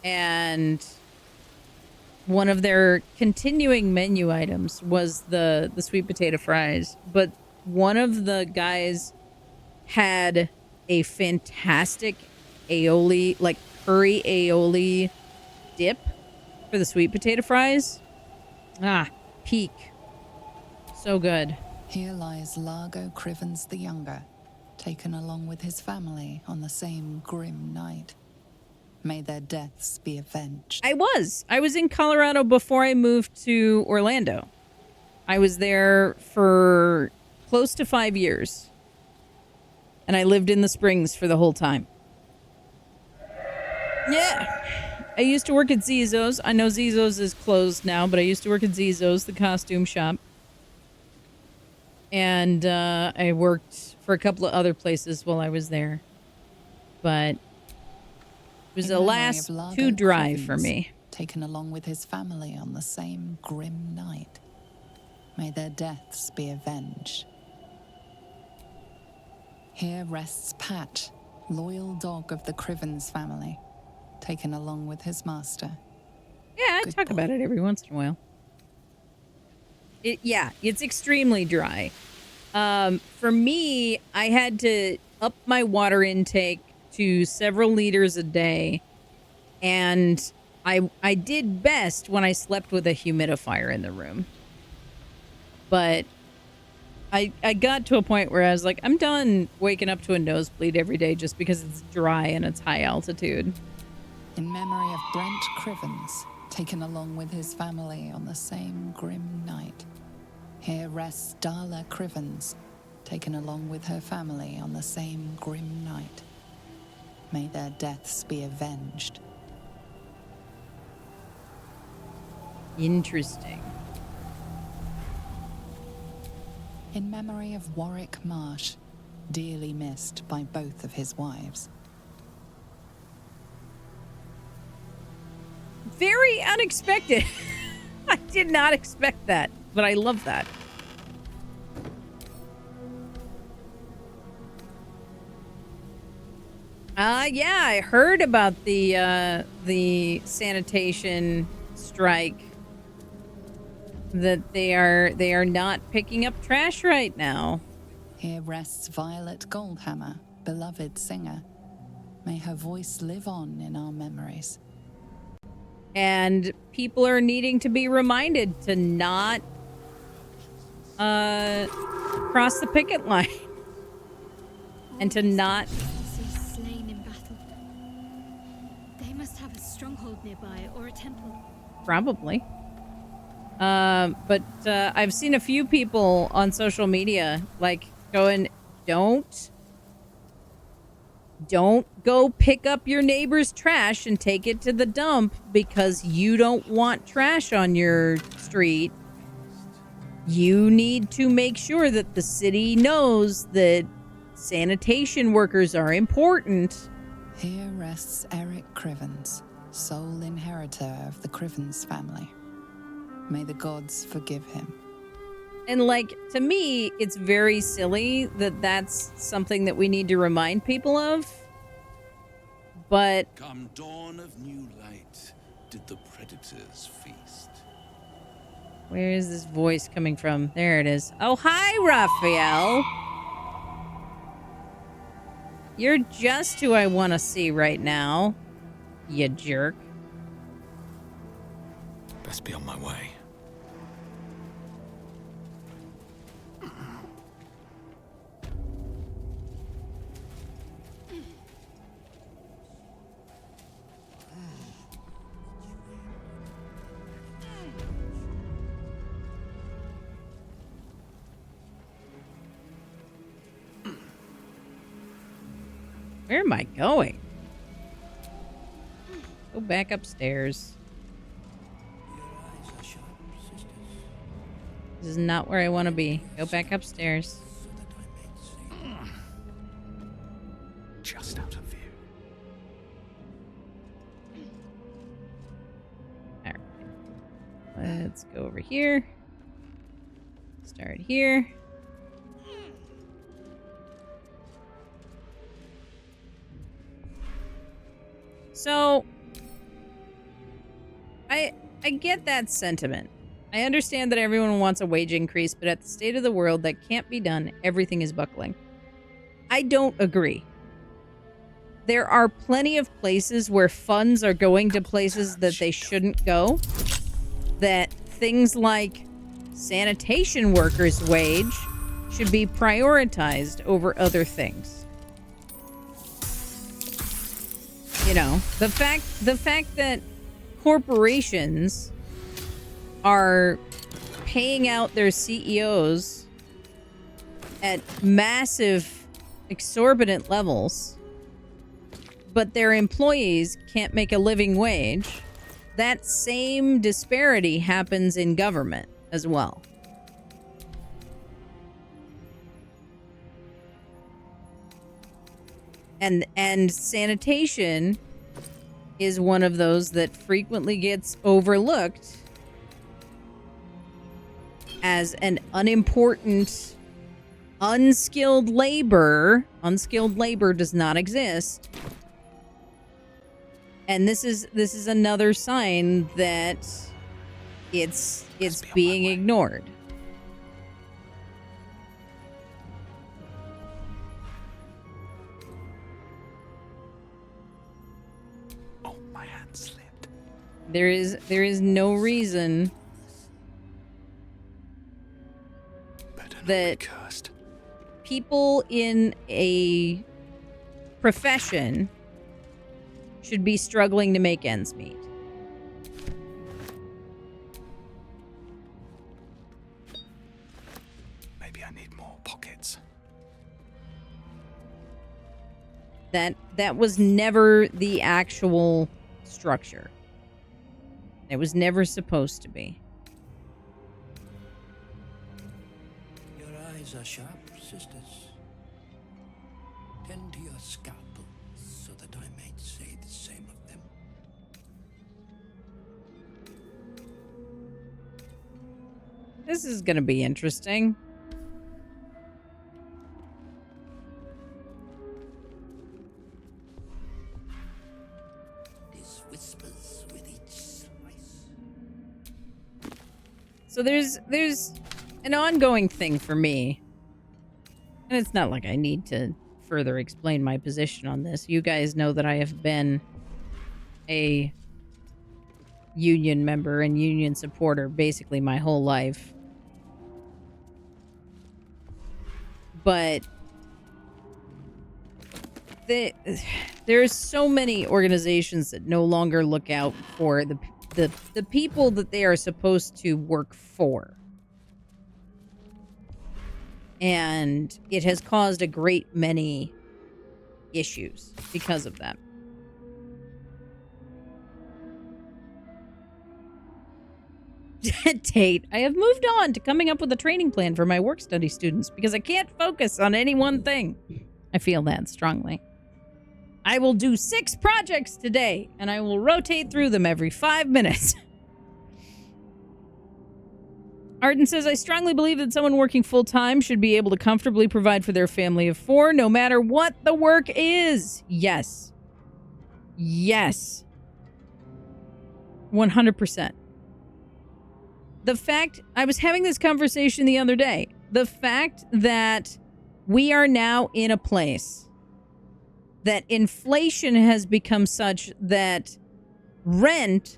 Speaker 1: And one of their continuing menu items was the sweet potato fries, but one of the guys had a fantastic aioli, like curry aioli dip for the sweet potato fries. Ah, peak. So good.
Speaker 7: Here lies Largo Crivens the Younger, taken along with his family on the same grim night. May their deaths be avenged.
Speaker 1: I was in Colorado before I moved to Orlando. I was there for close to 5 years. And I lived in the Springs for the whole time. Yeah. I used to work at Zizzo's. I know Zizzo's is closed now, but I used to work at Zizzo's, the costume shop. And I worked for a couple of other places while I was there. But it was the last too dry for me.
Speaker 7: Taken along with his family on the same grim night. May their deaths be avenged. Here rests Pat, loyal dog of the Crivens family, taken along with his master.
Speaker 1: Yeah, I talk about it every once in a while. It's extremely dry. For me, I had to up my water intake to several liters a day, and I did best when I slept with a humidifier in the room. But I got to a point where I was like, I'm done waking up to a nosebleed every day just because it's dry and it's high altitude.
Speaker 7: In memory of Brent Crivens, taken along with his family on the same grim night. Here rests Darla Crivens, taken along with her family on the same grim night. May their deaths be avenged.
Speaker 1: Interesting.
Speaker 7: In memory of Warwick Marsh, dearly missed by both of his wives.
Speaker 1: Very unexpected. I did not expect that, but I love that. Yeah, I heard about the sanitation strike. That they are not picking up trash right now.
Speaker 7: Here rests Violet Goldhammer, beloved singer. May her voice live on in our memories.
Speaker 1: And people are needing to be reminded to not cross the picket line. And to not...
Speaker 4: slain in battle. They must have a stronghold nearby or a temple.
Speaker 1: Probably. But I've seen a few people on social media like going, don't go pick up your neighbor's trash and take it to the dump because you don't want trash on your street. You need to make sure that the city knows that sanitation workers are important.
Speaker 7: Here rests Eric Crivens, sole inheritor of the Crivens family. May the gods forgive him.
Speaker 1: And, like, to me, it's very silly that that's something that we need to remind people of. But...
Speaker 8: Come dawn of new light, did the predators feast.
Speaker 1: Where is this voice coming from? There it is. Oh, hi, Raphael. You're just who I want to see right now, you jerk.
Speaker 8: Best be on my way.
Speaker 1: Where am I going? Go back upstairs. This is not where I want to be. Go back upstairs.
Speaker 8: Just out of view.
Speaker 1: Alright. Let's go over here. Start here. So, I get that sentiment. I understand that everyone wants a wage increase, but at the state of the world, that can't be done. Everything is buckling. I don't agree. There are plenty of places where funds are going to places that they shouldn't go. That things like sanitation workers' wage should be prioritized over other things. You know, the fact that corporations are paying out their CEOs at massive, exorbitant levels, but their employees can't make a living wage, that same disparity happens in government as well. And sanitation is one of those that frequently gets overlooked as an unimportant, unskilled labor. Unskilled labor does not exist. And this is another sign that it's being ignored.
Speaker 8: Oh, my hand slipped.
Speaker 1: There is no reason that people in a profession should be struggling to make ends meet.
Speaker 8: Maybe I need more pockets.
Speaker 1: That was never the actual structure. It was never supposed to be.
Speaker 10: Your eyes are sharp, sisters. Tend to your scalpel, so that I may say the same of them.
Speaker 1: This is going to be interesting.
Speaker 10: This whispers with each slice.
Speaker 1: So there's an ongoing thing for me. And it's not like I need to further explain my position on this. You guys know that I have been a union member and union supporter basically my whole life. But there's so many organizations that no longer look out for the people that they are supposed to work for. And it has caused a great many issues because of that. Tate, I have moved on to coming up with a training plan for my work study students because I can't focus on any one thing. I feel that strongly. I will do 6 projects today, and I will rotate through them every 5 minutes. Arden says, I strongly believe that someone working full-time should be able to comfortably provide for their family of 4, no matter what the work is. Yes. Yes. 100%. The fact, I was having this conversation the other day, the fact that we are now in a place that inflation has become such that rent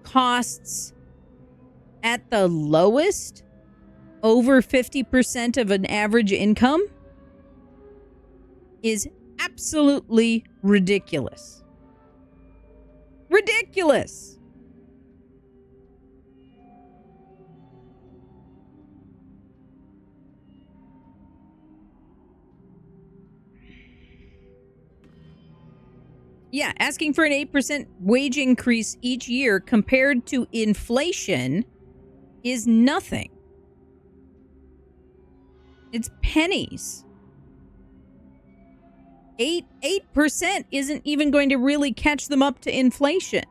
Speaker 1: costs at the lowest over 50% of an average income is absolutely ridiculous. Ridiculous. Yeah, asking for an 8% wage increase each year compared to inflation is nothing. It's pennies. 8% isn't even going to really catch them up to inflation.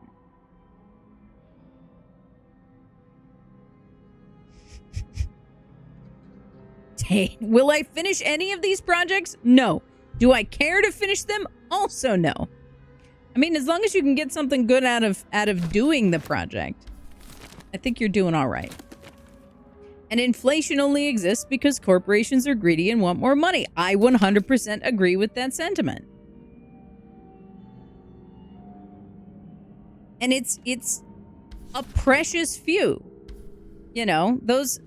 Speaker 1: Will I finish any of these projects? No. Do I care to finish them? Also no. I mean, as long as you can get something good out of doing the project, I think you're doing all right. And inflation only exists because corporations are greedy and want more money. I 100% agree with that sentiment. And it's a precious few. You know, those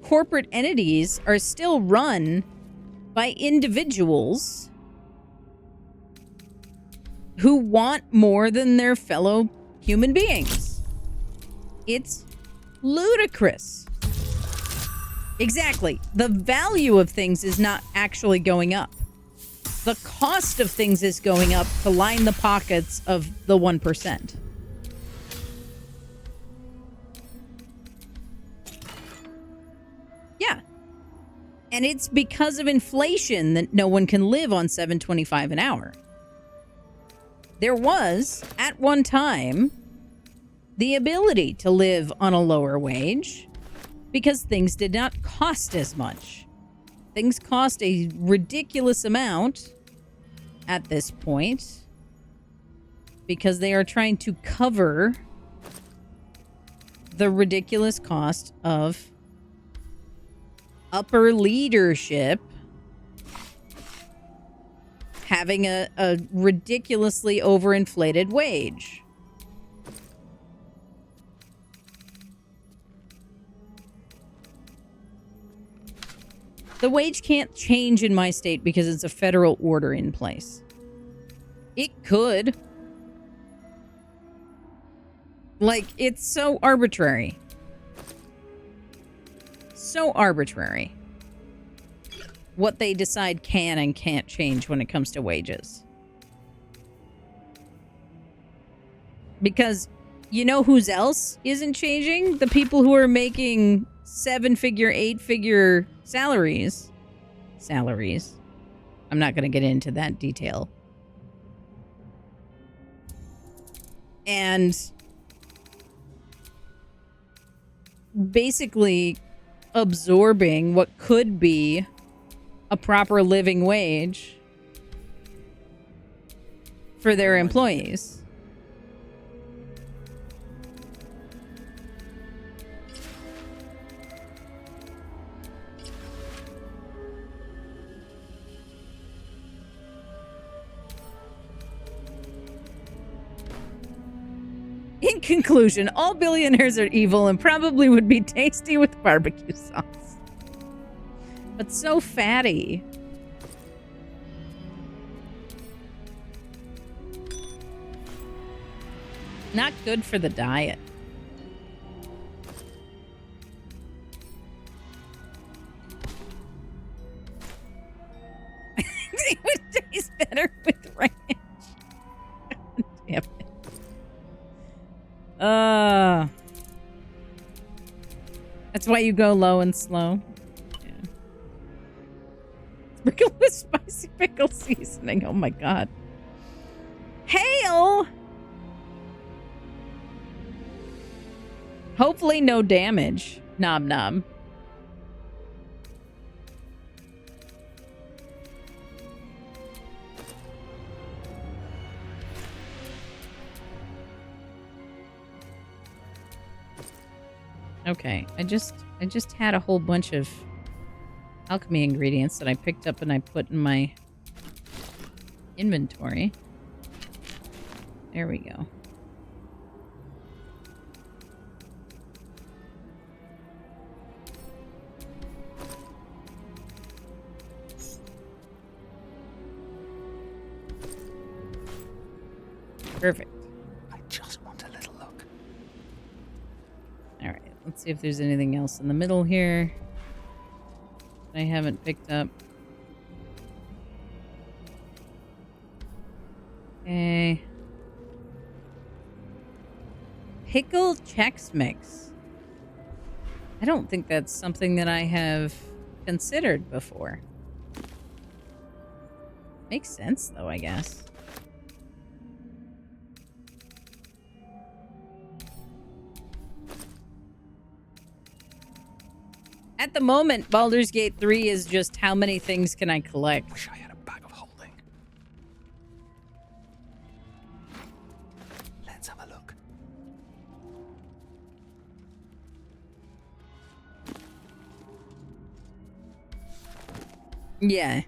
Speaker 1: corporate entities are still run by individuals who want more than their fellow human beings. It's ludicrous. Exactly. The value of things is not actually going up. The cost of things is going up to line the pockets of the 1%. Yeah. And it's because of inflation that no one can live on $7.25 an hour. There was, at one time, the ability to live on a lower wage because things did not cost as much. Things cost a ridiculous amount at this point because they are trying to cover the ridiculous cost of upper leadership having a ridiculously overinflated wage. The wage can't change in my state because it's a federal order in place. It could. Like, it's so arbitrary. So arbitrary. What they decide can and can't change when it comes to wages. Because you know whose else isn't changing? The people who are making 7-figure, 8-figure salaries. I'm not going to get into that detail. And basically absorbing what could be a proper living wage for their employees. In conclusion, all billionaires are evil and probably would be tasty with barbecue sauce. But so fatty. Not good for the diet. It would taste better with ranch. God damn it. That's why you go low and slow. Yeah. Sprinkle with spicy pickle seasoning. Oh my god. Hail! Hopefully no damage. Nom nom. Okay, I just had a whole bunch of alchemy ingredients that I picked up and I put in my inventory. There we go. Perfect.
Speaker 10: I just want a little look.
Speaker 1: All right, let's see if there's anything else in the middle here I haven't picked up. Okay. Pickle Chex Mix. I don't think that's something that I have considered before. Makes sense, though, I guess. At the moment, Baldur's Gate 3 is just how many things can I collect?
Speaker 8: Wish I had a bag of holding. Let's have a look.
Speaker 1: Yeah.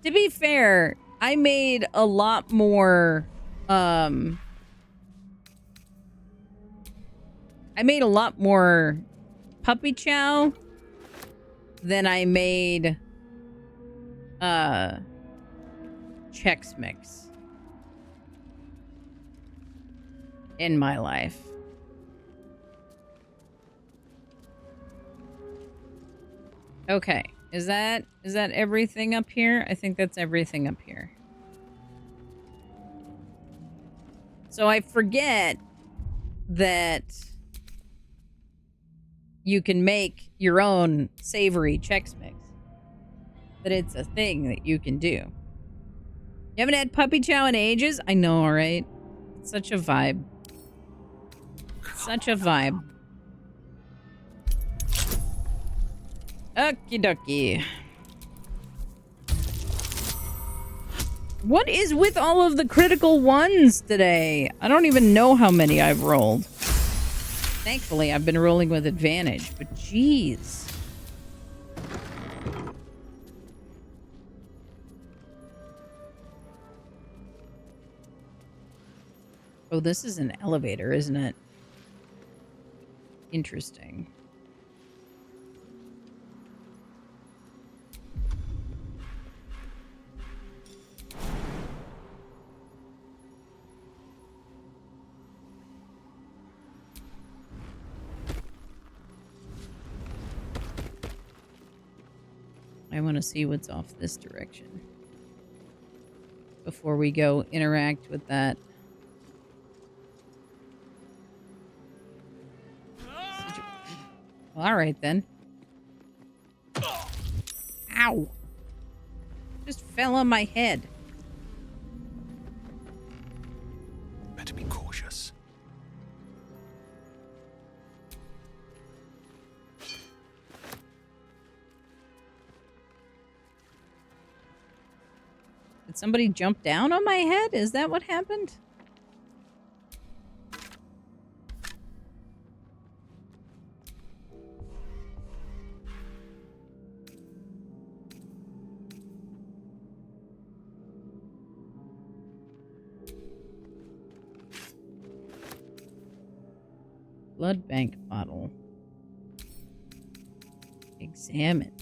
Speaker 1: To be fair, I made a lot more, I made a lot more puppy chow than I made, Chex Mix in my life. Okay. Is that everything up here? I think that's everything up here. So I forget that you can make your own savory Chex Mix. That it's a thing that you can do. You haven't had puppy chow in ages? I know, right? It's such a vibe. Such a vibe. Okie dokie. What is with all of the critical ones today? I don't even know how many I've rolled. Thankfully, I've been rolling with advantage, but jeez. Oh, this is an elevator, isn't it? Interesting. I want to see what's off this direction before we go interact with that. Well, all right, then. Ow! Just fell on my head.
Speaker 8: Better be cautious.
Speaker 1: Did somebody jump down on my head? Is that what happened? Blood bank bottle. Examine.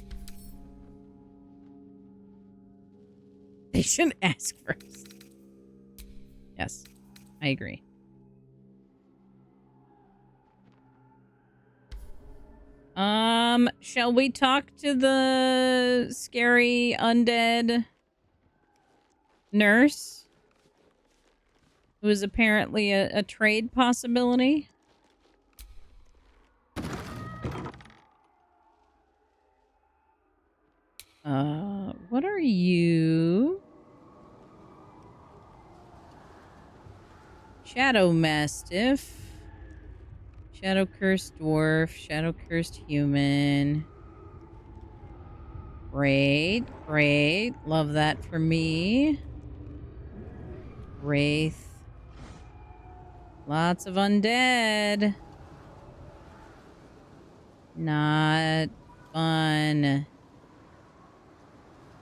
Speaker 1: They shouldn't ask first. Yes, I agree. Shall we talk to the scary undead nurse? Who is apparently a trade possibility? What are you? Shadow Mastiff. Shadow Cursed Dwarf. Shadow Cursed Human. Great, great. Love that for me. Wraith. Lots of undead. Not fun.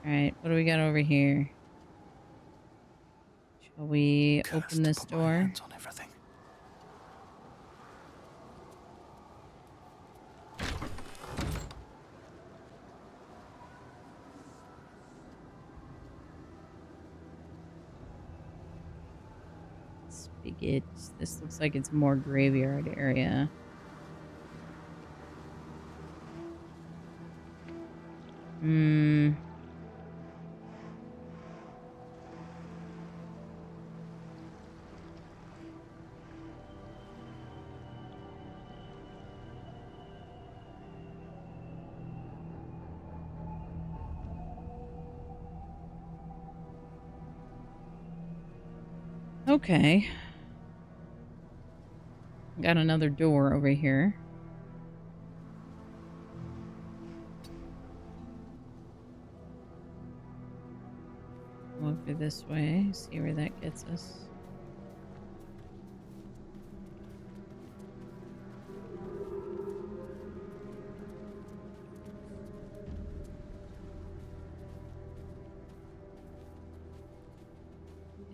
Speaker 1: Alright, what do we got over here? Shall we open this door?
Speaker 8: On everything.
Speaker 1: Spigot. This looks like it's more graveyard area. Okay. Got another door over here. Over this way. See where that gets us.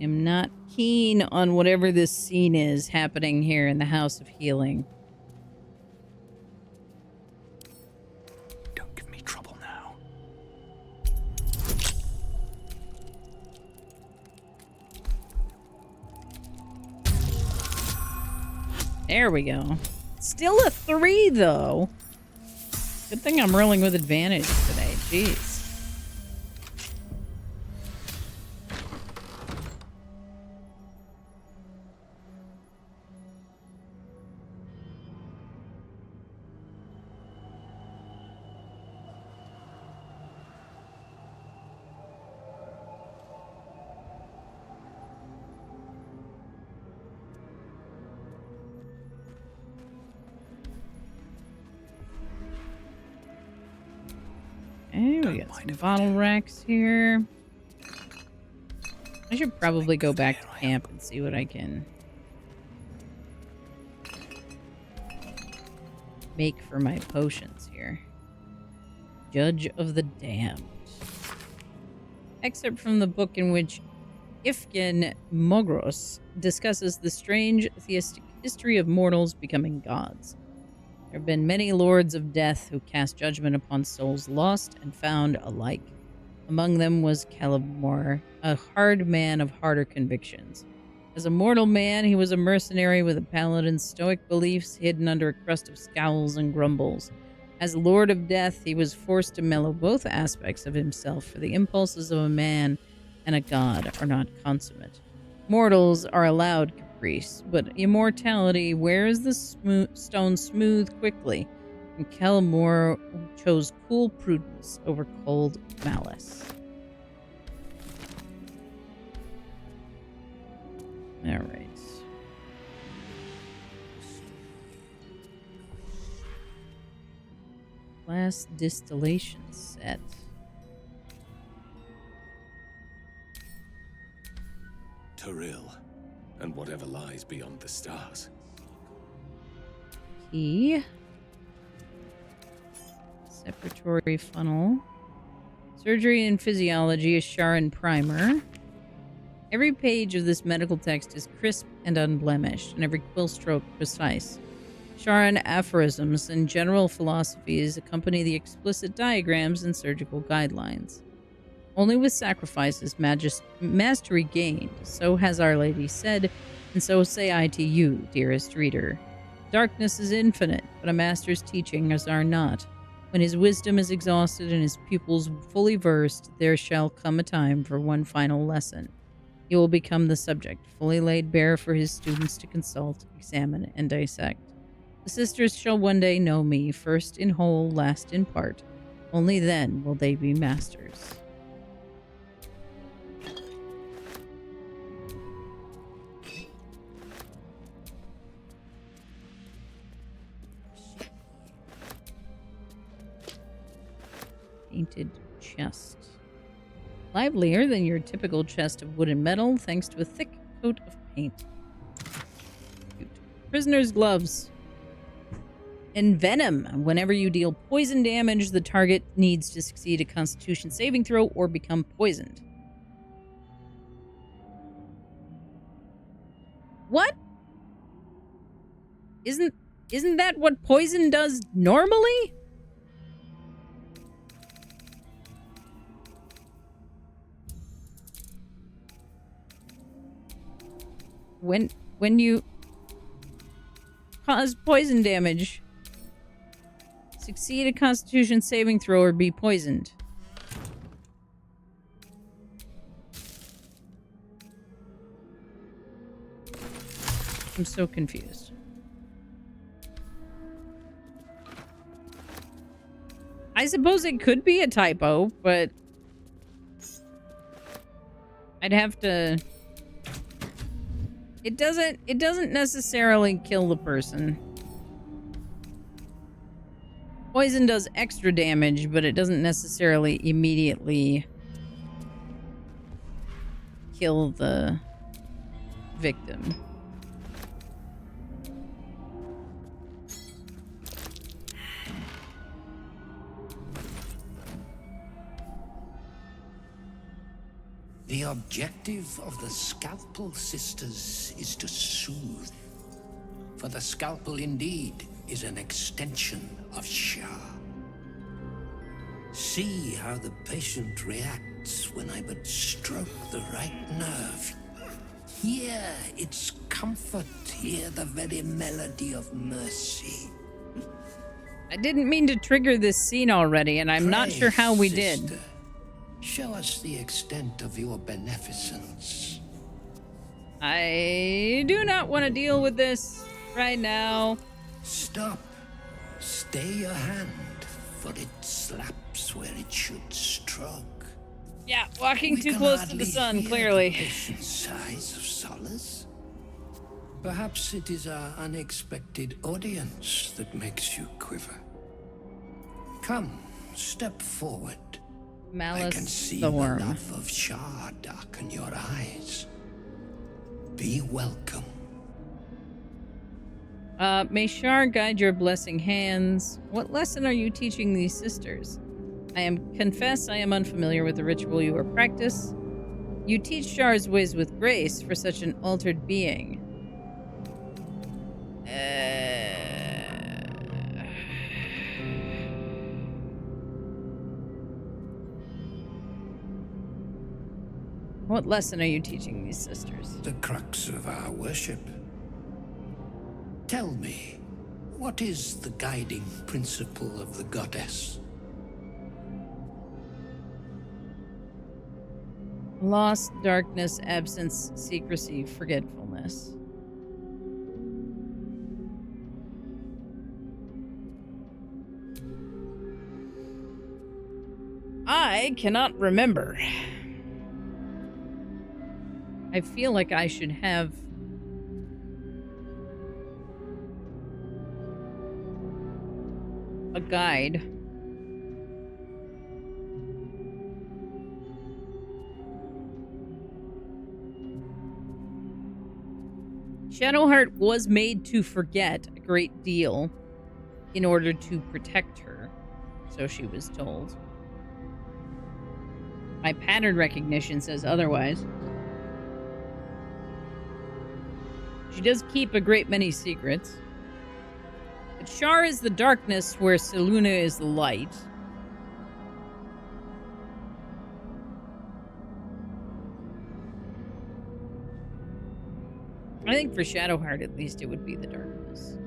Speaker 1: I'm not keen on whatever this scene is happening here in the House of Healing.
Speaker 8: Don't give me trouble now.
Speaker 1: There we go. Still a 3, though. Good thing I'm rolling with advantage today. Jeez. Okay, we got some bottle racks here. I should probably go back to camp and see what I can make for my potions here. Judge of the Damned. Excerpt from the book in which Ifgen Mogros discusses the strange theistic history of mortals becoming gods. There have been many lords of death who cast judgment upon souls lost and found alike. Among them was Calibmor, a hard man of harder convictions. As a mortal man, he was a mercenary with a paladin's stoic beliefs hidden under a crust of scowls and grumbles. As Lord of Death, he was forced to mellow both aspects of himself, for the impulses of a man and a god are not consummate. Mortals are allowed caprice, but immortality wears the stone smooth quickly, and Calibmor chose cool prudence over cold malice. All right. Last distillation set.
Speaker 8: Toril, and whatever lies beyond the stars.
Speaker 1: Key. Separatory funnel. Surgery and physiology, a Sharon primer. Every page of this medical text is crisp and unblemished, and every quill stroke precise. Sharon aphorisms and general philosophies accompany the explicit diagrams and surgical guidelines. Only with sacrifices mastery gained, so has Our Lady said, and so say I to you, dearest reader. Darkness is infinite, but a master's teachings are not. When his wisdom is exhausted and his pupils fully versed, there shall come a time for one final lesson. He will become the subject, fully laid bare for his students to consult, examine, and dissect. The sisters shall one day know me, first in whole, last in part. Only then will they be masters. Painted chest. Livelier than your typical chest of wood and metal, thanks to a thick coat of paint. Cute. Prisoner's gloves. Envenom. Whenever you deal poison damage, the target needs to succeed a Constitution saving throw or become poisoned. What? Isn't that what poison does normally? When you cause poison damage, succeed a Constitution saving throw or be poisoned. I'm so confused. I suppose it could be a typo, but I'd have to It doesn't necessarily kill the person. Poison does extra damage, but it doesn't necessarily immediately kill the victim.
Speaker 10: The objective of the Scalpel Sisters is to soothe. For the Scalpel indeed is an extension of Shah. See how the patient reacts when I but stroke the right nerve. Hear its comfort, hear the very melody of mercy.
Speaker 1: I didn't mean to trigger this scene already, and I'm not sure how we
Speaker 10: sister.
Speaker 1: did.
Speaker 10: Show us the extent of your beneficence.
Speaker 1: I do not want to deal with this right now.
Speaker 10: Stop. Stay your hand, for it slaps where it should stroke.
Speaker 1: Yeah, walking too close to the sun, clearly.
Speaker 10: The patient's sighs of solace. Perhaps it is our unexpected audience that makes you quiver. Come, step forward.
Speaker 1: Malice
Speaker 10: I can see
Speaker 1: the
Speaker 10: the
Speaker 1: worm.
Speaker 10: love of Shah darken your eyes. Be welcome.
Speaker 1: May Shar guide your blessing hands. What lesson are you teaching these sisters? Confess I am unfamiliar with the ritual you are practice. You teach Shar's ways with grace for such an altered being. What lesson are you teaching these sisters?
Speaker 10: The crux of our worship. Tell me, what is the guiding principle of the goddess?
Speaker 1: Loss, darkness, absence, secrecy, forgetfulness. I cannot remember. I feel like I should have a guide. Shadowheart was made to forget a great deal in order to protect her, so she was told. My pattern recognition says otherwise. She does keep a great many secrets. But Shar is the darkness where Selûne is the light. I think for Shadowheart, at least, it would be the darkness.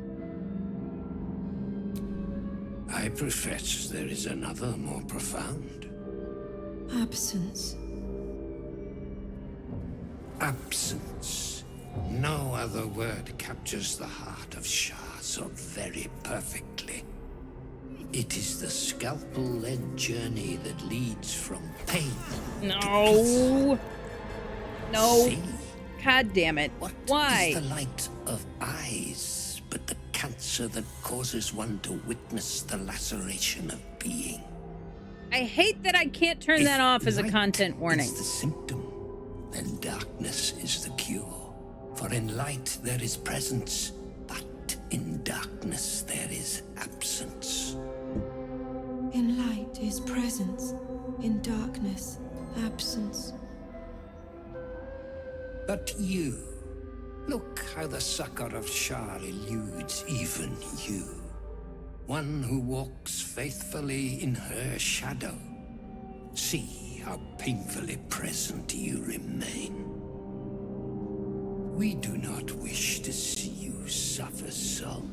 Speaker 10: I profess there is another more profound.
Speaker 4: Absence.
Speaker 10: Absence. No other word captures the heart of Shah so very perfectly. It is the scalpel-led journey that leads from pain
Speaker 1: No. No.
Speaker 10: See?
Speaker 1: God damn it.
Speaker 10: What
Speaker 1: Why?
Speaker 10: is the light of eyes but the cancer that causes one to witness the laceration of being?
Speaker 1: I hate that I can't turn that off as a content warning.
Speaker 10: Is the symptom, then darkness is the cure. For in light there is presence, but in darkness there is absence.
Speaker 4: In light is presence, in darkness, absence.
Speaker 10: But you, look how the succor of Shah eludes even you. One who walks faithfully in her shadow. See how painfully present you remain. We do not wish to see you suffer so.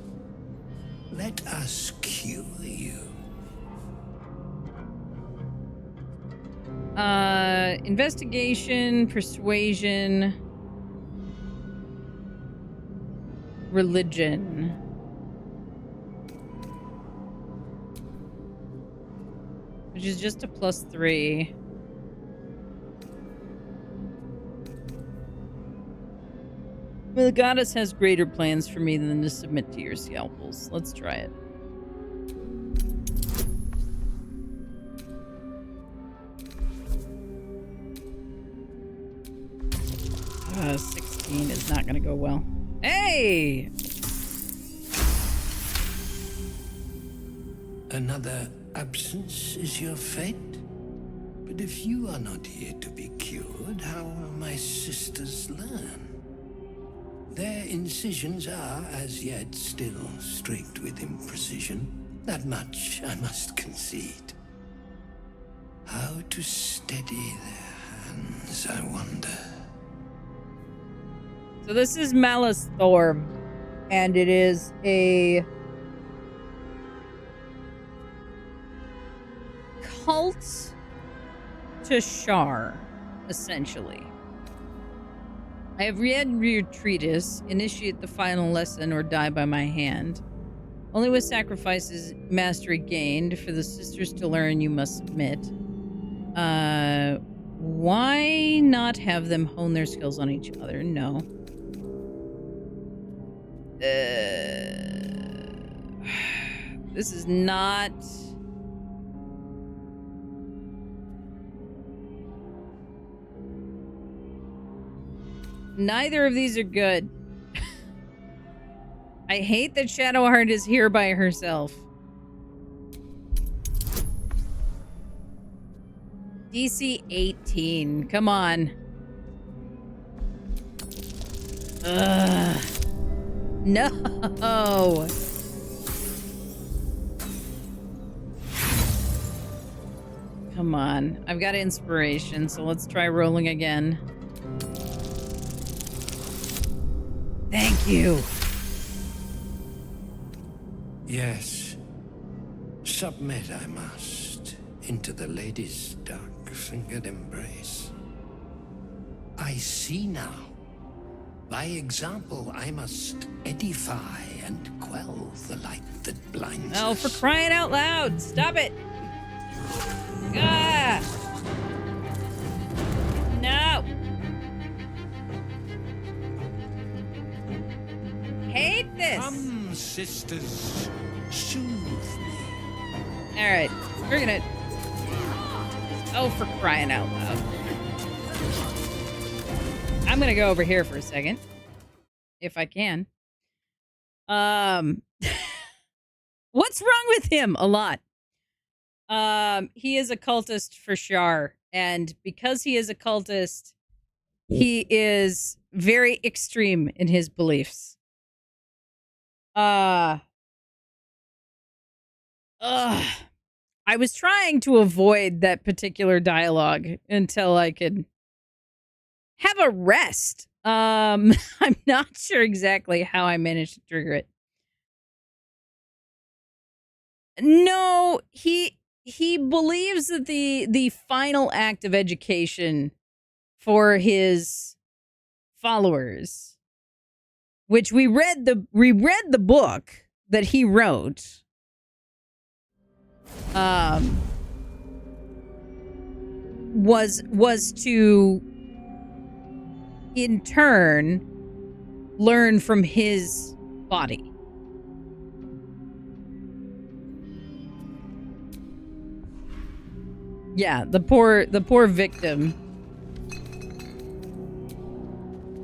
Speaker 10: Let us cure you.
Speaker 1: Investigation, persuasion, religion. Which is just a +3. Well, the goddess has greater plans for me than to submit to your scalpels. Let's try it. 16 is not going to go well. Hey!
Speaker 10: Another absence is your fate? But if you are not here to be cured, how will my sisters learn? Their incisions are, as yet, still streaked with imprecision. That much I must concede. How to steady their hands, I wonder.
Speaker 1: So this is Malice Thorm, and it is a cult to Shar, essentially. I have read your treatise, initiate the final lesson or die by my hand. Only with sacrifices mastery gained. For the sisters to learn, you must submit. Why not have them hone their skills on each other? No. This is not... Neither of these are good. I hate that Shadowheart is here by herself. DC 18. Come on. Ugh. No. Come on. I've got inspiration, so let's try rolling again. Thank you.
Speaker 10: Yes. Submit I must into the lady's dark-fingered embrace. I see now. By example, I must edify and quell the light that blinds
Speaker 1: Oh,
Speaker 10: us.
Speaker 1: for crying out loud! Stop it! Ah! No! Hate this!
Speaker 10: Come, sisters, soothe me.
Speaker 1: Alright, we're gonna... Oh, for crying out loud. I'm gonna go over here for a second. If I can. What's wrong with him? A lot. He is a cultist for Shar. And because he is a cultist, he is very extreme in his beliefs. I was trying to avoid that particular dialogue until I could have a rest. I'm not sure exactly how I managed to trigger it. No, he believes that the final act of education for his followers, which we read the book that he wrote, was to in turn learn from his body. Yeah, the poor victim,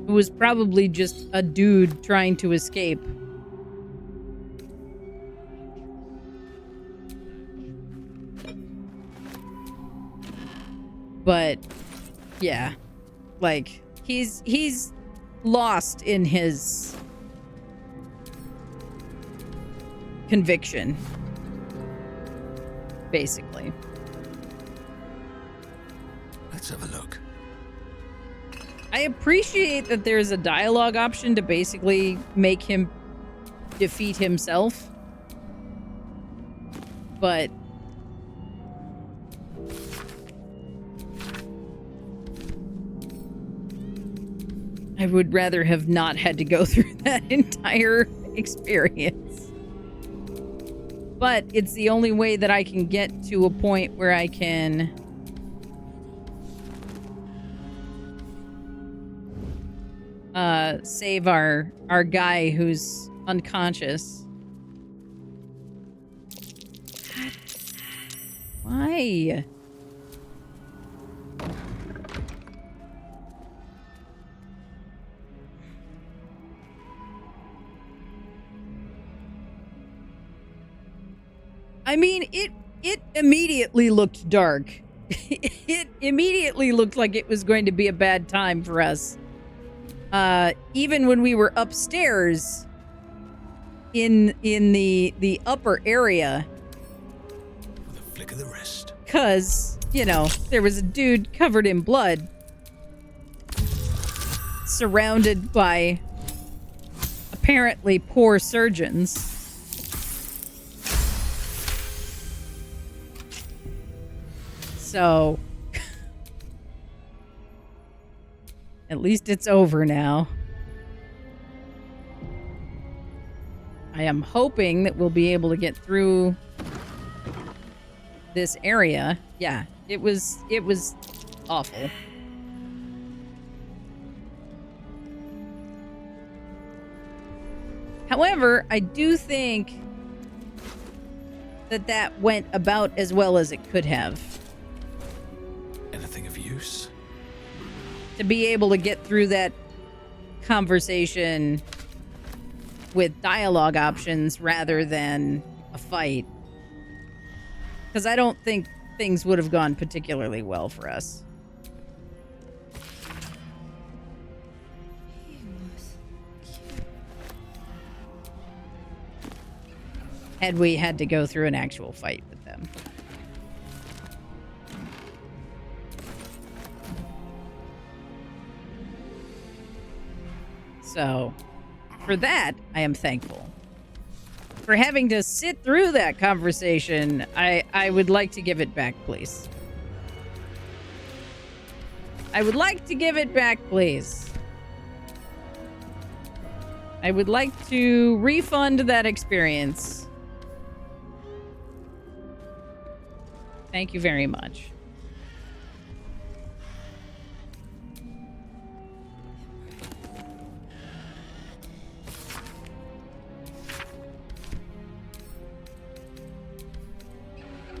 Speaker 1: who was probably just a dude trying to escape. But yeah, like he's lost in his conviction, basically.
Speaker 10: Let's have a look.
Speaker 1: I appreciate that there's a dialogue option to basically make him defeat himself. But I would rather have not had to go through that entire experience. But it's the only way that I can get to a point where I can save our guy who's unconscious. Why? I mean, it immediately looked dark. It immediately looked like it was going to be a bad time for us. Even when we were upstairs in the upper area.
Speaker 3: With a flick of the wrist.
Speaker 1: Cause, you know, there was a dude covered in blood. Surrounded by apparently poor surgeons. So, at least it's over now. I am hoping that we'll be able to get through this area. Yeah, it was awful. However, I do think that went about as well as it could have.
Speaker 3: Anything of use?
Speaker 1: To be able to get through that conversation with dialogue options rather than a fight. Because I don't think things would have gone particularly well for us. Had we had to go through an actual fight with them. So, for that, I am thankful. For having to sit through that conversation, I would like to give it back, please. I would like to give it back, please. I would like to refund that experience. Thank you very much.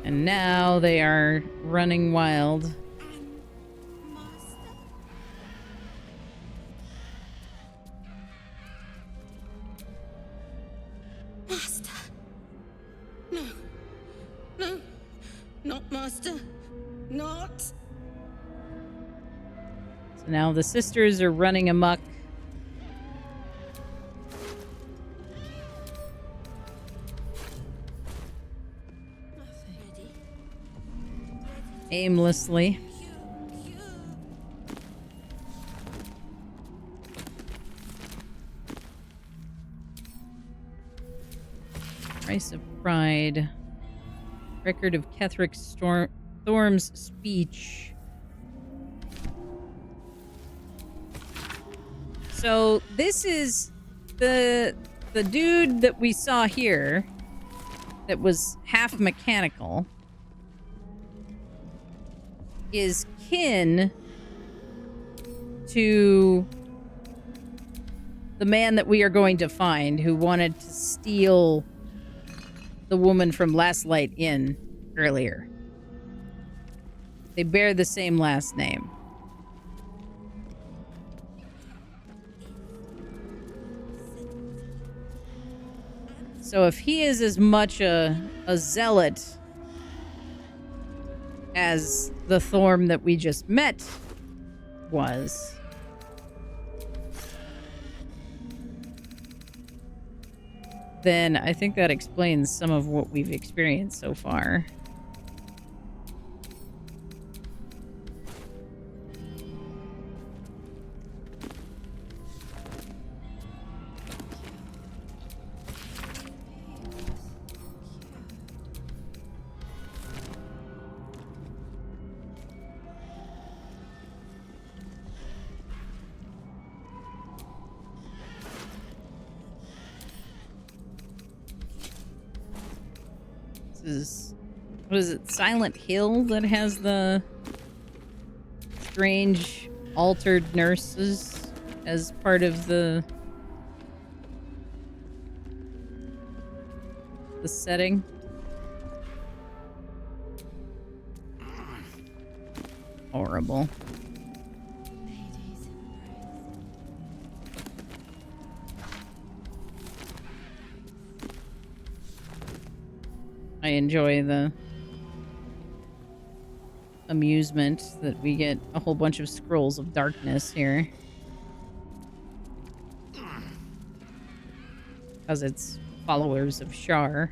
Speaker 1: And now they are running wild.
Speaker 11: Master. No. No. Not Master. Not.
Speaker 1: So now the sisters are running amok. Aimlessly. Price of Pride. Record of Ketherick Thorm's speech. So this is the dude that we saw here that was half mechanical. Is kin to the man that we are going to find who wanted to steal the woman from Last Light Inn earlier. They bear the same last name. So if he is as much a zealot as the Thorm that we just met was, then I think that explains some of what we've experienced so far. Is, what is it, Silent Hill that has the strange altered nurses? as part of the setting. Horrible. I enjoy the amusement that we get a whole bunch of scrolls of darkness here. Because it's followers of Shar.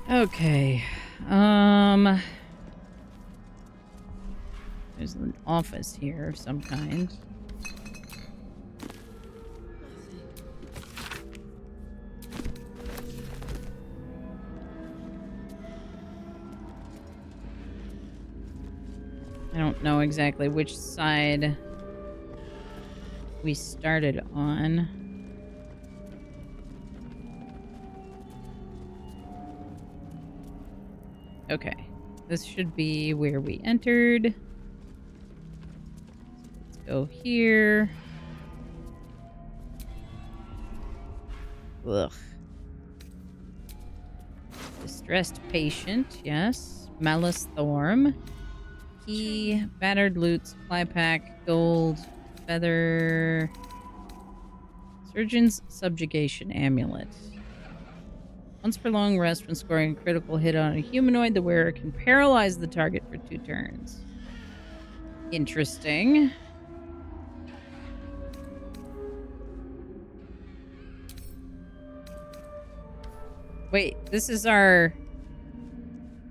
Speaker 1: Okay. There's an office here of some kind. I don't know exactly which side we started on. Okay, this should be where we entered. Let's go here. Ugh. Distressed patient, yes. Malice Thorm. Key, battered loot, supply pack, gold, feather. Surgeon's subjugation amulet. Once per long rest, when scoring a critical hit on a humanoid, the wearer can paralyze the target for 2 turns. Interesting. Wait, this is our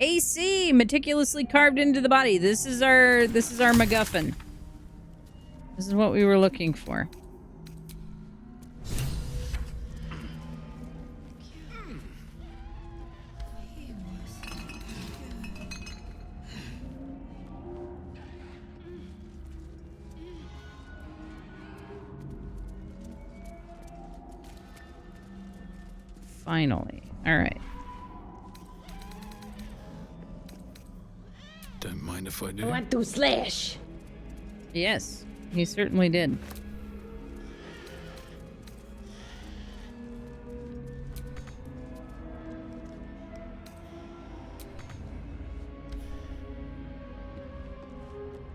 Speaker 1: AC meticulously carved into the body. This is our MacGuffin. This is what we were looking for. Finally. All right.
Speaker 8: Don't mind if I do.
Speaker 5: I want to slash.
Speaker 1: Yes, he certainly did.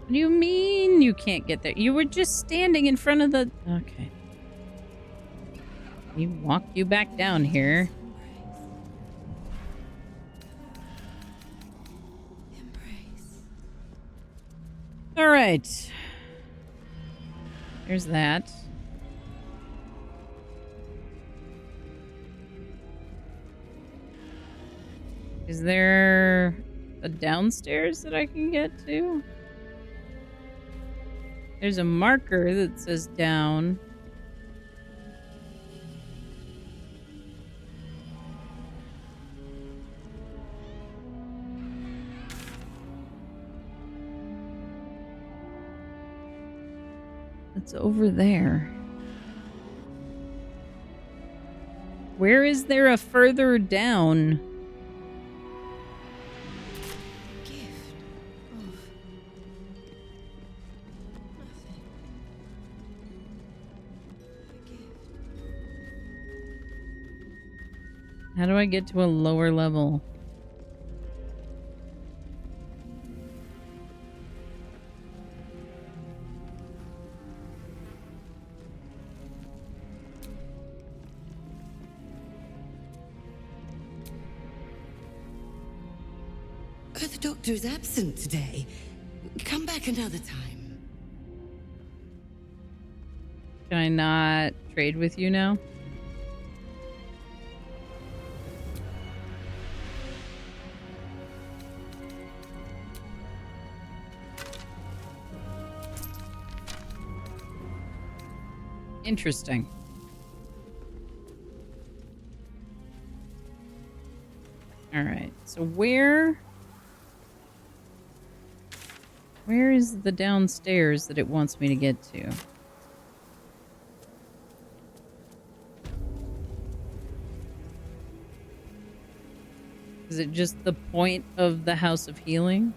Speaker 1: What do you mean you can't get there? You were just standing in front of the... Okay. He walked you back down here. All right. There's that. Is there a downstairs that I can get to? There's a marker that says down. It's over there. Where is there a further down? How do I get to a lower level?
Speaker 11: The doctor is absent today. Come back another time.
Speaker 1: Can I not trade with you now? Interesting. All right. So where is the downstairs that it wants me to get to? Is it just the point of the House of Healing?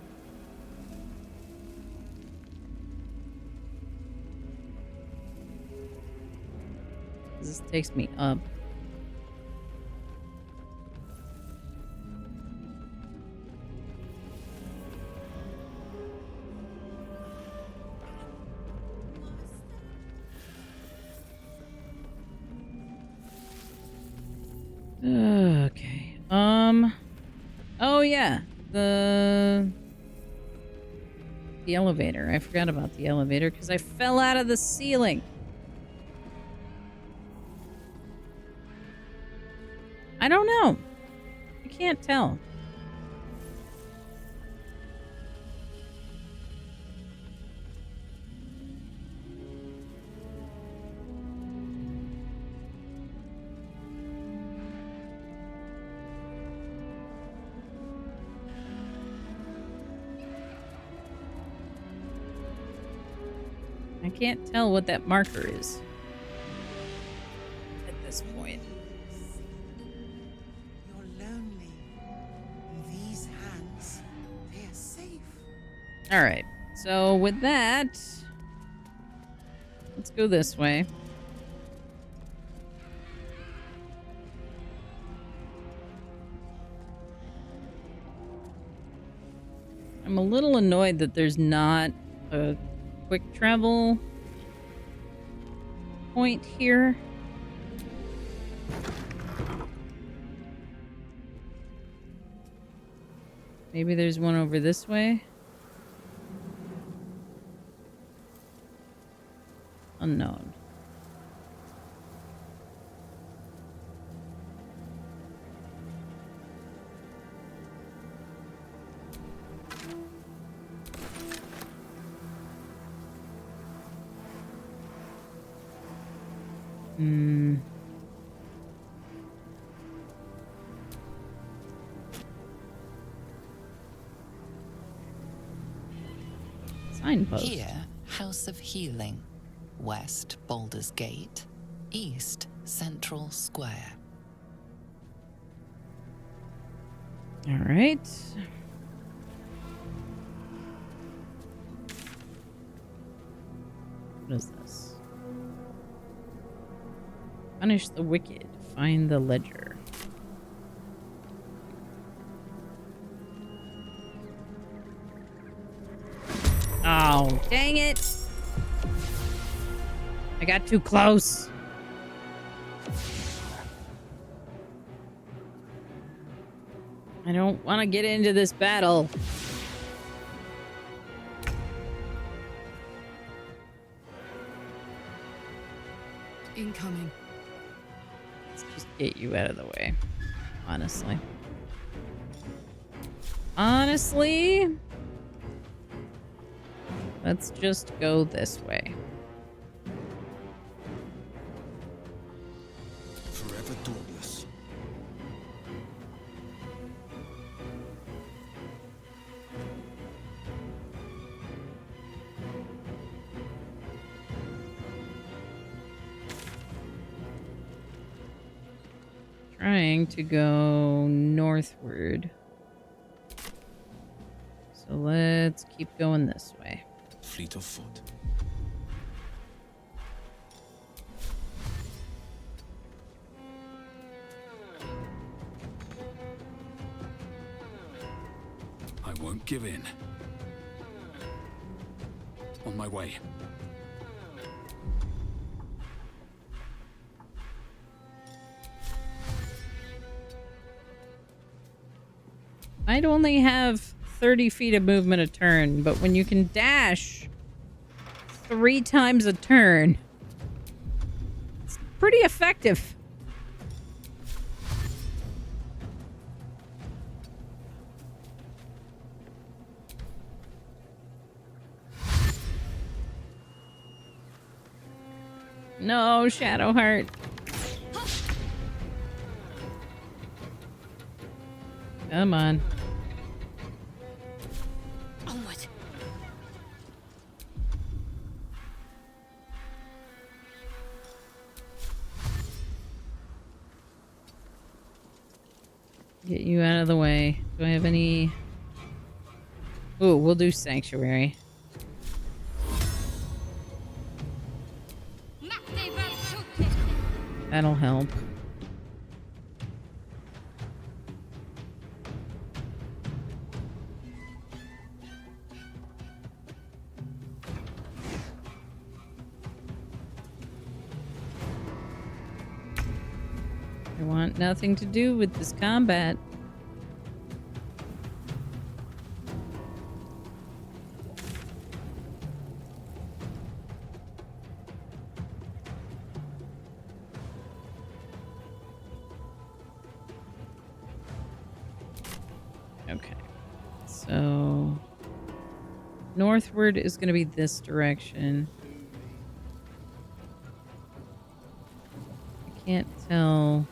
Speaker 1: This takes me up. Okay. Oh yeah, the elevator. I forgot about the elevator because I fell out of the ceiling. I don't know. I can't tell. I can't tell what that marker is at this point.
Speaker 11: You're lonely. In these hands, they are safe.
Speaker 1: All right. So with that, let's go this way. I'm a little annoyed that there's not a quick travel point here. Maybe there's one over this way. Unknown. Signpost.
Speaker 7: Here, House of Healing. West, Baldur's Gate. East, Central Square.
Speaker 1: All right. What is this? Punish the wicked. Find the ledger. Oh, dang it. I got too close. I don't want to get into this battle.
Speaker 6: Incoming.
Speaker 1: Let's just get you out of the way. Honestly. Honestly, let's just go this way.
Speaker 3: Forever dauntless.
Speaker 1: Trying to go northward. So let's keep going this way.
Speaker 8: Fleet of foot. I won't give in. On my way.
Speaker 1: I'd only have 30 feet of movement a turn, but when you can dash 3 times a turn, it's pretty effective. No, Shadowheart. Come on.
Speaker 11: Onward.
Speaker 1: Get you out of the way. Do I have any... Ooh, we'll do Sanctuary. That'll help. I want nothing to do with this combat. Okay. So northward is going to be this direction. I can't tell.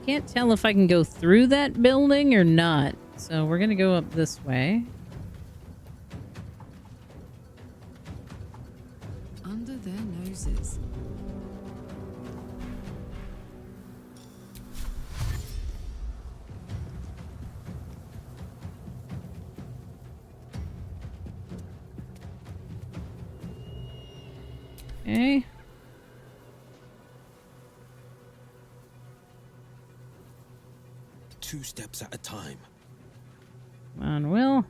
Speaker 1: Can't tell if I can go through that building or not. So we're going to go up this way.
Speaker 7: Under their noses.
Speaker 1: Okay.
Speaker 12: 2 steps at a time.
Speaker 1: Come on, Will.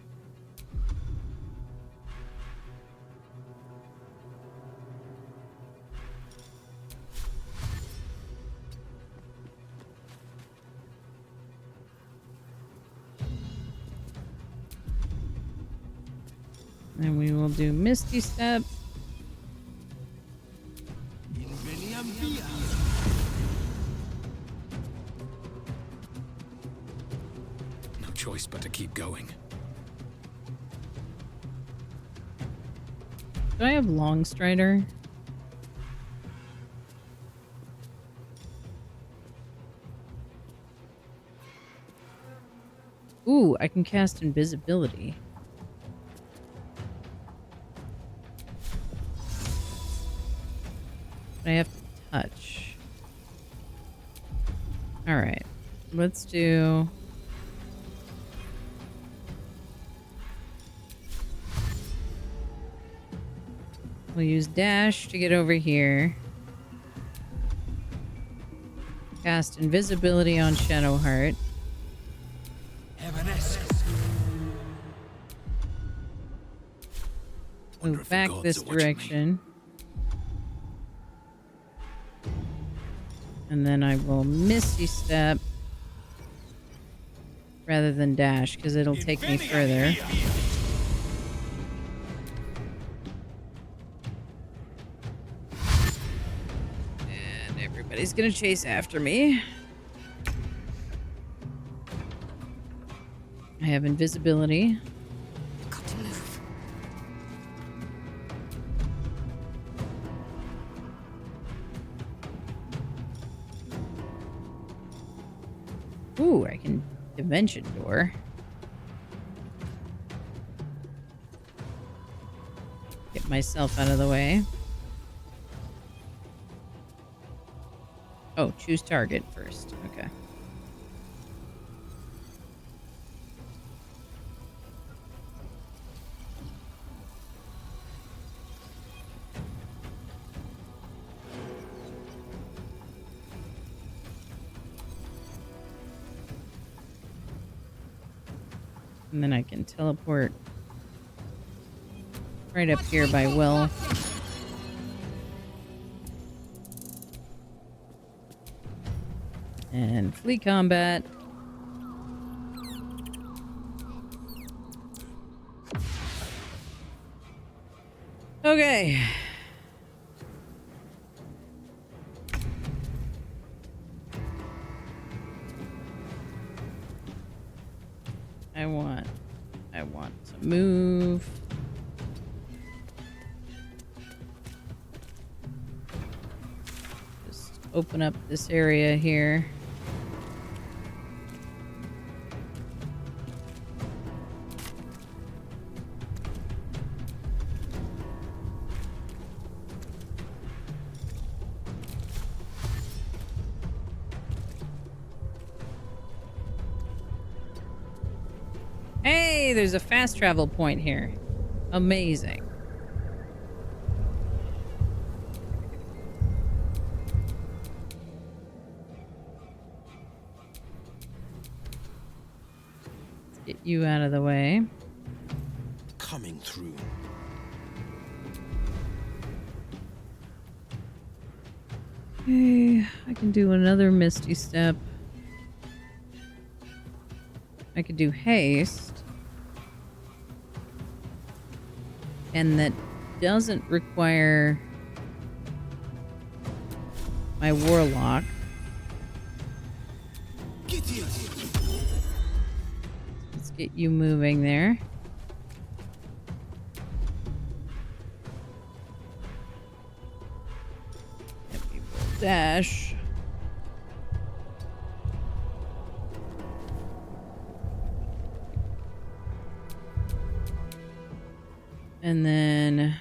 Speaker 1: And we will do Misty Step.
Speaker 8: No choice but to keep going.
Speaker 1: Do I have Long Strider? Ooh, I can cast invisibility. I have to touch. Alright. Let's do... We'll use dash to get over here. Cast invisibility on Shadowheart. Move back this direction. And then I will Misty Step rather than dash because it'll take me further. And everybody's gonna chase after me. I have invisibility.
Speaker 11: Got to move.
Speaker 1: Ooh, I can Dimension Door. Get myself out of the way. Oh, choose target first. Okay. And then I can teleport right up here by Will. And flee combat. Okay. I want to move. Just open up this area here. Yay, there's a fast travel point here. Amazing. Let's get you out of the way.
Speaker 3: Coming through.
Speaker 1: Okay, I can do another Misty Step. I could do haste. And that doesn't require my warlock. Let's get you moving there. Dash. And then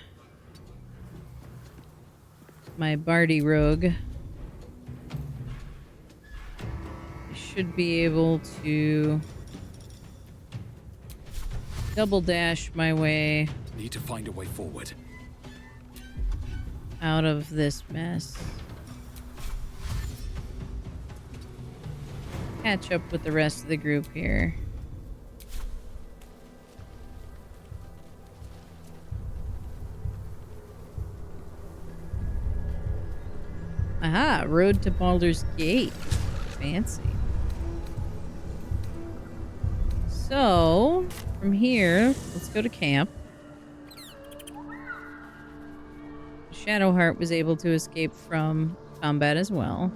Speaker 1: my Bardy Rogue. I should be able to double dash my way.
Speaker 8: Need to find a way forward.
Speaker 1: Out of this mess. Catch up with the rest of the group here. Aha, road to Baldur's Gate. Fancy. So, from here, let's go to camp. Shadowheart was able to escape from combat as well.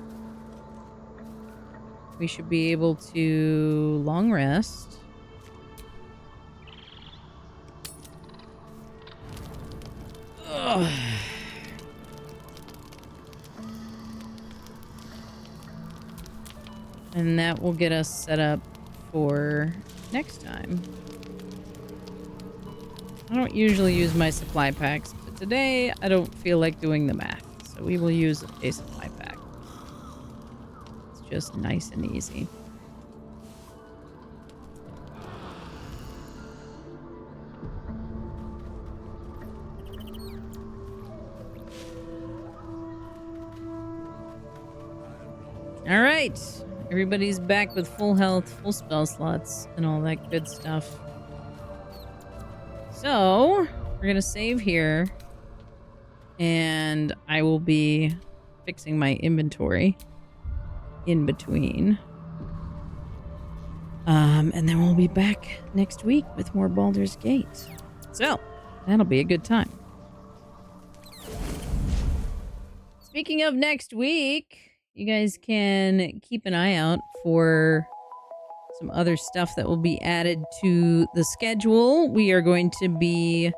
Speaker 1: We should be able to long rest. Ugh. And that will get us set up for next time. I don't usually use my supply packs, but today I don't feel like doing the math. So we will use a supply pack. It's just nice and easy. All right. Everybody's back with full health, full spell slots, and all that good stuff. So, we're going to save here. And I will be fixing my inventory in between. And then we'll be back next week with more Baldur's Gate. So, that'll be a good time. Speaking of next week, you guys can keep an eye out for some other stuff that will be added to the schedule. We are going to be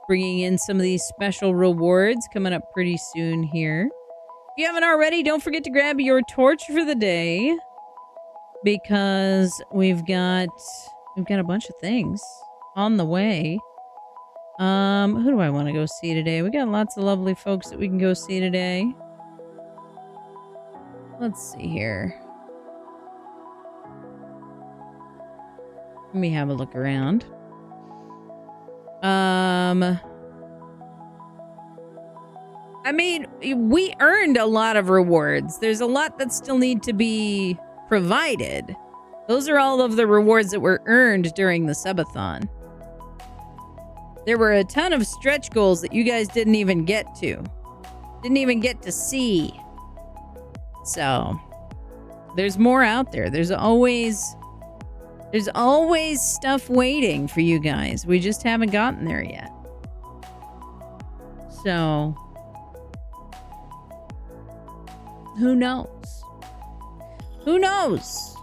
Speaker 1: bringing in some of these special rewards coming up pretty soon here. If you haven't already, don't forget to grab your torch for the day, because we've got a bunch of things on the way. Who do I want to go see today? We got lots of lovely folks that we can go see today. Let's see here. Let me have a look around. I mean, we earned a lot of rewards. There's a lot that still need to be provided. Those are all of the rewards that were earned during the subathon. There were a ton of stretch goals that you guys didn't even get to. Didn't even get to see. So, there's more out there. There's always stuff waiting for you guys. We just haven't gotten there yet. So, who knows? Who knows?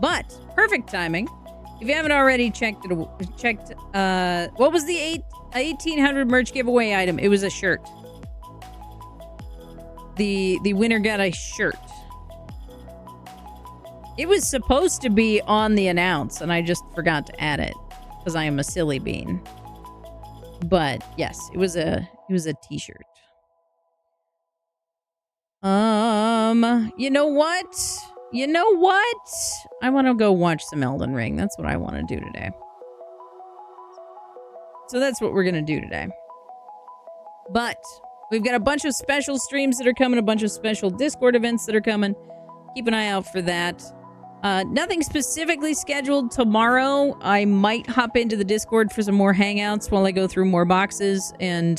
Speaker 1: But, perfect timing. If you haven't already checked, what was the 1800 merch giveaway item? It was a shirt. The winner got a shirt. It was supposed to be on the announce, and I just forgot to add it because I am a silly bean. But yes, it was a t-shirt. You know what? you know what? I want to go watch some Elden Ring. That's what I want to do today. So that's what we're going to do today. But we've got a bunch of special streams that are coming, a bunch of special Discord events that are coming. Keep an eye out for that. Nothing specifically scheduled tomorrow. I might hop into the Discord for some more hangouts while I go through more boxes, and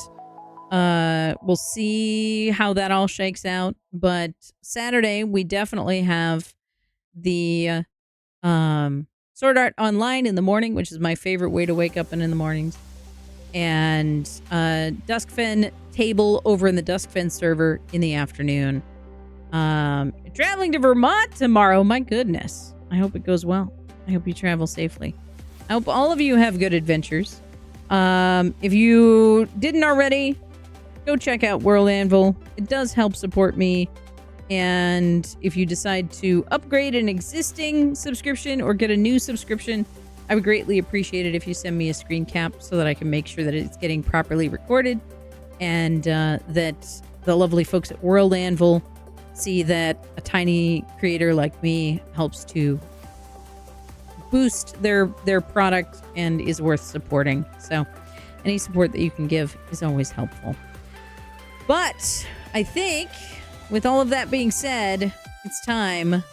Speaker 1: we'll see how that all shakes out. But Saturday, we definitely have the Sword Art Online in the morning, which is my favorite way to wake up in the mornings. And Duskfen table over in the Duskfen server in the afternoon. Traveling to Vermont tomorrow. My goodness. I hope it goes well. I hope you travel safely. I hope all of you have good adventures. If you didn't already, go check out World Anvil. It does help support me. And if you decide to upgrade an existing subscription or get a new subscription, I would greatly appreciate it if you send me a screen cap so that I can make sure that it's getting properly recorded, and that the lovely folks at World Anvil see that a tiny creator like me helps to boost their product and is worth supporting. So any support that you can give is always helpful. But I think with all of that being said, it's time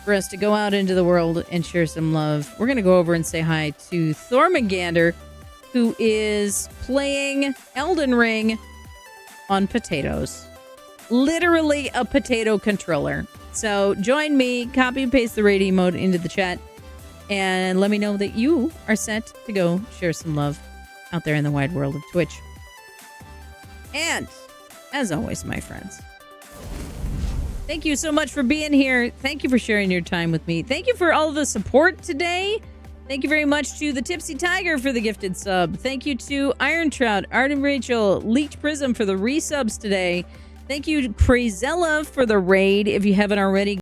Speaker 1: for us to go out into the world and share some love. We're going to go over and say hi to Thormagander, who is playing Elden Ring on potatoes. Literally a potato controller. So join me, copy and paste the raid emote into the chat, and let me know that you are set to go share some love out there in the wide world of Twitch. And, as always, my friends, thank you so much for being here. Thank you for sharing your time with me. Thank you for all the support today. Thank you very much to the Tipsy Tiger for the gifted sub. Thank you to Iron Trout, Arden Rachel, Leech Prism for the resubs today. Thank you to Crazella for the raid. If you haven't already,